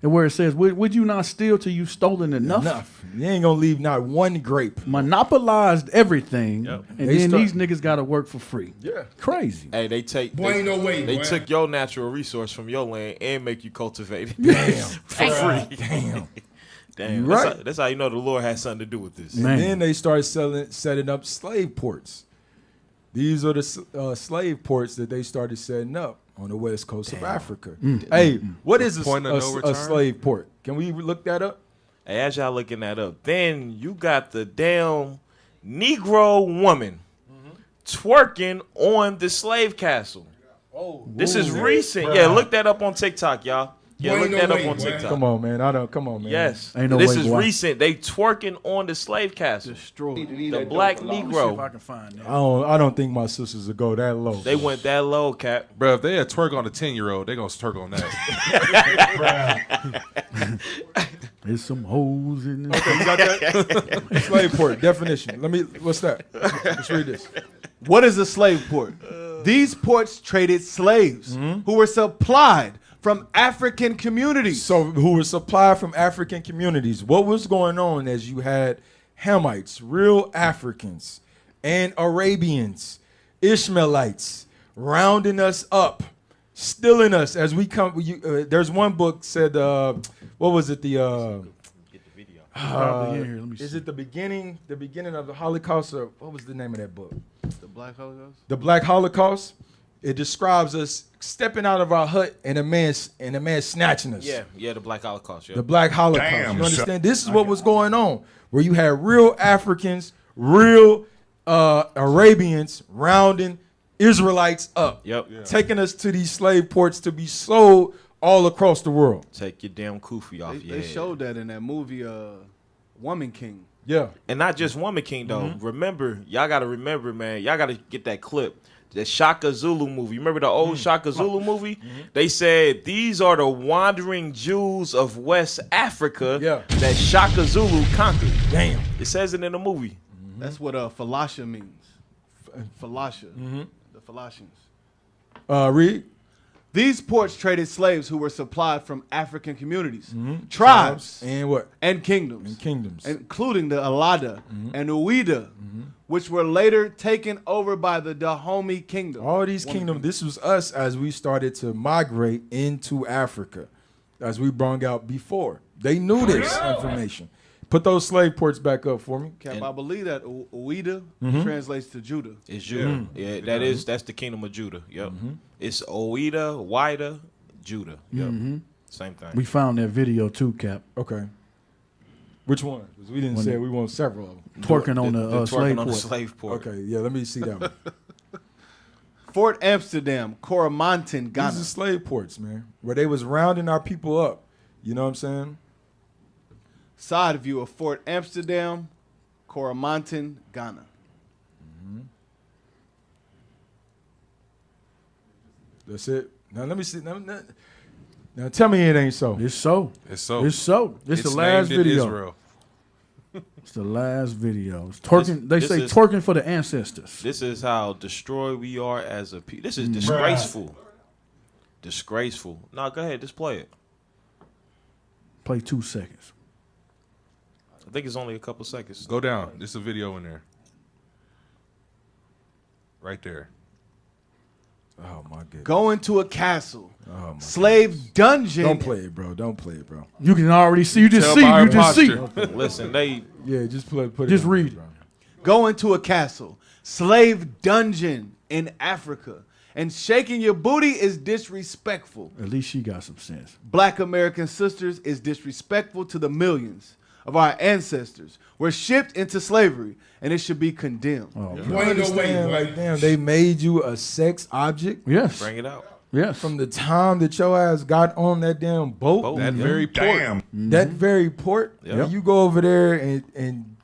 and where it says, "Would you not steal till you've stolen enough?"
You ain't gonna leave not one grape.
Monopolized everything, and then these niggas got to work for free.
Yeah,
crazy.
Hey, they
Boy, ain't no way,
They
boy.
took your natural resource from your land and make you cultivate it.
Damn.
for free.
Damn.
Damn.
Right.
That's how you know the Lord has something to do with this.
And then they started setting up slave ports. These are the slave ports that they started setting up on the west coast of Africa. Hey, what is a slave port? Can we look that up?
Hey, as y'all looking that up, then you got the damn Negro woman twerking on the slave castle. This is recent. Yeah, look that up on TikTok, y'all. Yeah,
Boy,
look
no
that
way,
up on
boy.
TikTok.
Come on, man. Come on, man.
Yes.
Ain't no
This
way,
is
boy.
recent. They twerking on the slave castle. The black
Let me see if
Negro.
I can find that.
I don't think my sisters would go that low.
They went that low, Cap.
Bro, if they had twerk on a 10-year-old, they gonna twerk on that.
There's some hoes in this.
You got that? Slave port definition. What's that? Let's read this.
What is a slave port? These ports traded slaves who were supplied from African communities.
So who were supplied from African communities. What was going on as you had Hamites, real Africans, and Arabians, Ishmaelites, rounding us up, stealing us as we come. There's one book said, what was it?
Probably in here. Let me see.
Is it the beginning of the Holocaust, or what was the name of that book?
The Black Holocaust?
The Black Holocaust. It describes us stepping out of our hut and a man snatching us.
Yeah, the Black Holocaust. Yeah.
The Black Holocaust.
Damn,
you understand? This is what was going on, where you had real Africans, real Arabians rounding Israelites up, taking us to these slave ports to be sold all across the world.
Take your damn kufi off your
They
head.
showed that in that movie, Woman King.
Yeah.
And not just Woman King, though. Remember, y'all got to remember, man. Y'all got to get that clip. The Shaka Zulu movie. You remember the old Shaka Zulu movie? They said these are the wandering Jews of West Africa that Shaka Zulu conquered.
Damn.
It says it in the movie.
That's what Falasha means. Falasha. The Falashans.
Read.
These ports traded slaves who were supplied from African communities, tribes,
and what?
And kingdoms. Including the Alada and Uida, which were later taken over by the Dahomey kingdom.
All these kingdoms, this was us as we started to migrate into Africa, as we brought out before. They knew this information. Put those slave ports back up for me.
Cap, I believe that Uida translates to Judah.
It's Judah. Yeah, that's the kingdom of Judah. Yep. It's Oida, Wida, Judah. Yep. Same thing.
We found that video too, Cap.
Okay. Which one? Because we didn't say we want several of them.
Twerking on the slave port.
Slave port.
Okay, yeah, let me see that one.
Fort Amsterdam, Coromantun, Ghana.
These are slave ports, man, where they was rounding our people up. You know what I'm saying?
Side view of Fort Amsterdam, Coromantun, Ghana.
That's it. Now let me see. Now tell me it ain't so.
It's so.
It's so.
It's so. It's the last video. It's the last video. It's twerking. They say twerking for the ancestors.
This is how destroyed we are as a people. This is disgraceful. Disgraceful. No, go ahead. Just play it.
Play 2 seconds.
I think it's only a couple seconds.
Go down. There's a video in there. Right there.
Oh my goodness.
Go into a castle.
Oh my
slave dungeon.
Don't play it, bro. Don't play it, bro.
You can already see. You just see. You just see.
Listen, they.
Yeah, just put it.
Just read.
Bro.
Go into a castle. Slave dungeon in Africa. And shaking your booty is disrespectful.
At least she got some sense.
Black American sisters is disrespectful to the millions of our ancestors were shipped into slavery, and it should be condemned.
You understand? Like, damn, they made you a sex object.
Yes.
Bring it out.
Yes.
From the time that your ass got on that damn boat,
That very port.
that very port, and you go over there and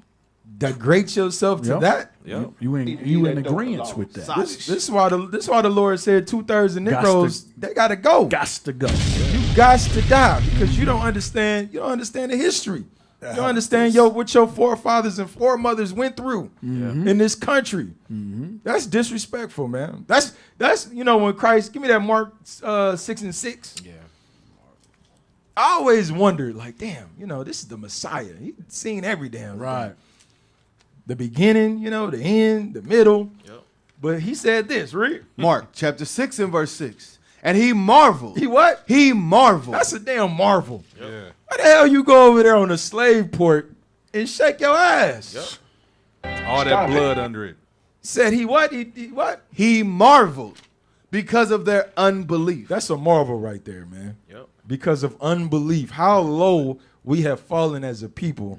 degrade yourself to that.
Yep.
You in agreement with that.
This is why the Lord said 2/3 of Negroes they gotta go.
Gots to go.
You gots to die because you don't understand. You don't understand the history. You don't understand what your forefathers and foremothers went through in this country. That's disrespectful, man. That's when Christ give me that Mark 6:6. Yeah. I always wondered, like, damn, this is the Messiah. He's seen every damn
Right.
thing. The beginning, the end, the middle. Yep. But he said this, right?
Mark chapter 6 and verse 6. And he marveled.
He what?
He marveled.
That's a damn marvel.
Yeah.
Why the hell you go over there on a slave port and shake your ass?
Yep. All that blood under it.
Said he what? He what?
He marveled because of their unbelief.
That's a marvel right there, man.
Yep.
Because of unbelief. How low we have fallen as a people.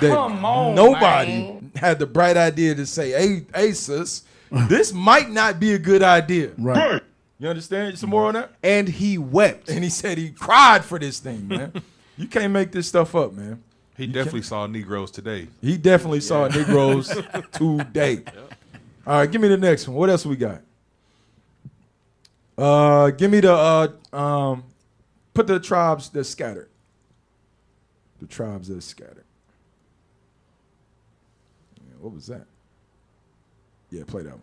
That
Come on,
nobody had the bright idea to say, hey, sis, this might not be a good idea.
Right.
You understand? Some more on that?
And he wept.
And he said he cried for this thing, man. You can't make this stuff up, man.
He definitely saw Negroes today.
He definitely saw Negroes today. Yep. All right, give me the next one. What else we got? Give me the put the tribes that scattered. The tribes that scattered. What was that? Yeah, play that one.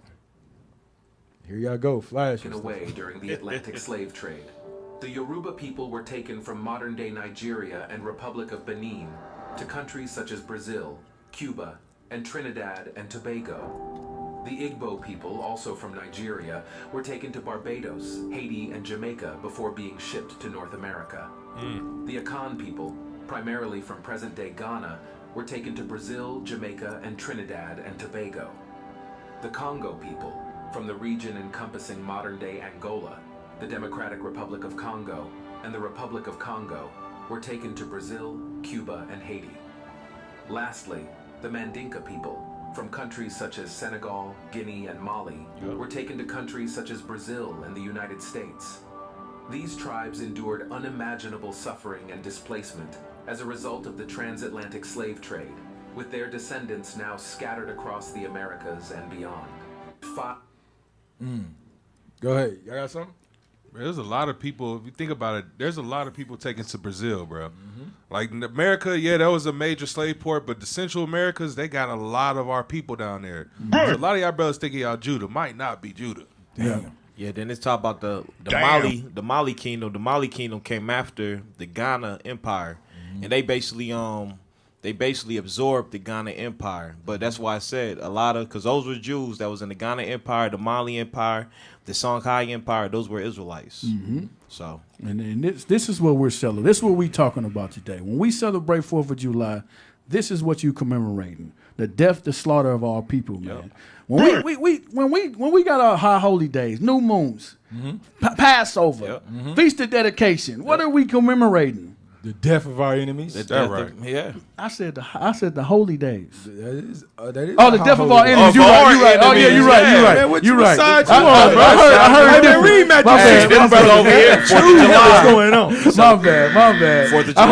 Here y'all go, flash.
Taken away during the Atlantic slave trade. The Yoruba people were taken from modern-day Nigeria and Republic of Benin to countries such as Brazil, Cuba, and Trinidad and Tobago. The Igbo people, also from Nigeria, were taken to Barbados, Haiti, and Jamaica before being shipped to North America. The Akan people, primarily from present-day Ghana, were taken to Brazil, Jamaica, and Trinidad and Tobago. The Congo people, from the region encompassing modern-day Angola, the Democratic Republic of Congo, and the Republic of Congo, were taken to Brazil, Cuba, and Haiti. Lastly, the Mandinka people, from countries such as Senegal, Guinea, and Mali, were taken to countries such as Brazil and the United States. These tribes endured unimaginable suffering and displacement as a result of the transatlantic slave trade, with their descendants now scattered across the Americas and beyond.
Go ahead. Y'all got something?
There's a lot of people, if you think about it, there's a lot of people taken to Brazil, bro. Like in America, yeah, that was a major slave port, but the Central Americas, they got a lot of our people down there. So a lot of y'all brothers thinking y'all Judah might not be Judah.
Damn.
Yeah, then it's talk about the Mali kingdom. The Mali kingdom came after the Ghana Empire, and they basically absorbed the Ghana Empire. But that's why I said a lot of, because those were Jews that was in the Ghana Empire, the Mali Empire, the Songhai Empire. Those were Israelites. So,
and this is what we're celebrating. This is what we're talking about today. When we celebrate 4th of July, this is what you commemorating: the death, the slaughter of our people, man. When we got our high holy days, new moons, Passover, Feast of Dedication, what are we commemorating?
The death of our enemies.
That's right.
Yeah.
I said the holy days.
That is
the death of our enemies. You're right. Oh yeah, you're right. You're right. I heard different.
Read Matthew. What's going on?
My bad.
4th of July.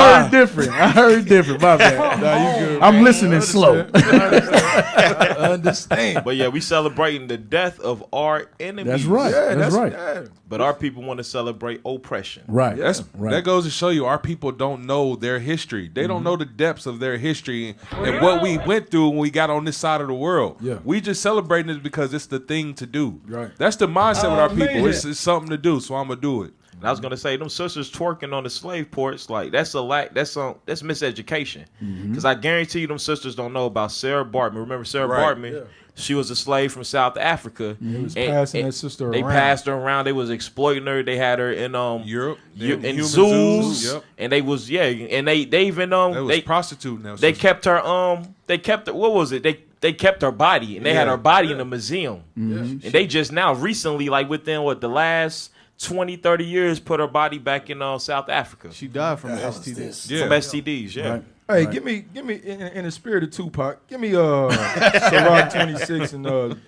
I heard different. My bad.
Nah, you good,
I'm listening slow.
I understand.
But yeah, we celebrating the death of our enemies.
That's right.
Yeah,
that's right.
Yeah.
But our people want to celebrate oppression.
Right.
That goes to show you our people don't know their history. They don't know the depths of their history and what we went through when we got on this side of the world.
Yeah.
We just celebrating it because it's the thing to do.
Right.
That's the mindset with our people. It's something to do, so I'm gonna do it.
And I was gonna say, them sisters twerking on the slave ports, like that's miseducation. Because I guarantee you, them sisters don't know about Sarah Bartman. Remember Sarah Bartman? Yeah. She was a slave from South Africa.
He was passing that sister around.
They passed her around. They was exploiting her. They had her in
Europe,
in zoos, and they was and they even
they prostituting now.
They kept her what was it? They kept her body, and they had her body in a museum. And they just now recently, like within the last 20, 30 years, put her body back in South Africa.
She died from STDs.
Yeah.
From STDs, yeah.
Right.
Hey, give me in the spirit of Tupac, give me Sirach 26 and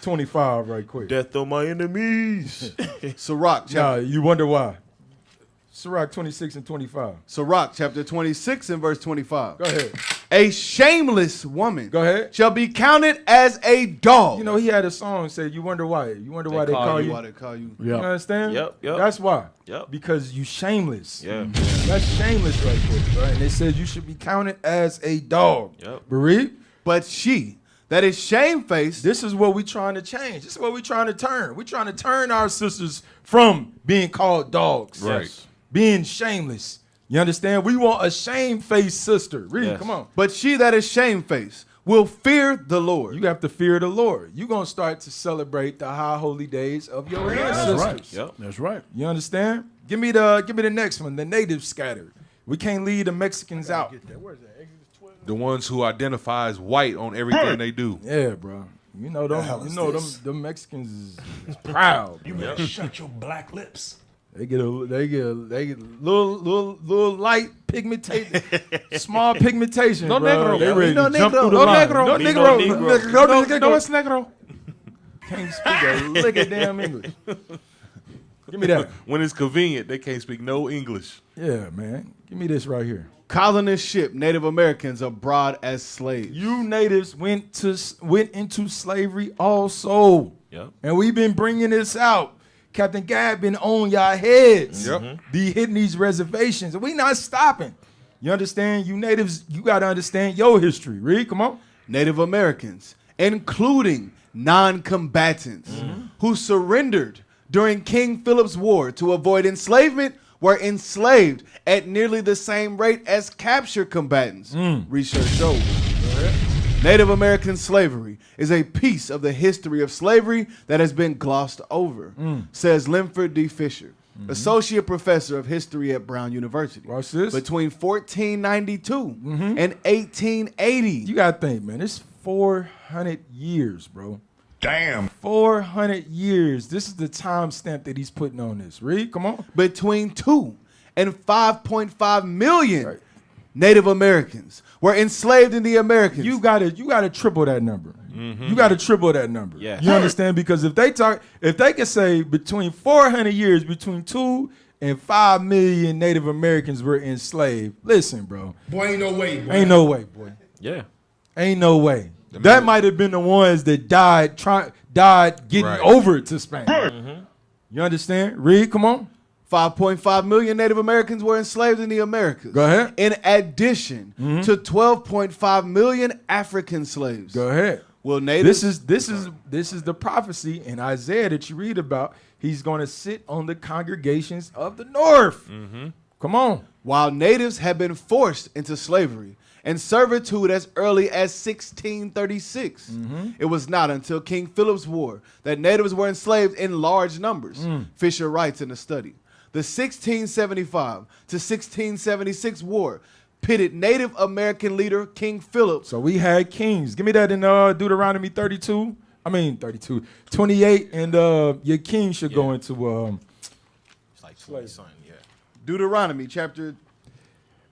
25 right quick.
Death on my enemies.
Sirach.
Nah, you wonder why. Sirach 26 and 25.
Sirach chapter 26 and verse 25.
Go ahead.
A shameless woman
Go ahead.
shall be counted as a dog.
You know, he had a song said, "You wonder why? You wonder why they call you?
Why they call you?
You understand?
Yep.
That's why.
Yep.
Because you shameless.
Yeah.
That's shameless right there, right? And it says you should be counted as a dog.
Yep.
Bereaved?
But she that is shamefaced.
This is what we're trying to change. This is what we're trying to turn. We're trying to turn our sisters from being called dogs.
Right.
Being shameless. You understand? We want a shame-faced sister. Read,
Yes.
come on.
But she that is shamefaced will fear the Lord.
You have to fear the Lord. You're going to start to celebrate the high holy days of your ancestors.
That's right.
Yep.
That's right.
You understand? Give me the next one, the natives scattered. We can't leave the Mexicans out.
The ones who identify as white on everything they do.
Yeah, bro. You know them Mexicans is proud.
You better shut your black lips.
They get little light pigmentation, small pigmentation.
No
bro.
Negro.
They ready
No
to jump
Negro.
through the
No
line.
Negro.
No
No
Negro.
No, it's Negro.
Can't speak a lick of damn English. Give me that.
When it's convenient, they can't speak no English.
Yeah, man. Give me this right here.
Colonist ship Native Americans abroad as slaves.
You natives went into slavery also.
Yep.
And we've been bringing this out. Captain Gad been on y'all heads.
Yep.
Be hitting these reservations. And we not stopping. You understand? You natives, you got to understand your history. Read, come on.
Native Americans, including non-combatants who surrendered during King Philip's War to avoid enslavement, were enslaved at nearly the same rate as captured combatants. Research shows. Native American slavery is a piece of the history of slavery that has been glossed over, says Linford D. Fisher, associate professor of history at Brown University.
Watch this.
Between 1492 and 1880.
You got to think, man. It's 400 years, bro.
Damn.
400 years. This is the time stamp that he's putting on this. Read, come on.
Between 2 and 5.5 million
Right.
Native Americans were enslaved in the Americas.
You gotta triple that number. You gotta triple that number.
Yes.
You understand? Because if they can say between 400 years, between 2 and 5 million Native Americans were enslaved. Listen, bro.
Boy, ain't no way, boy.
Ain't no way, boy.
Yeah.
Ain't no way. That might have been the ones that died getting
Right.
over to Spain. You understand? Read, come on.
5.5 million Native Americans were enslaved in the Americas.
Go ahead.
In addition to 12.5 million African slaves.
Go ahead.
Well, natives.
This is the prophecy in Isaiah that you read about. He's going to sit on the congregations of the north. Come on.
While natives had been forced into slavery and servitude as early as 1636, it was not until King Philip's War that natives were enslaved in large numbers, Fisher writes in a study. The 1675 to 1676 war pitted Native American leader King Philip.
So we had kings. Give me that in Deuteronomy 28, and your king should go into
It's like 20 something, yeah.
Deuteronomy chapter.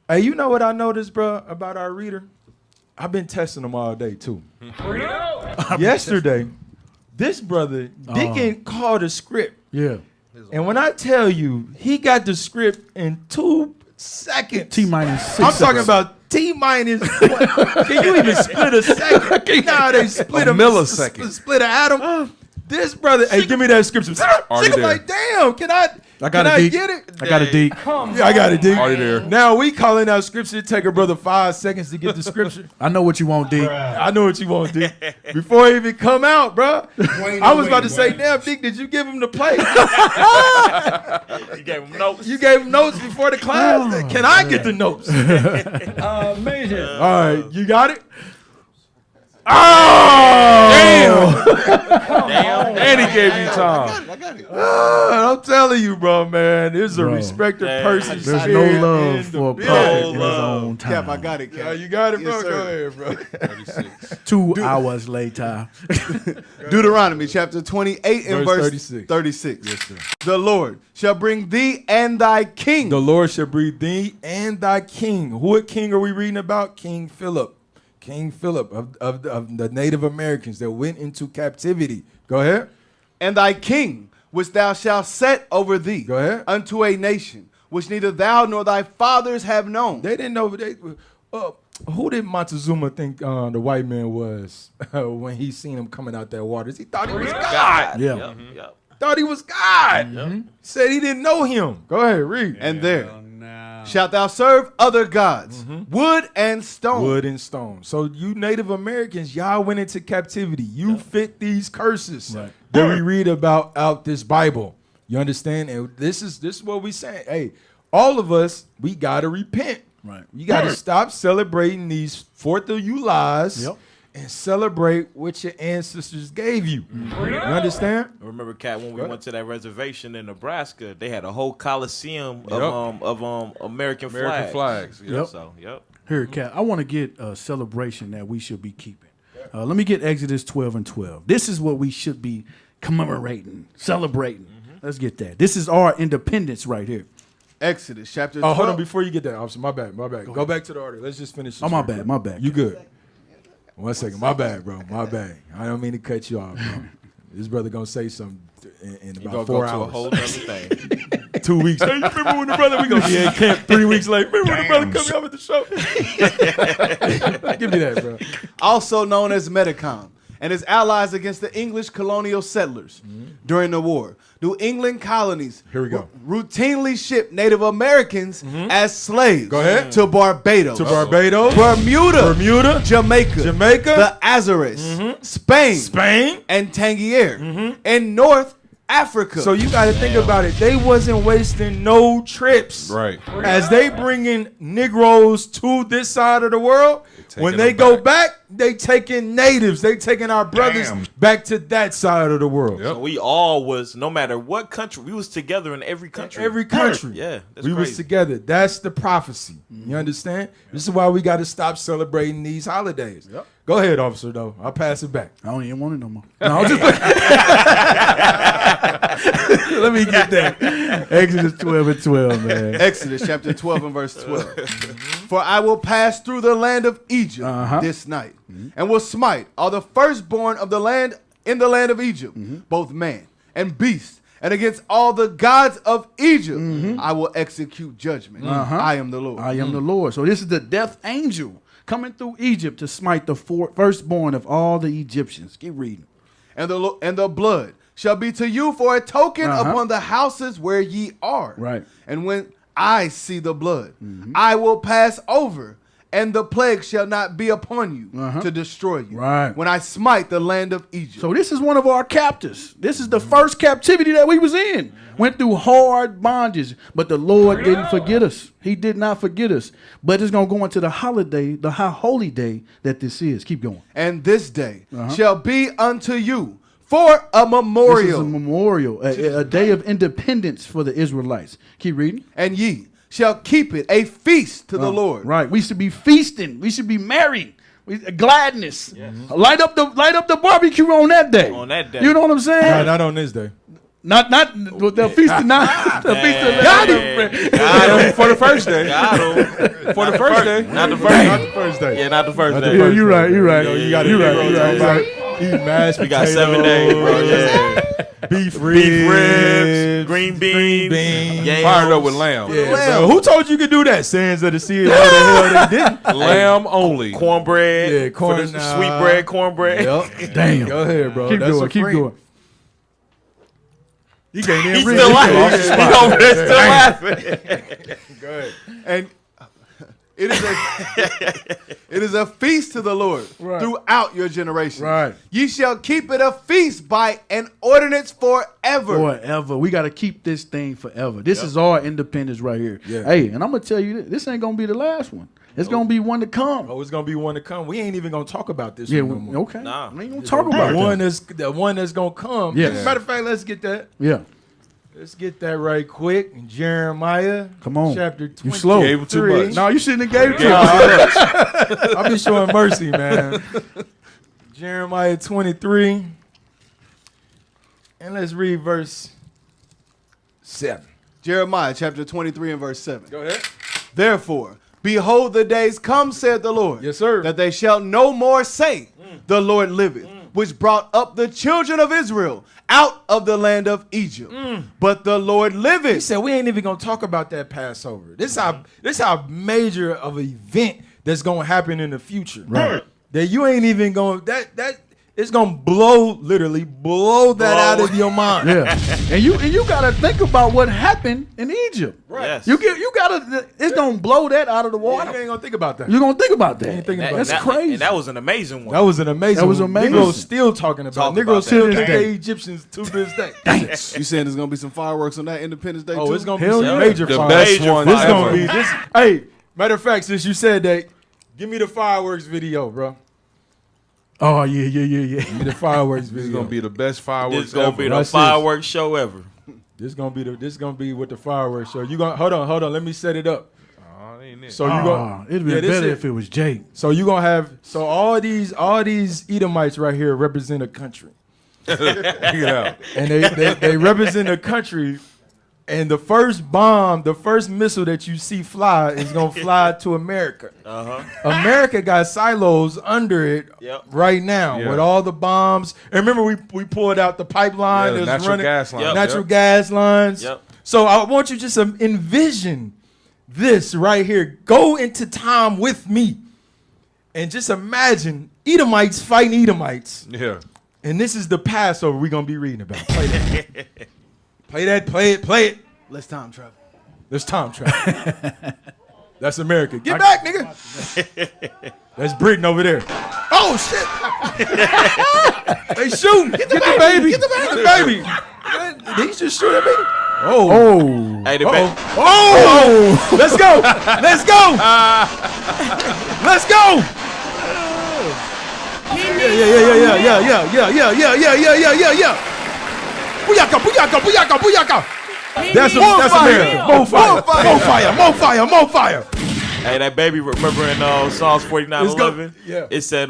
Hey, you know what I noticed, bro, about our reader? I've been testing them all day too. Yesterday, this brother Deacon called a script.
Yeah.
And when I tell you, he got the script in 2 seconds.
T-minus 6
I'm talking
seconds.
about T-minus. Can you even split a second? Nah, they split
A
a
millisecond.
Split an atom. This brother, hey, give me that scripture.
Already
I'm
there.
like, damn, can I get it?
I got a deep.
Yeah, I got it, dude.
Already there.
Now we calling out scripture. Take a brother 5 seconds to get the scripture.
I know what you want, D.
I know what you want, D. Before it even come out, bro. I was about to say, damn, Dick, did you give him the play?
You gave him notes.
You gave him notes before the class. Can I get the notes?
Amazing.
All right, you got it? Oh!
Damn.
And he
gave you time.
I got it.
I'm telling you, bro, man. There's a
Bro.
respected person.
There's
spirit
no love
in the
for a
building.
prophet in his own time.
Cap, I got it, Cap.
Yeah, you got it, bro.
Yes,
Go
sir.
ahead, bro.
36.
2 hours later.
Deuteronomy chapter 28 and verse
36.
36.
Yes, sir.
The Lord shall bring thee and thy king.
The Lord shall breathe thee and thy king. What king are we reading about? King Philip. King Philip of the Native Americans that went into captivity. Go ahead.
And thy king, which thou shalt set over thee.
Go ahead.
Unto a nation, which neither thou nor thy fathers have known.
They didn't know. Who did Montezuma think the white man was when he seen him coming out that waters? He thought he was God.
Yeah.
Yep.
Thought he was God. Said he didn't know him. Go ahead, read.
And there shalt thou serve other gods, wood and stone.
Wood and stone. So you Native Americans, y'all went into captivity. You fit these curses that we read about out this Bible. You understand? And this is what we saying. Hey, all of us, we gotta repent.
Right.
You gotta stop celebrating these 4th of Julys and celebrate what your ancestors gave you. You understand?
I remember, Cat, when we went to that reservation in Nebraska, they had a whole coliseum of American
flags.
Yep. So,
Here, Cat, I want to get a celebration that we should be keeping. Let me get Exodus 12 and 12. This is what we should be commemorating, celebrating. Let's get that. This is our independence right here.
Exodus chapter 12.
Oh, hold on. Before you get that, officer, my bad. Go back to the order. Let's just finish this.
Oh, my
real quick.
bad.
You good. 1 second. My bad, bro. My bad. I don't mean to cut you off, bro. This brother going to say something in about 4 hours.
a whole other thing.
2 weeks. Hey, you remember when the brother, we going to be in camp 3 weeks later. Remember when the brother coming up at the show? Give me that, bro.
Also known as Metacom, and his allies against the English colonial settlers during the war. New England colonies
Here we go.
routinely shipped Native Americans as slaves
Go ahead.
to Barbados, Bermuda, Jamaica, the Azores, Spain, and Tangier, and North Africa.
So you got to think about it. They wasn't wasting no trips.
Right.
As they bringing Negroes to this side of the world, when they
them
go back, they taking natives. They taking our brothers
Damn.
back to that side of the world.
Yep.
So we all was, no matter what country, we was together in every country.
Every country.
Yeah, that's
we was
crazy.
together. That's the prophecy. You understand? This is why we got to stop celebrating these holidays.
Yep.
Go ahead, officer, though. I'll pass it back.
I don't even want it no more. No, I'm just Let me get that. Exodus 12 and 12, man.
Exodus chapter 12 and verse 12. For I will pass through the land of Egypt this night, and will smite all the firstborn of the land in the land of Egypt, both man and beast, and against all the gods of Egypt I will execute judgment. I am the Lord.
I am the Lord. So this is the death angel coming through Egypt to smite the firstborn of all the Egyptians. Keep reading.
And the blood shall be to you for a token upon the houses where ye are.
Right.
And when I see the blood, I will pass over, and the plague shall not be upon you to destroy you.
Right.
When I smite the land of Egypt.
So this is one of our captives. This is the first captivity that we was in. Went through hard bondage, but the Lord didn't forget us. He did not forget us. But it's going to go into the holiday, the high holy day that this is. Keep going.
And this day shall be unto you for a memorial.
This is a memorial, a day of independence for the Israelites. Keep reading.
And ye shall keep it a feast to the Lord.
Right. We should be feasting. We should be merry. Gladness. Light up the barbecue on that day.
On that day.
You know what I'm saying?
No, not on this day.
Not the feast of not the feast of
Got him.
For the first day.
Got him.
For the first day.
Not the first.
Not the first day.
Yeah, not the first
Not
day.
the
Yeah,
first
you're right.
day.
You're right.
You got
You're right.
Eat mashed
We got
potatoes,
7 days, bro. Yeah.
Beef ribs,
green beans, yams.
Fired up with lamb.
Yeah, bro. Who told you could do that? Sands of the Seers. No, the hell they didn't.
Lamb only.
cornbread.
Yeah,
for the sweet bread, cornbread.
Yep.
Damn.
Go ahead, bro.
Keep
That's
going.
a
Keep
free.
going.
You can't even
He's
read.
still
You
laughing.
can't
He's
even
over there still laughing.
Go ahead.
And it is a feast to the Lord throughout your generations.
Right.
Ye shall keep it a feast by an ordinance forever.
Forever. We got to keep this thing forever. This is our independence right here.
Yeah.
Hey, and I'm going to tell you this ain't going to be the last one. It's gonna be one to come.
Oh, it's gonna be one to come. We ain't even gonna talk about this
Yeah,
one no more.
okay.
Nah.
We ain't gonna talk about
the one that's gonna come.
Yeah.
Matter of fact, let's get that.
Yeah.
Let's get that right quick. Jeremiah.
Come on.
Chapter 23.
You slow.
Gave him too much.
No, you shouldn't have gave it to him.
I've been showing mercy, man. Jeremiah 23. And let's read verse 7.
Jeremiah chapter 23 and verse 7.
Go ahead.
Therefore, behold, the days come, saith the Lord.
Yes, sir.
That they shall no more say, the Lord liveth, which brought up the children of Israel out of the land of Egypt. But the Lord liveth.
He said we ain't even gonna talk about that Passover. This how major of an event that's gonna happen in the future.
Right.
That you ain't even gonna that it's gonna literally blow that out of your mind.
Yeah. And you gotta think about what happened in Egypt.
Right.
Yes.
You gotta it's gonna blow that out of the
You
water.
ain't gonna think about that.
You're gonna think about that.
ain't thinking
And
about
That's
that-
crazy.
And that was an amazing one.
That was an amazing.
That was
one.
amazing.
Negroes still talking about.
Talk
Negroes
about
still
that.
think they Egyptians to this day.
You saying there's going to be some fireworks on that Independence Day
Oh,
too?
it's gonna
Hell
be some
yeah.
major
The
fireworks.
best one
This
ever.
gonna be this. Hey, matter of fact, since you said that, give me the fireworks video, bro.
Oh yeah.
Give me the fireworks
This
video.
is gonna be the best fireworks
This gonna
ever.
be the
Watch this.
fireworks show ever.
This gonna be with the fireworks show. You gonna hold on. Let me set it up.
Oh, that ain't it.
So you gonna
It'd be better if it was Jake.
So you gonna have all these Edomites right here represent a country,
Check it out.
and they represent a country. And the first bomb, the first missile that you see fly is gonna fly to America. America got silos under it
Yep.
right now
Yeah.
with all the bombs. And remember, we pulled out the pipeline.
Yeah, the
that's
natural
running,
gas lines.
natural
Yep.
gas lines.
Yep.
So I want you just to envision this right here. Go into time with me, and just imagine Edomites fighting Edomites.
Yeah.
And this is the Passover we're gonna be reading about. Play that. Play it.
Let's time travel.
There's time travel. That's America. Get back, nigga. That's Britain over there. Oh shit! They shooting. Get the baby. Get the baby. Did he just shoot at me? Oh.
Hey, the
Oh. Let's go. Let's go. Let's go. Yeah. Booyaka. That's America. More fire.
Hey, that baby, remember in Psalms 49:11?
Yeah.
It said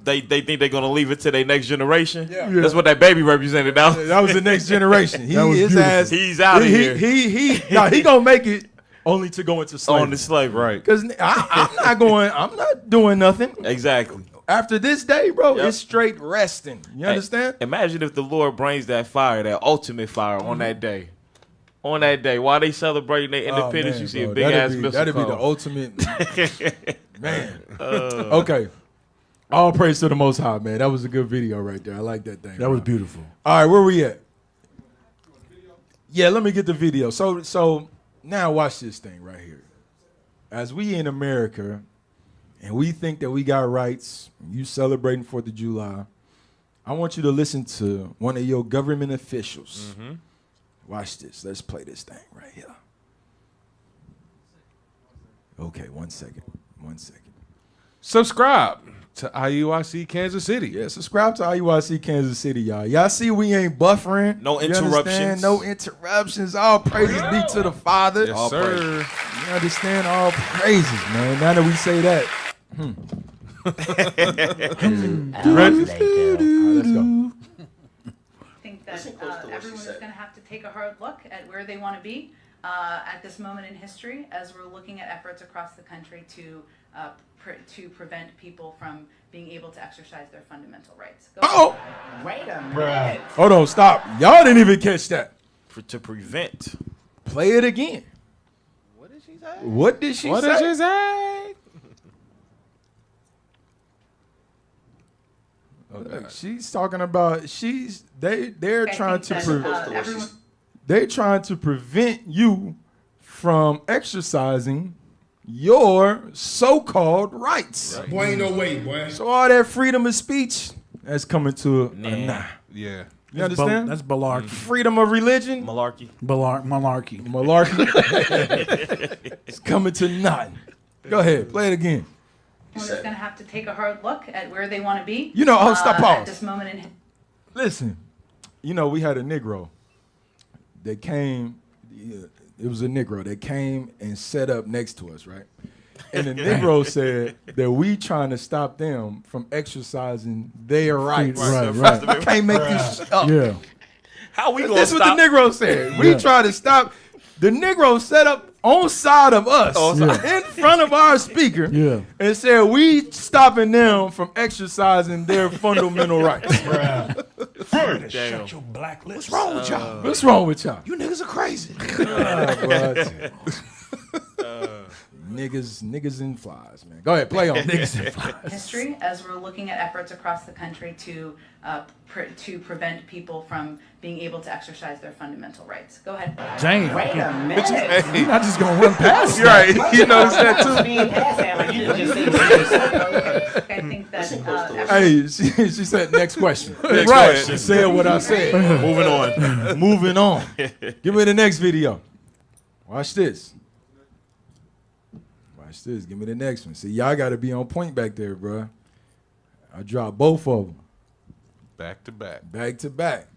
they think they're gonna leave it to their next generation.
Yeah.
That's what that baby represented now.
That was the next generation.
That was beautiful.
He's out of here.
He gonna make it only to go into slavery.
On the slave, right?
Because I'm not doing nothing.
Exactly.
After this day, bro,
Yep.
it's straight resting. You understand?
Hey, imagine if the Lord brings that fire, that ultimate fire, on that day. On that day, while they celebrating their independence,
man,
you see
bro,
a big ass missile
that'd be
come.
the ultimate. Man. Okay. All praise to the Most High, man. That was a good video right there. I like that thing.
That was beautiful.
All right, where we at? Yeah, let me get the video. So now watch this thing right here. As we in America, and we think that we got rights, you celebrating 4th of July, I want you to listen to one of your government officials. Watch this. Let's play this thing right here. Okay, 1 second.
Subscribe to IUIC Kansas City.
Yeah, subscribe to IUIC Kansas City, y'all. Y'all see we ain't buffering.
No
You
interruptions.
understand? No interruptions. All praises be to the Father.
Yes,
All
sir.
praise.
You understand? All praises, man. Now that we say that. Ready? Let's go.
I think that everyone is going to have to take a hard look at where they want to be at this moment in history, as we're looking at efforts across the country to prevent people from being able to exercise their fundamental rights.
Wait a minute.
Hold on, stop. Y'all didn't even catch that.
To prevent.
Play it again. What did she say? Okay. She's talking about they're trying to they're trying to prevent you from exercising your so-called rights.
Boy, ain't no way, boy.
So all that freedom of speech that's coming to a nah.
Yeah.
You understand?
That's malarkey.
Freedom of religion.
Malarkey.
Malarkey.
Malarkey. It's coming to nothing. Go ahead, play it again.
Everyone's going to have to take a hard look at where they want to be.
You know, stop, pause.
At this moment in.
Listen, you know, we had a Negro that came. It was a Negro that came and set up next to us, right? And the Negro said that we trying to stop them from exercising their rights.
Right.
I can't make this up.
Yeah.
How we gonna
This is
stop?
what the Negro said. We try to stop. The Negro set up on side of us in front of our speaker and said we stopping them from exercising their fundamental rights.
Shut your black lips.
What's wrong with y'all? What's wrong with y'all?
You niggas are crazy.
Niggas and flies, man. Go ahead, play on niggas and flies.
History, as we're looking at efforts across the country to prevent people from being able to exercise their fundamental rights. Go ahead.
Damn.
Wait a minute.
You're not just gonna run past.
You're right. You noticed that too.
I think that.
Hey, she said next question.
Next
Right.
question.
She said what I said.
Moving on.
Moving on. Give me the next video. Watch this. Watch this. Give me the next one. See, y'all got to be on point back there, bro. I dropped both of them.
Back to back.
Back to back.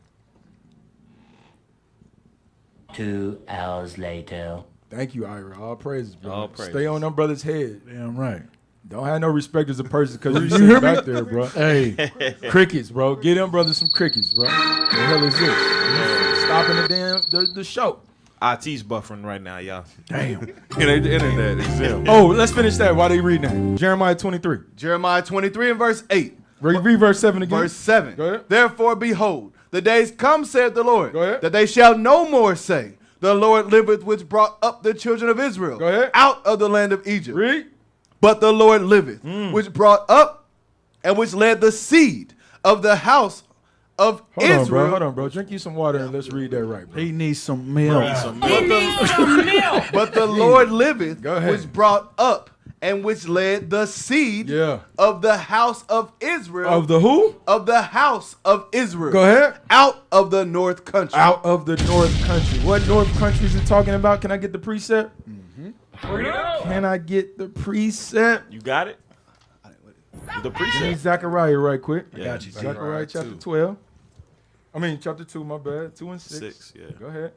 2 hours later.
Thank you, Ira. All praises, bro.
All praises.
Stay on them brothers' head.
Damn right.
Don't have no respect as a person because you
hear
sit
me?
back there, bro.
Hey.
Crickets, bro. Get them brothers some crickets, bro. What the hell is this? Stopping the damn the show.
IT's buffering right now, y'all.
Damn.
The internet is them.
Oh, let's finish that while they read that. Jeremiah 23.
Jeremiah 23 and verse 8.
Read verse 7 again.
Verse 7.
Go ahead.
Therefore, behold, the days come, saith the Lord,
Go ahead.
that they shall no more say, the Lord liveth, which brought up the children of Israel
Go ahead.
out of the land of Egypt.
Read.
But the Lord liveth, which brought up and which led the seed of the house of Israel.
Hold on, bro. Drink you some water and let's read that right, bro.
He needs some milk.
But the Lord liveth,
Go ahead.
which brought up and which led the seed of the house of Israel.
Of the who?
Of the house of Israel.
Go ahead.
Out of the north country.
Out of the north country. What north country is it talking about? Can I get the precept? Can I get the precept?
You got it? The
Give me
precept.
Zechariah right quick.
Yeah, I got you.
Zechariah chapter
2.
12. I mean, chapter 2, my bad. 2 and 6.
6, yeah.
Go ahead.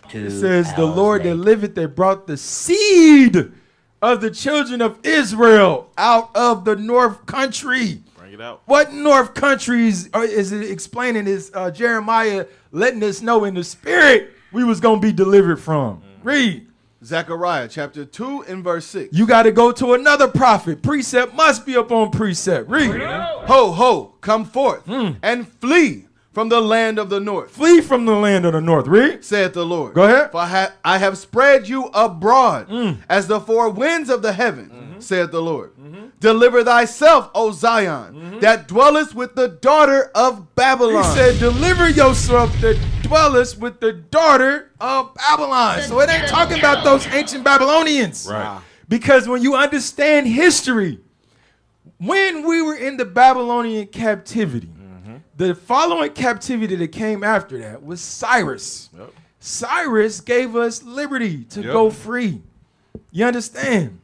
2
It says, the
hours
Lord
later.
that liveth, that brought the seed of the children of Israel out of the north country.
Bring it out.
What north countries is it explaining? Is Jeremiah letting us know in the spirit we was going to be delivered from? Read.
Zechariah chapter 2 and verse 6.
You got to go to another prophet. Precept must be upon precept. Read.
Ho, ho, come forth and flee from the land of the north.
Flee from the land of the north. Read.
Saith the Lord.
Go ahead.
For I have spread you abroad as the four winds of the heaven, saith the Lord. Deliver thyself, O Zion, that dwellest with the daughter of Babylon.
He said, deliver yourself that dwellest with the daughter of Babylon. So it ain't talking about those ancient Babylonians.
Right.
Because when you understand history, when we were in the Babylonian captivity, the following captivity that came after that was Cyrus.
Yep.
Cyrus gave us liberty to go free. You understand?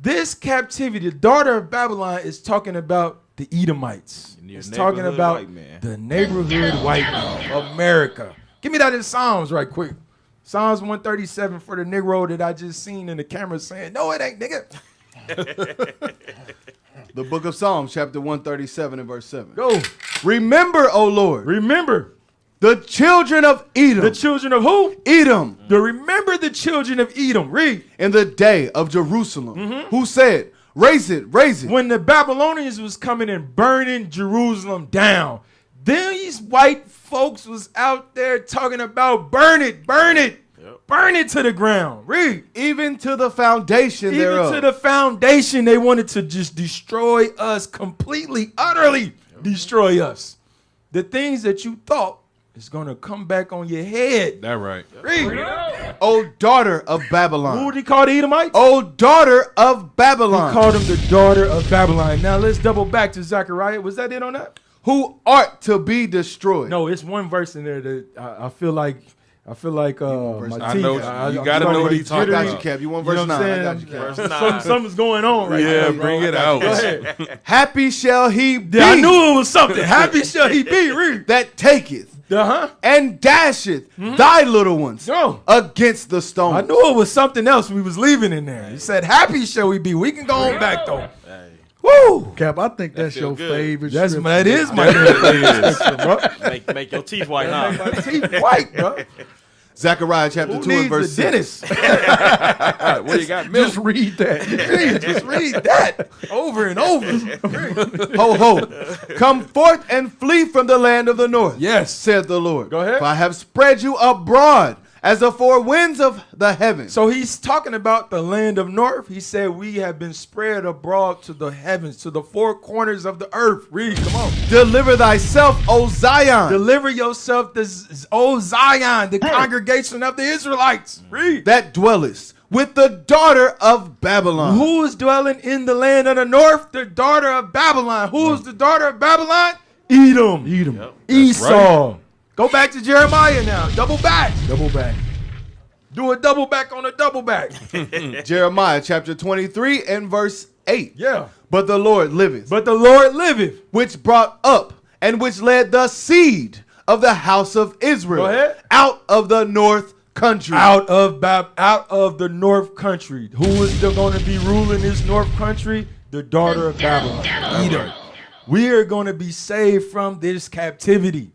This captivity, the daughter of Babylon, is talking about the Edomites. It's talking about the neighborhood white man, America. Give me that in Psalms right quick. Psalms 137 for the Negro that I just seen in the camera saying, no, it ain't, nigga.
The book of Psalms, chapter 137 and verse 7.
Go.
Remember, O Lord.
Remember.
The children of Edom.
The children of who?
Edom.
Remember the children of Edom. Read.
In the day of Jerusalem. Who said, raise it, raise it.
When the Babylonians was coming and burning Jerusalem down, these white folks was out there talking about burn it, burn it. Burn it to the ground. Read.
Even to the foundation thereof.
Even to the foundation, they wanted to just destroy us completely, utterly destroy us. The things that you thought is going to come back on your head.
That right.
Read.
O daughter of Babylon.
Who did he call the Edomites?
O daughter of Babylon.
He called him the daughter of Babylon. Now let's double back to Zechariah. Was that it on that?
Who art to be destroyed.
No, it's one verse in there that I feel like I feel like my
I
teeth.
know you gotta know what he's talking
I
about.
got you, Cap. You want verse 9? I got you, Cap.
Something's going on right now.
Yeah, bring it out.
Go ahead.
Happy shall he be.
Yeah, I knew it was something. Happy shall he be. Read.
That taketh and dasheth thy little ones against the stone.
I knew it was something else we was leaving in there. He said, happy shall we be. We can go on back, though. Woo!
Cap, I think that's your favorite.
That is my favorite scripture, bro.
Make your teeth white, huh?
Make my teeth white, bro.
Zechariah chapter 2 and verse 6.
What you got?
Just read that.
Just read that over and over.
Ho, ho. Come forth and flee from the land of the north.
Yes.
Saith the Lord.
Go ahead.
For I have spread you abroad as the four winds of the heavens.
So he's talking about the land of north. He said we have been spread abroad to the heavens, to the four corners of the earth. Read, come on.
Deliver thyself, O Zion.
Deliver yourself, O Zion, the congregation of the Israelites. Read.
That dwellest with the daughter of Babylon.
Who is dwelling in the land of the north? The daughter of Babylon. Who is the daughter of Babylon? Edom.
Yep.
Esau. Right. Go back to Jeremiah now. Double back.
Double back.
Do a double back on a double back.
Jeremiah chapter 23 and verse 8.
Yeah.
But the Lord liveth.
But the Lord liveth.
Which brought up and which led the seed of the house of Israel out of the north country.
Out of the north country. Who is going to be ruling this north country? The daughter of Babylon. Edom. We are going to be saved from this captivity.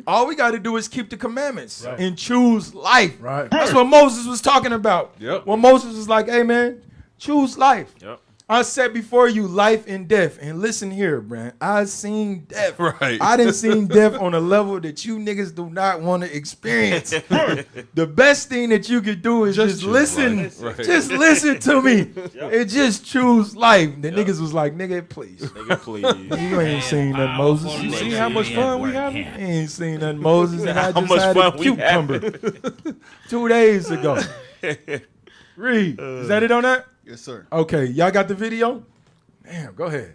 All we got to do is keep the commandments and choose life.
Right.
That's what Moses was talking about. When Moses was like, hey, man, choose life. I set before you life and death. And listen here, man. I seen death.
Right.
I done seen death on a level that you niggas do not want to experience. The best thing that you could do is just listen.
Right.
Just listen to me. And just choose life. The niggas was like, nigga, please.
Nigga, please.
You ain't seen nothing, Moses.
You see how much fun we having?
You ain't seen nothing, Moses. And I
How
just
much
had
fun
a
we
cucumber 2 days ago. Read. Is that it on that?
Yes, sir.
Okay, y'all got the video? Damn, go ahead.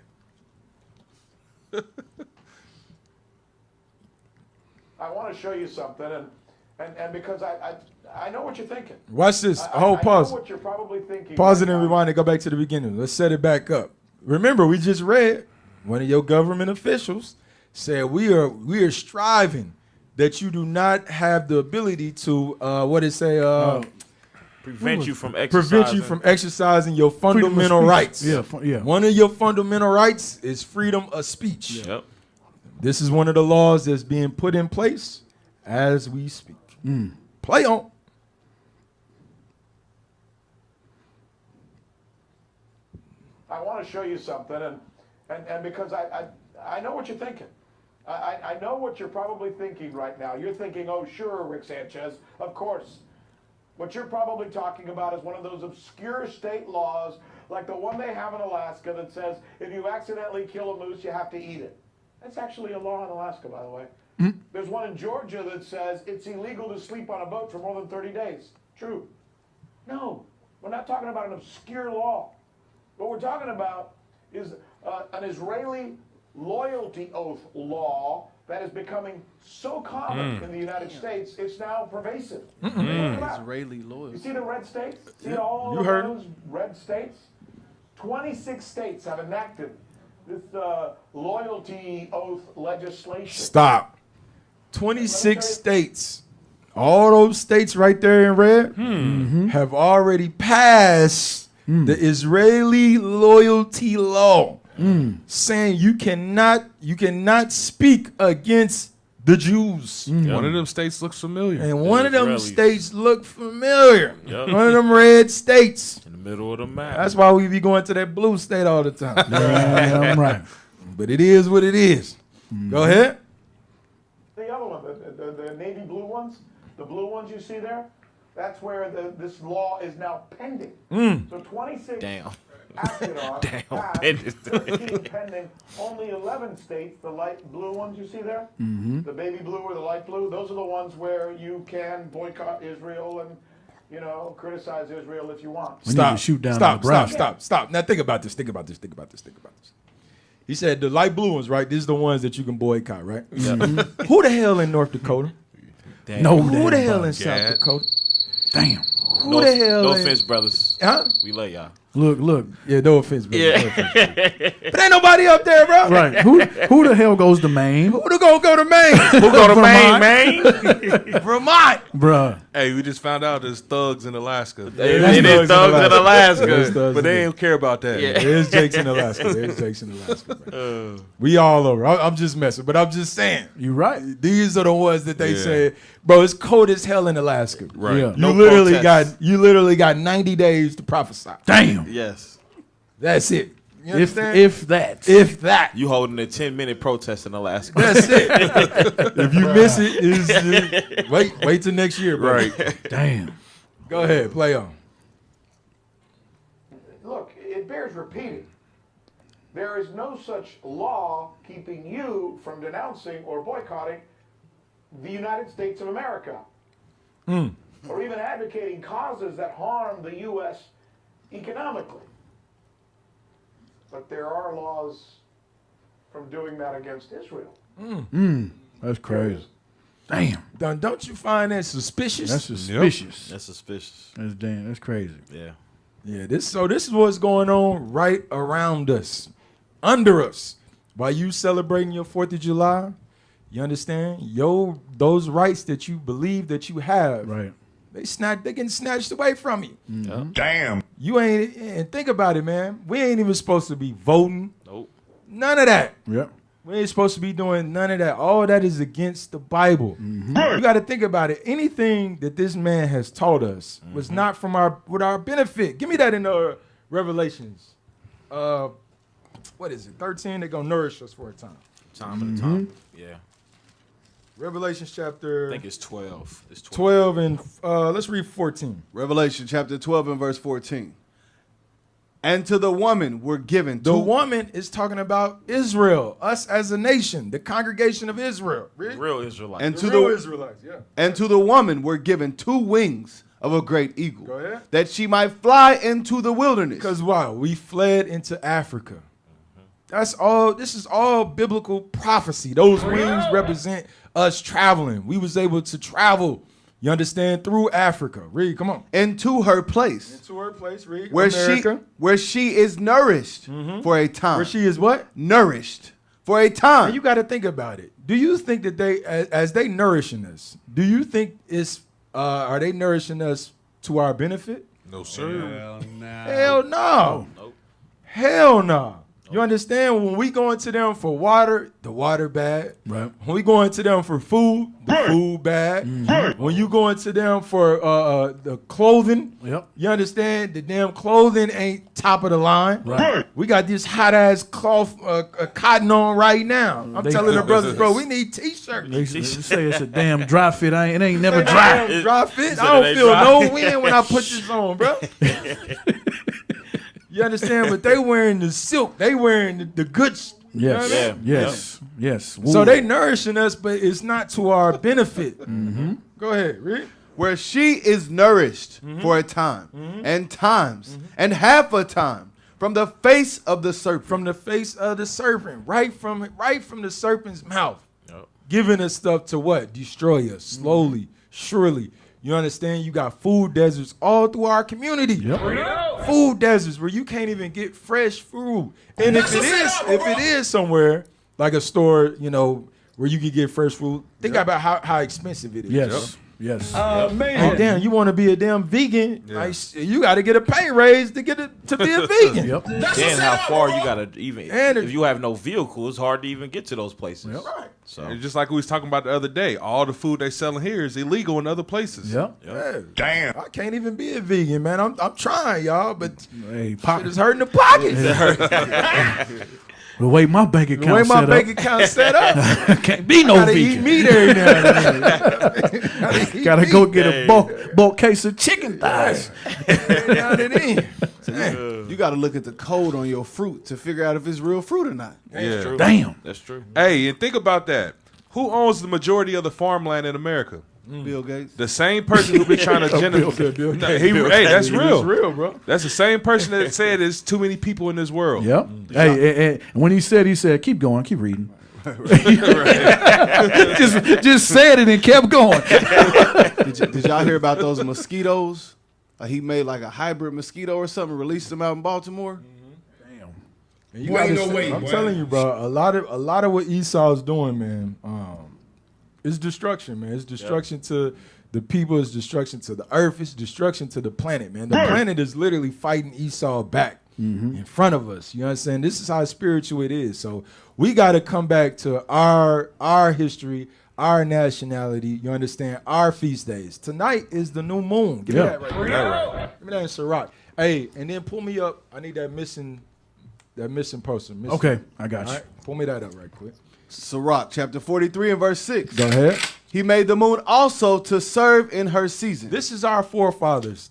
I want to show you something, and because I know what you're thinking.
Watch this.
I
Pause.
know what you're probably thinking.
Pause it and rewind and go back to the beginning. Let's set it back up. Remember, we just read one of your government officials said we are striving that you do not have the ability to
prevent you from
exercising your fundamental rights.
Yeah.
One of your fundamental rights is freedom of speech.
Yep.
This is one of the laws that's being put in place as we speak. Play on.
I want to show you something, and because I know what you're thinking. I know what you're probably thinking right now. You're thinking, oh, sure, Rick Sanchez, of course. What you're probably talking about is one of those obscure state laws, like the one they have in Alaska that says if you accidentally kill a moose, you have to eat it. That's actually a law in Alaska, by the way. There's one in Georgia that says it's illegal to sleep on a boat for more than 30 days. True. No, we're not talking about an obscure law. What we're talking about is an Israeli loyalty oath law that is becoming so common in the United States, it's now pervasive.
Israeli loyalty.
You see the red states? See all
You
of
heard
those red states? 26 states have enacted this loyalty oath legislation.
Stop. 26 states. All those states right there in red have already passed the Israeli loyalty law. Saying you cannot speak against the Jews.
One of them states looks familiar.
And one of them states look familiar. One of them red states.
In the middle of the map.
That's why we be going to that blue state all the time.
Yeah, I'm right.
But it is what it is. Go ahead.
The other one, the navy blue ones, the blue ones you see there, that's where this law is now pending. So 26 passed, 13 pending, only 11 states, the light blue ones you see there, the baby blue or the light blue, those are the ones where you can boycott Israel and, criticize Israel if you want.
Stop. Now think about this. He said the light blue ones, right? These are the ones that you can boycott, right? Who the hell in North Dakota?
Damn.
No,
Who the hell
body.
in South Dakota?
Damn.
Who the hell?
No
in-
offense, brothers.
Huh?
We love y'all.
Look.
Yeah, no offense, bro.
Yeah.
No offense, bro. But ain't nobody up there, bro.
Right. Who the hell goes to Maine?
Who gonna go to Maine?
Who go to Maine,
Vermont?
man?
Vermont.
Bruh.
Hey, we just found out there's thugs in Alaska.
It is thugs in Alaska.
But they don't care about that.
Yeah.
There's Jake's in Alaska. There's Jake's in Alaska. Bro. We all over. I'm just messing, but I'm just saying.
You right.
These are the ones that they
Yeah.
say, bro, it's cold as hell in Alaska.
Right.
Yeah.
You
No
literally
protest.
got 90 days to prophesy.
Damn.
Yes.
That's it. You understand?
If that.
If that.
You holding a 10-minute protest in Alaska.
That's it. If you miss it, it's, wait till next year, bro.
Right.
Damn.
Go ahead, play on.
Look, it bears repeating. There is no such law keeping you from denouncing or boycotting the United States of America. Or even advocating causes that harm the U.S. economically. But there are laws from doing that against Israel.
That's crazy. Damn.
Don't you find that suspicious?
That's suspicious.
That's suspicious.
That's crazy.
Yeah.
Yeah, this is what's going on right around us, under us. While you celebrating your 4th of July, you understand? Those rights that you believe that you have,
Right.
they getting snatched away from you.
Damn.
You ain't, and think about it, man. We ain't even supposed to be voting.
Nope.
None of that.
Yep.
We ain't supposed to be doing none of that. All that is against the Bible. You got to think about it. Anything that this man has taught us was not with our benefit. Give me that in Revelations. What is it? 13. They're gonna nourish us for a time.
Time and time. Yeah.
Revelation chapter.
I think it's 12. It's
12 and let's read 14.
Revelation chapter 12 and verse 14. And to the woman were given
The woman is talking about Israel, us as a nation, the congregation of Israel.
Real Israelites.
and to
Real
the
Israelites, yeah.
and to the woman were given 2 wings of a great eagle,
Go ahead.
that she might fly into the wilderness.
Because why? We fled into Africa. That's all. This is all biblical prophecy. Those wings represent us traveling. We was able to travel, you understand, through Africa. Read, come on.
Into her place,
Into her place, read.
where
America.
she is nourished for a time.
Where she is what?
Nourished for a time.
And you got to think about it. Do you think that they, as they nourishing us, do you think are they nourishing us to our benefit?
No, sir.
Hell no.
Nope.
Hell no. You understand? When we go into them for water, the water bad.
Right.
When we go into them for food, the food bad. When you go into them for the clothing,
Yep.
you understand? The damn clothing ain't top of the line.
Right.
We got this hot ass cloth cotton on right now. I'm
They-
telling the brothers, bro, we need t-shirts.
They say it's a damn dry fit. It ain't never dry.
Damn dry fit.
said
I
it
don't
ain't
feel
dry.
no wind when I put this on, bro. You understand? But they wearing the silk. They wearing the good. You know what I mean?
Yes.
So they nourishing us, but it's not to our benefit. Go ahead, read.
Where she is nourished for a time, and times, and half a time, from the face of the serpent.
From the face of the serpent, right from the serpent's mouth,
Yep.
giving us stuff to what? Destroy us slowly, surely. You understand? You got food deserts all through our community.
Yep.
Food deserts where you can't even get fresh food. And if it is somewhere like a store, you know, where you can get fresh food, think about how expensive it is.
Yes. Yes.
Oh, damn, you want to be a damn vegan? Like, you got to get a pay raise to be a vegan.
Yep.
Then how far you gotta even?
And
if you have no vehicle, it's hard to even get to those places.
Yep.
Right.
So
And just like we was talking about the other day, all the food they selling here is illegal in other places.
Yep.
Yeah.
Damn.
I can't even be a vegan, man. I'm trying, y'all, but
Hey,
shit is hurting the pockets.
the way my bank
The
account
way my
set
bank
up,
account set up,
can't be no
gotta eat
vegan.
meat every now and then.
Gotta go get a bulk case of chicken thighs.
Every now and then.
You got to look at the code on your fruit to figure out if it's real fruit or not.
Yeah.
true.
Damn.
That's true.
Hey, and think about that. Who owns the majority of the farmland in America?
Bill Gates.
The same person who be trying to generate.
Bill
No,
Gates.
hey, that's real.
It's real, bro.
That's the same person that said there's too many people in this world.
Yep. Hey, and when he said, keep going, keep reading. just said it and kept going.
Did y'all hear about those mosquitoes? He made like a hybrid mosquito or something, released them out in Baltimore.
And I'm telling you, bro. A lot of what Esau's doing, man, is destruction, man. It's destruction to the people. It's destruction to the earth. It's destruction to the planet, man. The planet is literally fighting Esau back in front of us. You know what I'm saying? This is how spiritual it is. So we got to come back to our history, our nationality. You understand? Our feast days. Tonight is the new moon. Give me that right there. Give me that in Sirach. Hey, and then pull me up. I need that missing person.
Okay, I got you.
All right, pull me that up right quick.
Sirach, chapter 43 and verse 6.
Go ahead.
He made the moon also to serve in her season.
This is our forefathers.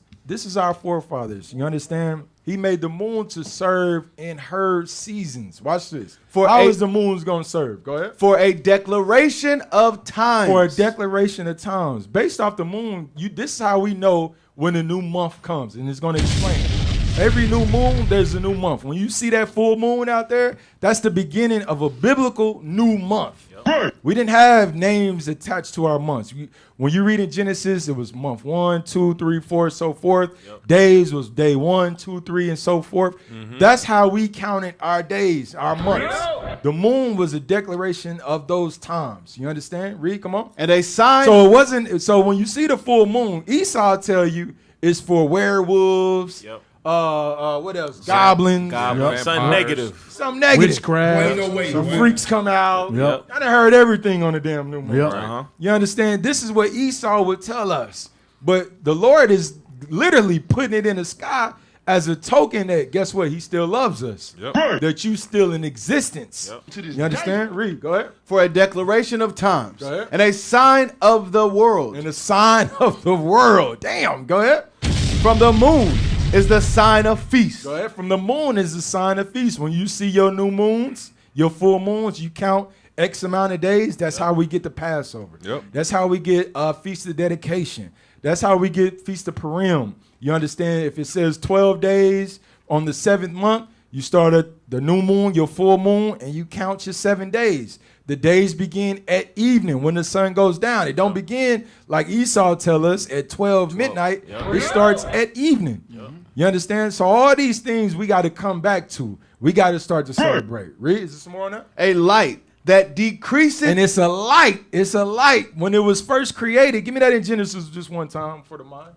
You understand? He made the moon to serve in her seasons. Watch this. How is the moon's going to serve? Go ahead.
For a declaration of times.
For a declaration of times. Based off the moon, this is how we know when a new month comes. And it's going to explain it. Every new moon, there's a new month. When you see that full moon out there, that's the beginning of a biblical new month. Yep. We didn't have names attached to our months. When you read in Genesis, it was month 1, 2, 3, 4, so forth. Yep. Days was day 1, 2, 3, and so forth. That's how we counted our days, our months. The moon was a declaration of those times. You understand? Read, come on.
And a sign.
So it wasn't. So when you see the full moon, Esau tell you it's for werewolves. Yep. What else? Goblins.
Something negative.
Something negative.
Witchcraft.
Some freaks come out. Yep. I done heard everything on the damn new moon. Yep. You understand? This is what Esau would tell us. But the Lord is literally putting it in the sky as a token that, guess what? He still loves us. Yep. That you still in existence. Yep. You understand? Read. Go ahead.
For a declaration of times.
Go ahead.
And a sign of the world.
And a sign of the world. Damn. Go ahead.
From the moon is the sign of feast.
Go ahead. From the moon is the sign of feast. When you see your new moons, your full moons, you count X amount of days. That's how we get the Passover. Yep. That's how we get Feast of Dedication. That's how we get Feast of Purim. You understand? If it says 12 days on the 7th month, you start at the new moon, your full moon, and you count your 7 days. The days begin at evening when the sun goes down. It don't begin like Esau tell us at 12 midnight. It starts at evening. You understand? So all these things we got to come back to. We got to start to celebrate. Read, is there some more on that?
A light that decreases.
And it's a light. It's a light. When it was first created, give me that in Genesis just one time for the mind.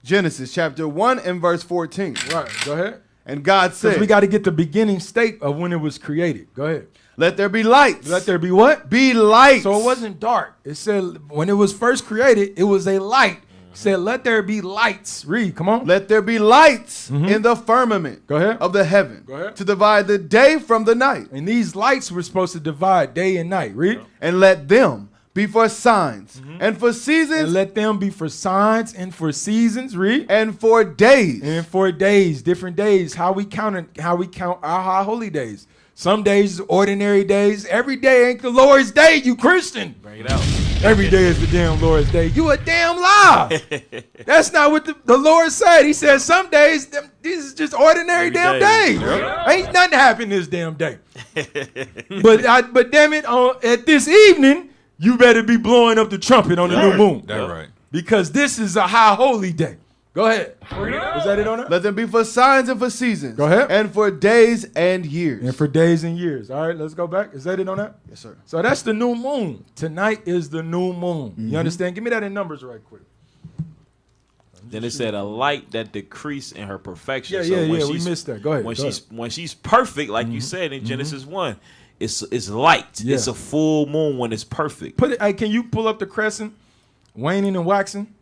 Genesis chapter 1 and verse 14.
Right, go ahead.
And God said.
We got to get the beginning state of when it was created. Go ahead.
Let there be lights.
Let there be what?
Be lights.
So it wasn't dark. It said when it was first created, it was a light. It said, let there be lights. Read, come on.
Let there be lights in the firmament of the heaven to divide the day from the night.
And these lights were supposed to divide day and night. Read.
And let them be for signs and for seasons.
And let them be for signs and for seasons. Read.
And for days.
And for days, different days. How we count our high holy days. Some days, ordinary days. Every day ain't the Lord's day, you Christian.
Bring it out.
Every day is the damn Lord's day. You a damn lie. That's not what the Lord said. He said some days, these is just ordinary damn days. Yep. Ain't nothing happen this damn day. but damn it, at this evening, you better be blowing up the trumpet on the new moon.
That's right.
Because this is a high holy day. Go ahead. Is that it on that?
Let them be for signs and for seasons.
Go ahead.
And for days and years.
And for days and years. All right, let's go back. Is that it on that?
Yes, sir.
So that's the new moon. Tonight is the new moon. You understand? Give me that in numbers right quick.
Then it said a light that decreased in her perfection.
Yeah, we missed that. Go ahead.
When she's perfect, like you said in Genesis 1, it's light. Yeah. It's a full moon when it's perfect.
Can you pull up the crescent? Waning and waxing?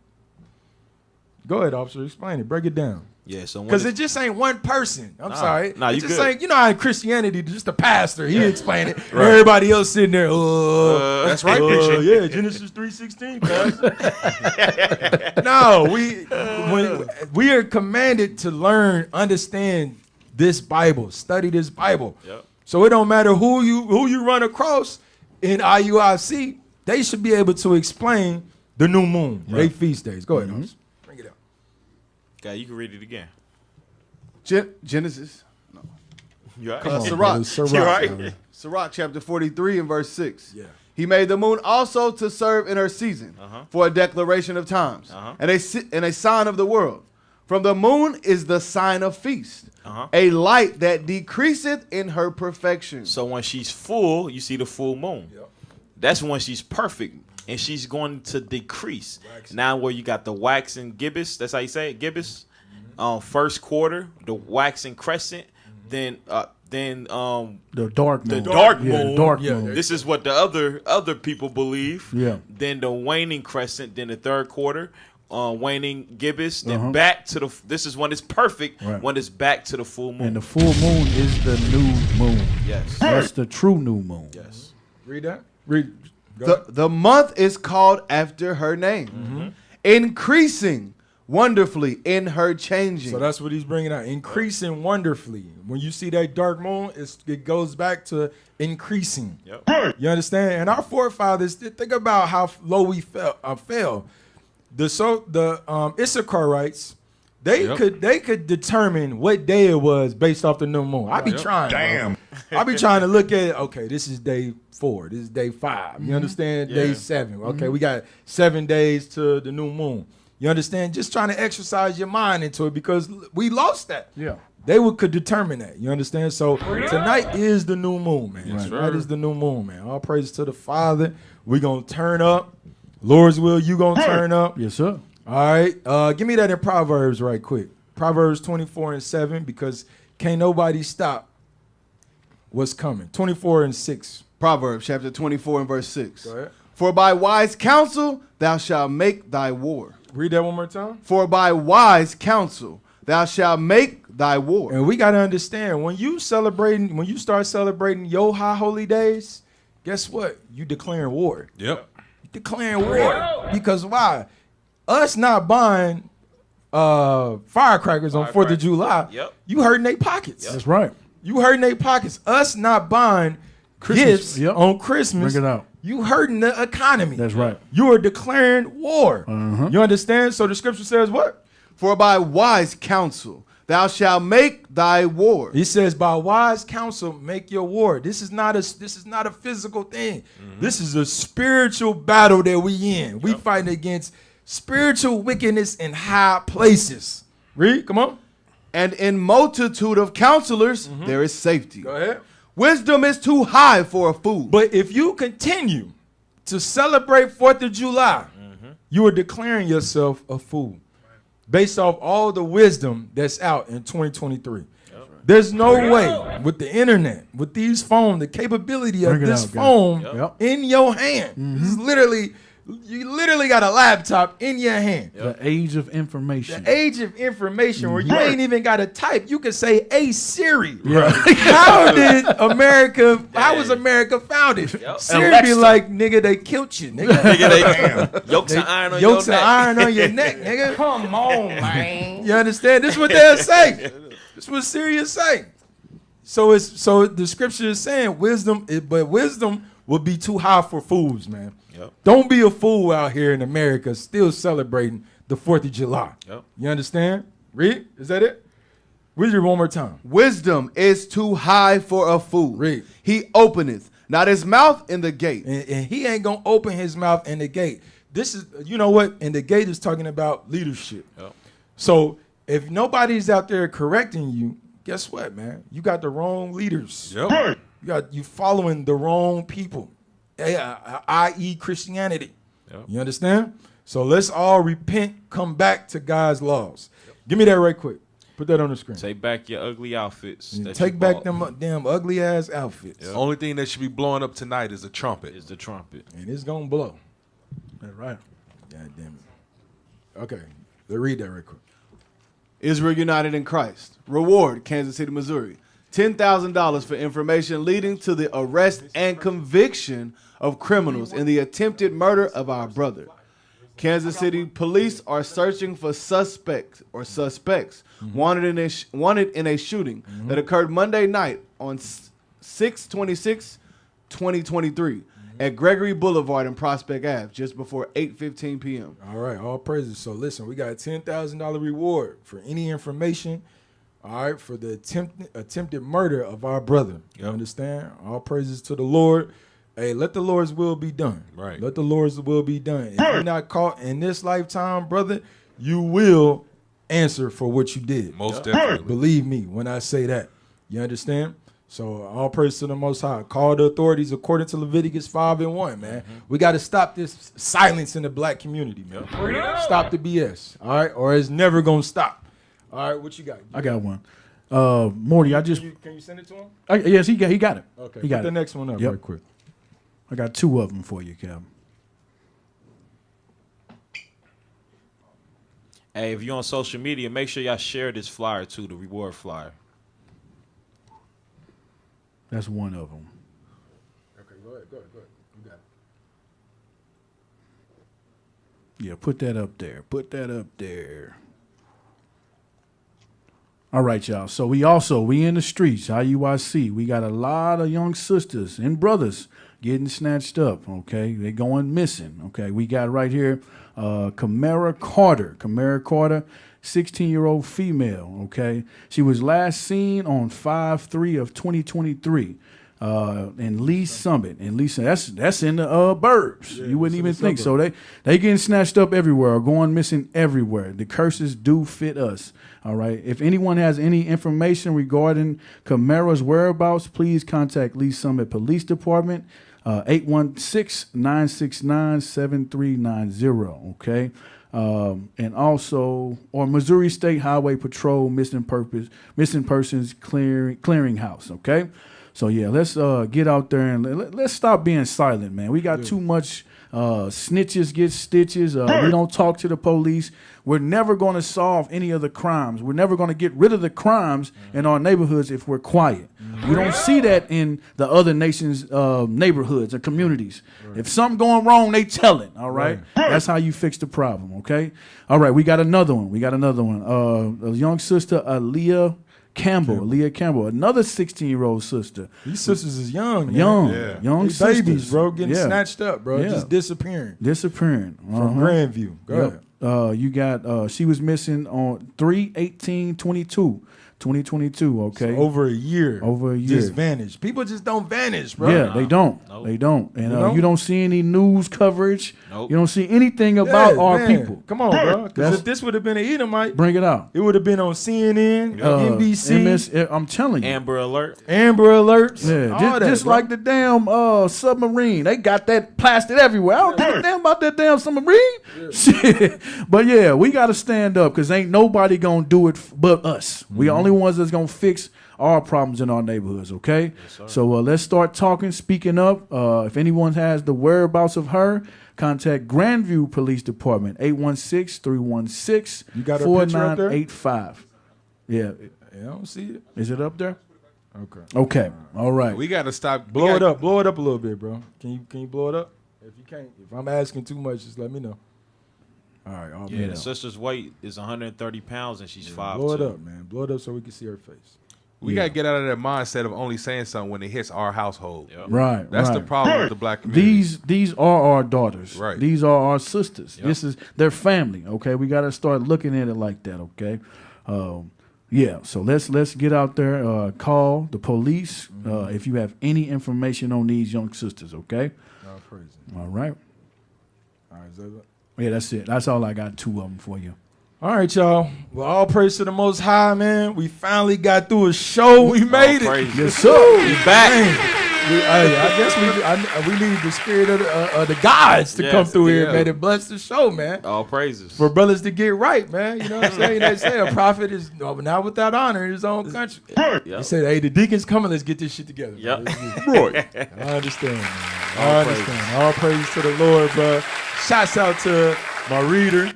Go ahead, officer. Explain it. Break it down.
Yeah, so
because it just ain't one person. I'm sorry.
Nah, you
just ain't. You know how in Christianity, just a pastor, he explain it. Right. Everybody else sitting there.
That's right.
Yeah, Genesis 3:16. No, we are commanded to learn, understand this Bible, study this Bible.
Yep.
So it don't matter who you run across in IUIC, they should be able to explain the new moon, they feast days. Go ahead, officer. Bring it up.
Okay, you can read it again.
Genesis. No.
You right.
Sirach.
You right.
Sirach chapter 43 and verse 6.
Yeah.
He made the moon also to serve in her season for a declaration of times and a sign of the world. From the moon is the sign of feast, a light that decreaseth in her perfection.
So when she's full, you see the full moon.
Yep.
That's when she's perfect, and she's going to decrease. Now where you got the waxing gibbous, that's how you say it, gibbous. First quarter, the waxing crescent, then
the dark moon.
The dark moon.
Yeah, dark moon.
This is what the other people believe.
Yeah.
Then the waning crescent, then the third quarter, waning gibbous, then back to the. This is when it's perfect.
Right.
When it's back to the full moon.
And the full moon is the new moon.
Yes.
That's the true new moon.
Yes.
Read that. Read.
The month is called after her name, increasing wonderfully in her changing.
So that's what he's bringing out. Increasing wonderfully. When you see that dark moon, it goes back to increasing.
Yep.
You understand? And our forefathers, think about how low we fell. The Issacharites, they could determine what day it was based off the new moon. I be trying. Damn. I be trying to look at it. Okay, this is day 4. This is day 5. You understand? Day 7. Okay, we got 7 days to the new moon. You understand? Just trying to exercise your mind into it because we lost that.
Yeah.
They could determine that. You understand? So tonight is the new moon, man.
Yes,
Tonight is the new moon, man. All praise to the Father. We're going to turn up. Lord's will, you going to turn up.
Yes, sir.
All right. Give me that in Proverbs right quick. Proverbs 24 and 7 because can't nobody stop what's coming. 24 and 6.
Proverbs chapter 24 and verse 6.
Go ahead.
For by wise counsel thou shalt make thy war.
Read that one more time.
For by wise counsel thou shalt make thy war.
And we got to understand, when you start celebrating your high holy days, guess what? You declaring war.
Yep.
You declaring war. Because why? Us not buying firecrackers on 4th of July, you hurting their pockets.
That's right.
You hurting their pockets. Us not buying gifts on Christmas,
bring it out.
You hurting the economy.
That's right.
You are declaring war. You understand? So the scripture says what?
For by wise counsel thou shalt make thy war.
He says, by wise counsel, make your war. This is not a physical thing. This is a spiritual battle that we in. We fighting against spiritual wickedness in high places. Read, come on.
And in multitude of counselors there is safety.
Go ahead.
Wisdom is too high for a fool.
But if you continue to celebrate 4th of July, you are declaring yourself a fool based off all the wisdom that's out in 2023. There's no way with the internet, with these phones, the capability of this phone in your hand. It's literally, you literally got a laptop in your hand.
The age of information.
The age of information where you ain't even got to type. You can say, hey, Siri.
Right.
How was America founded? Siri
Alexa.
be like, nigga, they killed you, nigga.
Yokes of iron on
Yokes
your
of
neck.
iron on your neck, nigga. Come on, man. You understand? This is what they'll say. This is what Siri is saying. So the scripture is saying wisdom will be too high for fools, man. Don't be a fool out here in America still celebrating the 4th of July. You understand? Read. Is that it? Read it one more time.
Wisdom is too high for a fool.
Read.
He openeth not his mouth in the gate.
And he ain't going to open his mouth in the gate. This is, you know what? And the gate is talking about leadership. So if nobody's out there correcting you, guess what, man? You got the wrong leaders. You following the wrong people. I.e. Christianity. You understand? So let's all repent, come back to God's laws. Give me that right quick. Put that on the screen.
Take back your ugly outfits. that
Take
you
back
bought.
them damn ugly ass outfits.
The only thing that should be blowing up tonight is the trumpet.
And it's gonna blow.
That's right.
God damn it. Okay. Let's read that right quick.
Israel United in Christ. Reward, Kansas City, Missouri. $10,000 for information leading to the arrest and conviction of criminals in the attempted murder of our brother. Kansas City police are searching for suspects wanted in a shooting that occurred Monday night on 6/26/2023 at Gregory Boulevard and Prospect Ave just before 8:15 p.m.
All right, all praises. So listen, we got a $10,000 reward for any information all right, for the attempted murder of our brother. You understand? All praises to the Lord. Hey, let the Lord's will be done.
Right.
Let the Lord's will be done. If you're not caught in this lifetime, brother, you will answer for what you did.
Most definitely.
Believe me when I say that. You understand? So all praise to the Most High. Call the authorities according to Leviticus 5:1, man. We got to stop this silence in the black community, man. Stop the BS, all right? Or it's never going to stop. All right, what you got?
I got one. Morty, I just...
Can you send it to him?
Yes, he got it.
Okay,
he got
put the next one up right quick.
I got 2 of them for you, Kev.
Hey, if you're on social media, make sure y'all share this flyer too, the reward flyer.
That's one of them.
Okay, go ahead. You got it.
Yeah, put that up there. All right, y'all. So we in the streets, IUIC. We got a lot of young sisters and brothers getting snatched up, okay? They're going missing, okay? We got right here Kamara Carter, 16-year-old female, okay? She was last seen on 5/3 of 2023 in Lee Summit. That's in the burbs. You wouldn't even think so. They getting snatched up everywhere or going missing everywhere. The curses do fit us, all right? If anyone has any information regarding Kamara's whereabouts, please contact Lee Summit Police Department, 816-969-7390, okay? And also, or Missouri State Highway Patrol Missing Persons Clearinghouse, okay? So yeah, let's get out there and let's stop being silent, man. We got too much snitches get stitches. We don't talk to the police. We're never going to solve any of the crimes. We're never going to get rid of the crimes in our neighborhoods if we're quiet. We don't see that in the other nations' neighborhoods and communities. If something going wrong, they tell it, all right? That's how you fix the problem, okay? All right, we got another one. A young sister, Aaliyah Campbell, another 16-year-old sister.
These sisters is young, man.
Young
sisters,
babies,
bro, getting snatched up, bro, just disappearing.
From
Grandview. Go ahead.
You got she was missing on 3/18/22, okay?
So over a year. Just vanished. People just don't vanish, bro.
Yeah, they don't. Nope. They don't. And you don't see any news coverage.
Nope.
You don't see anything about our people.
Come on, bro. Because if this would have been an Edomite,
bring it out.
It would have been on CNN, NBC.
I'm telling you.
Amber Alert.
Amber Alerts.
Yeah, just like the damn submarine. They got that plastered everywhere. I don't give a damn about that damn submarine. Shit. But yeah, we got to stand up because ain't nobody going to do it but us. We the only ones that's going to fix our problems in our neighborhoods, okay? Yes, so let's start talking, speaking up. If anyone has the whereabouts of her, contact Grandview Police Department, 816-316-4985. Yeah.
I don't see it.
Is it up there? Okay. All right.
We got to stop.
Blow it up. Blow it up a little bit, bro. Can you blow it up? If you can't, if I'm asking too much, just let me know. All right.
The sister's weight is 130 pounds and she's 5'2".
Blow it up, man. Blow it up so we can see her face.
We got to get out of that mindset of only saying something when it hits our household.
Yep.
Right.
That's the problem with the black community.
These are our daughters.
Right.
These are our sisters. Yep. This is their family. Okay. We got to start looking at it like that. Okay. So let's get out there. Call the police if you have any information on these young sisters. Okay. All right. Yeah, that's it. That's all I got. 2 of them for you.
All right, y'all. Well, all praise to the Most High, man. We finally got through a show. We made it.
Yes, sir.
We back. I guess we need the spirit of the gods to come through here, man, and bless the show, man.
All praises.
For brothers to get right, man. You know what I'm saying? They say a prophet is not without honor in his own country. They say, hey, the deacons coming, let's get this shit together.
Yep.
Right. I understand, man. I understand. All praise to the Lord, bro. Shouts out to my reader.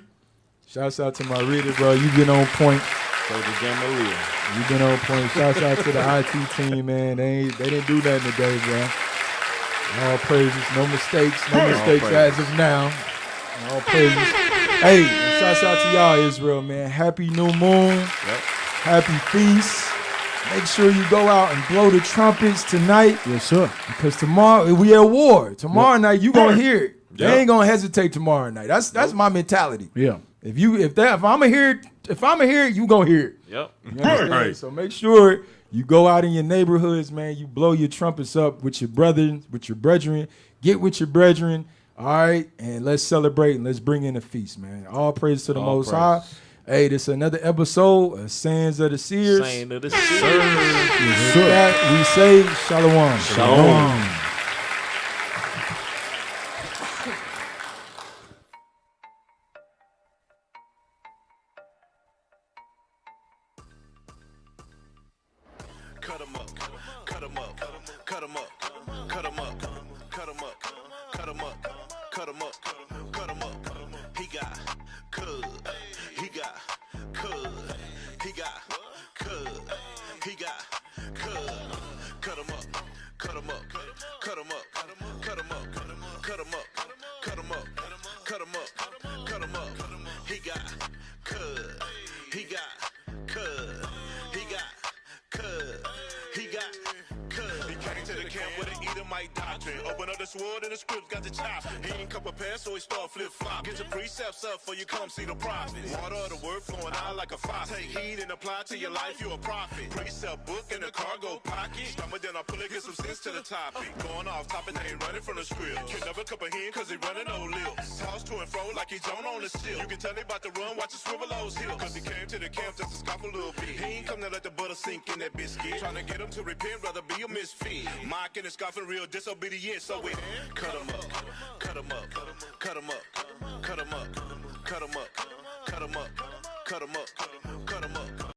Shouts out to my reader, bro. You been on point. You been on point. Shouts out to the IT team, man. They didn't do nothing today, bro. All praises. No mistakes. No mistakes as of now. All praises. Hey, shouts out to y'all, Israel, man. Happy new moon. Happy feast. Make sure you go out and blow the trumpets tonight.
Yes, sir.
Because tomorrow we at war. Tomorrow night you gonna hear it. They ain't gonna hesitate tomorrow night. That's my mentality.
Yeah.
If I'ma hear it, you gonna hear it.
Yep.
You understand? Right. So make sure you go out in your neighborhoods, man. You blow your trumpets up with your brethren, Get with your brethren, all right, and let's celebrate and let's bring in a feast, man. All praise to the Most High. Hey, this is another episode of Sayings of the Seers.
Saying of the Seers.
With that, we say Shalom.
Shalom.
Cut 'em up, cut 'em up, cut 'em up, cut 'em up, cut 'em up, cut 'em up, cut 'em up, cut 'em up. He got cud, he got cud, he got cud, he got cud. Cut 'em up, cut 'em up, cut 'em up, cut 'em up, cut 'em up, cut 'em up, cut 'em up, cut 'em up. He got cud, he got cud, he got cud, he got cud. He came to the camp with an Edomite doctrine. Open up the sword and the scripts got the chop. He ain't come prepared, so he start flip-flop. Get your precepts up before you come see the prophet. Water of the word flowing out like a faucet. Take heed and apply to your life, you a prophet. Precept book in the cargo pocket. Stomach then I pull it, get some sense to the topic. Going off topic, they ain't running from the script. Can never comprehend cause he running no lips. Toss to and fro like he's on the ship. You can tell they about to run, watch the swivel those hips. Cause he came to the camp just to scoff a little bit. He ain't come to let the butter sink in that biscuit. Trying to get him to repent, rather be a misfit. Mocking and scoffing, real disobedient, so we cut him up, cut him up, cut him up,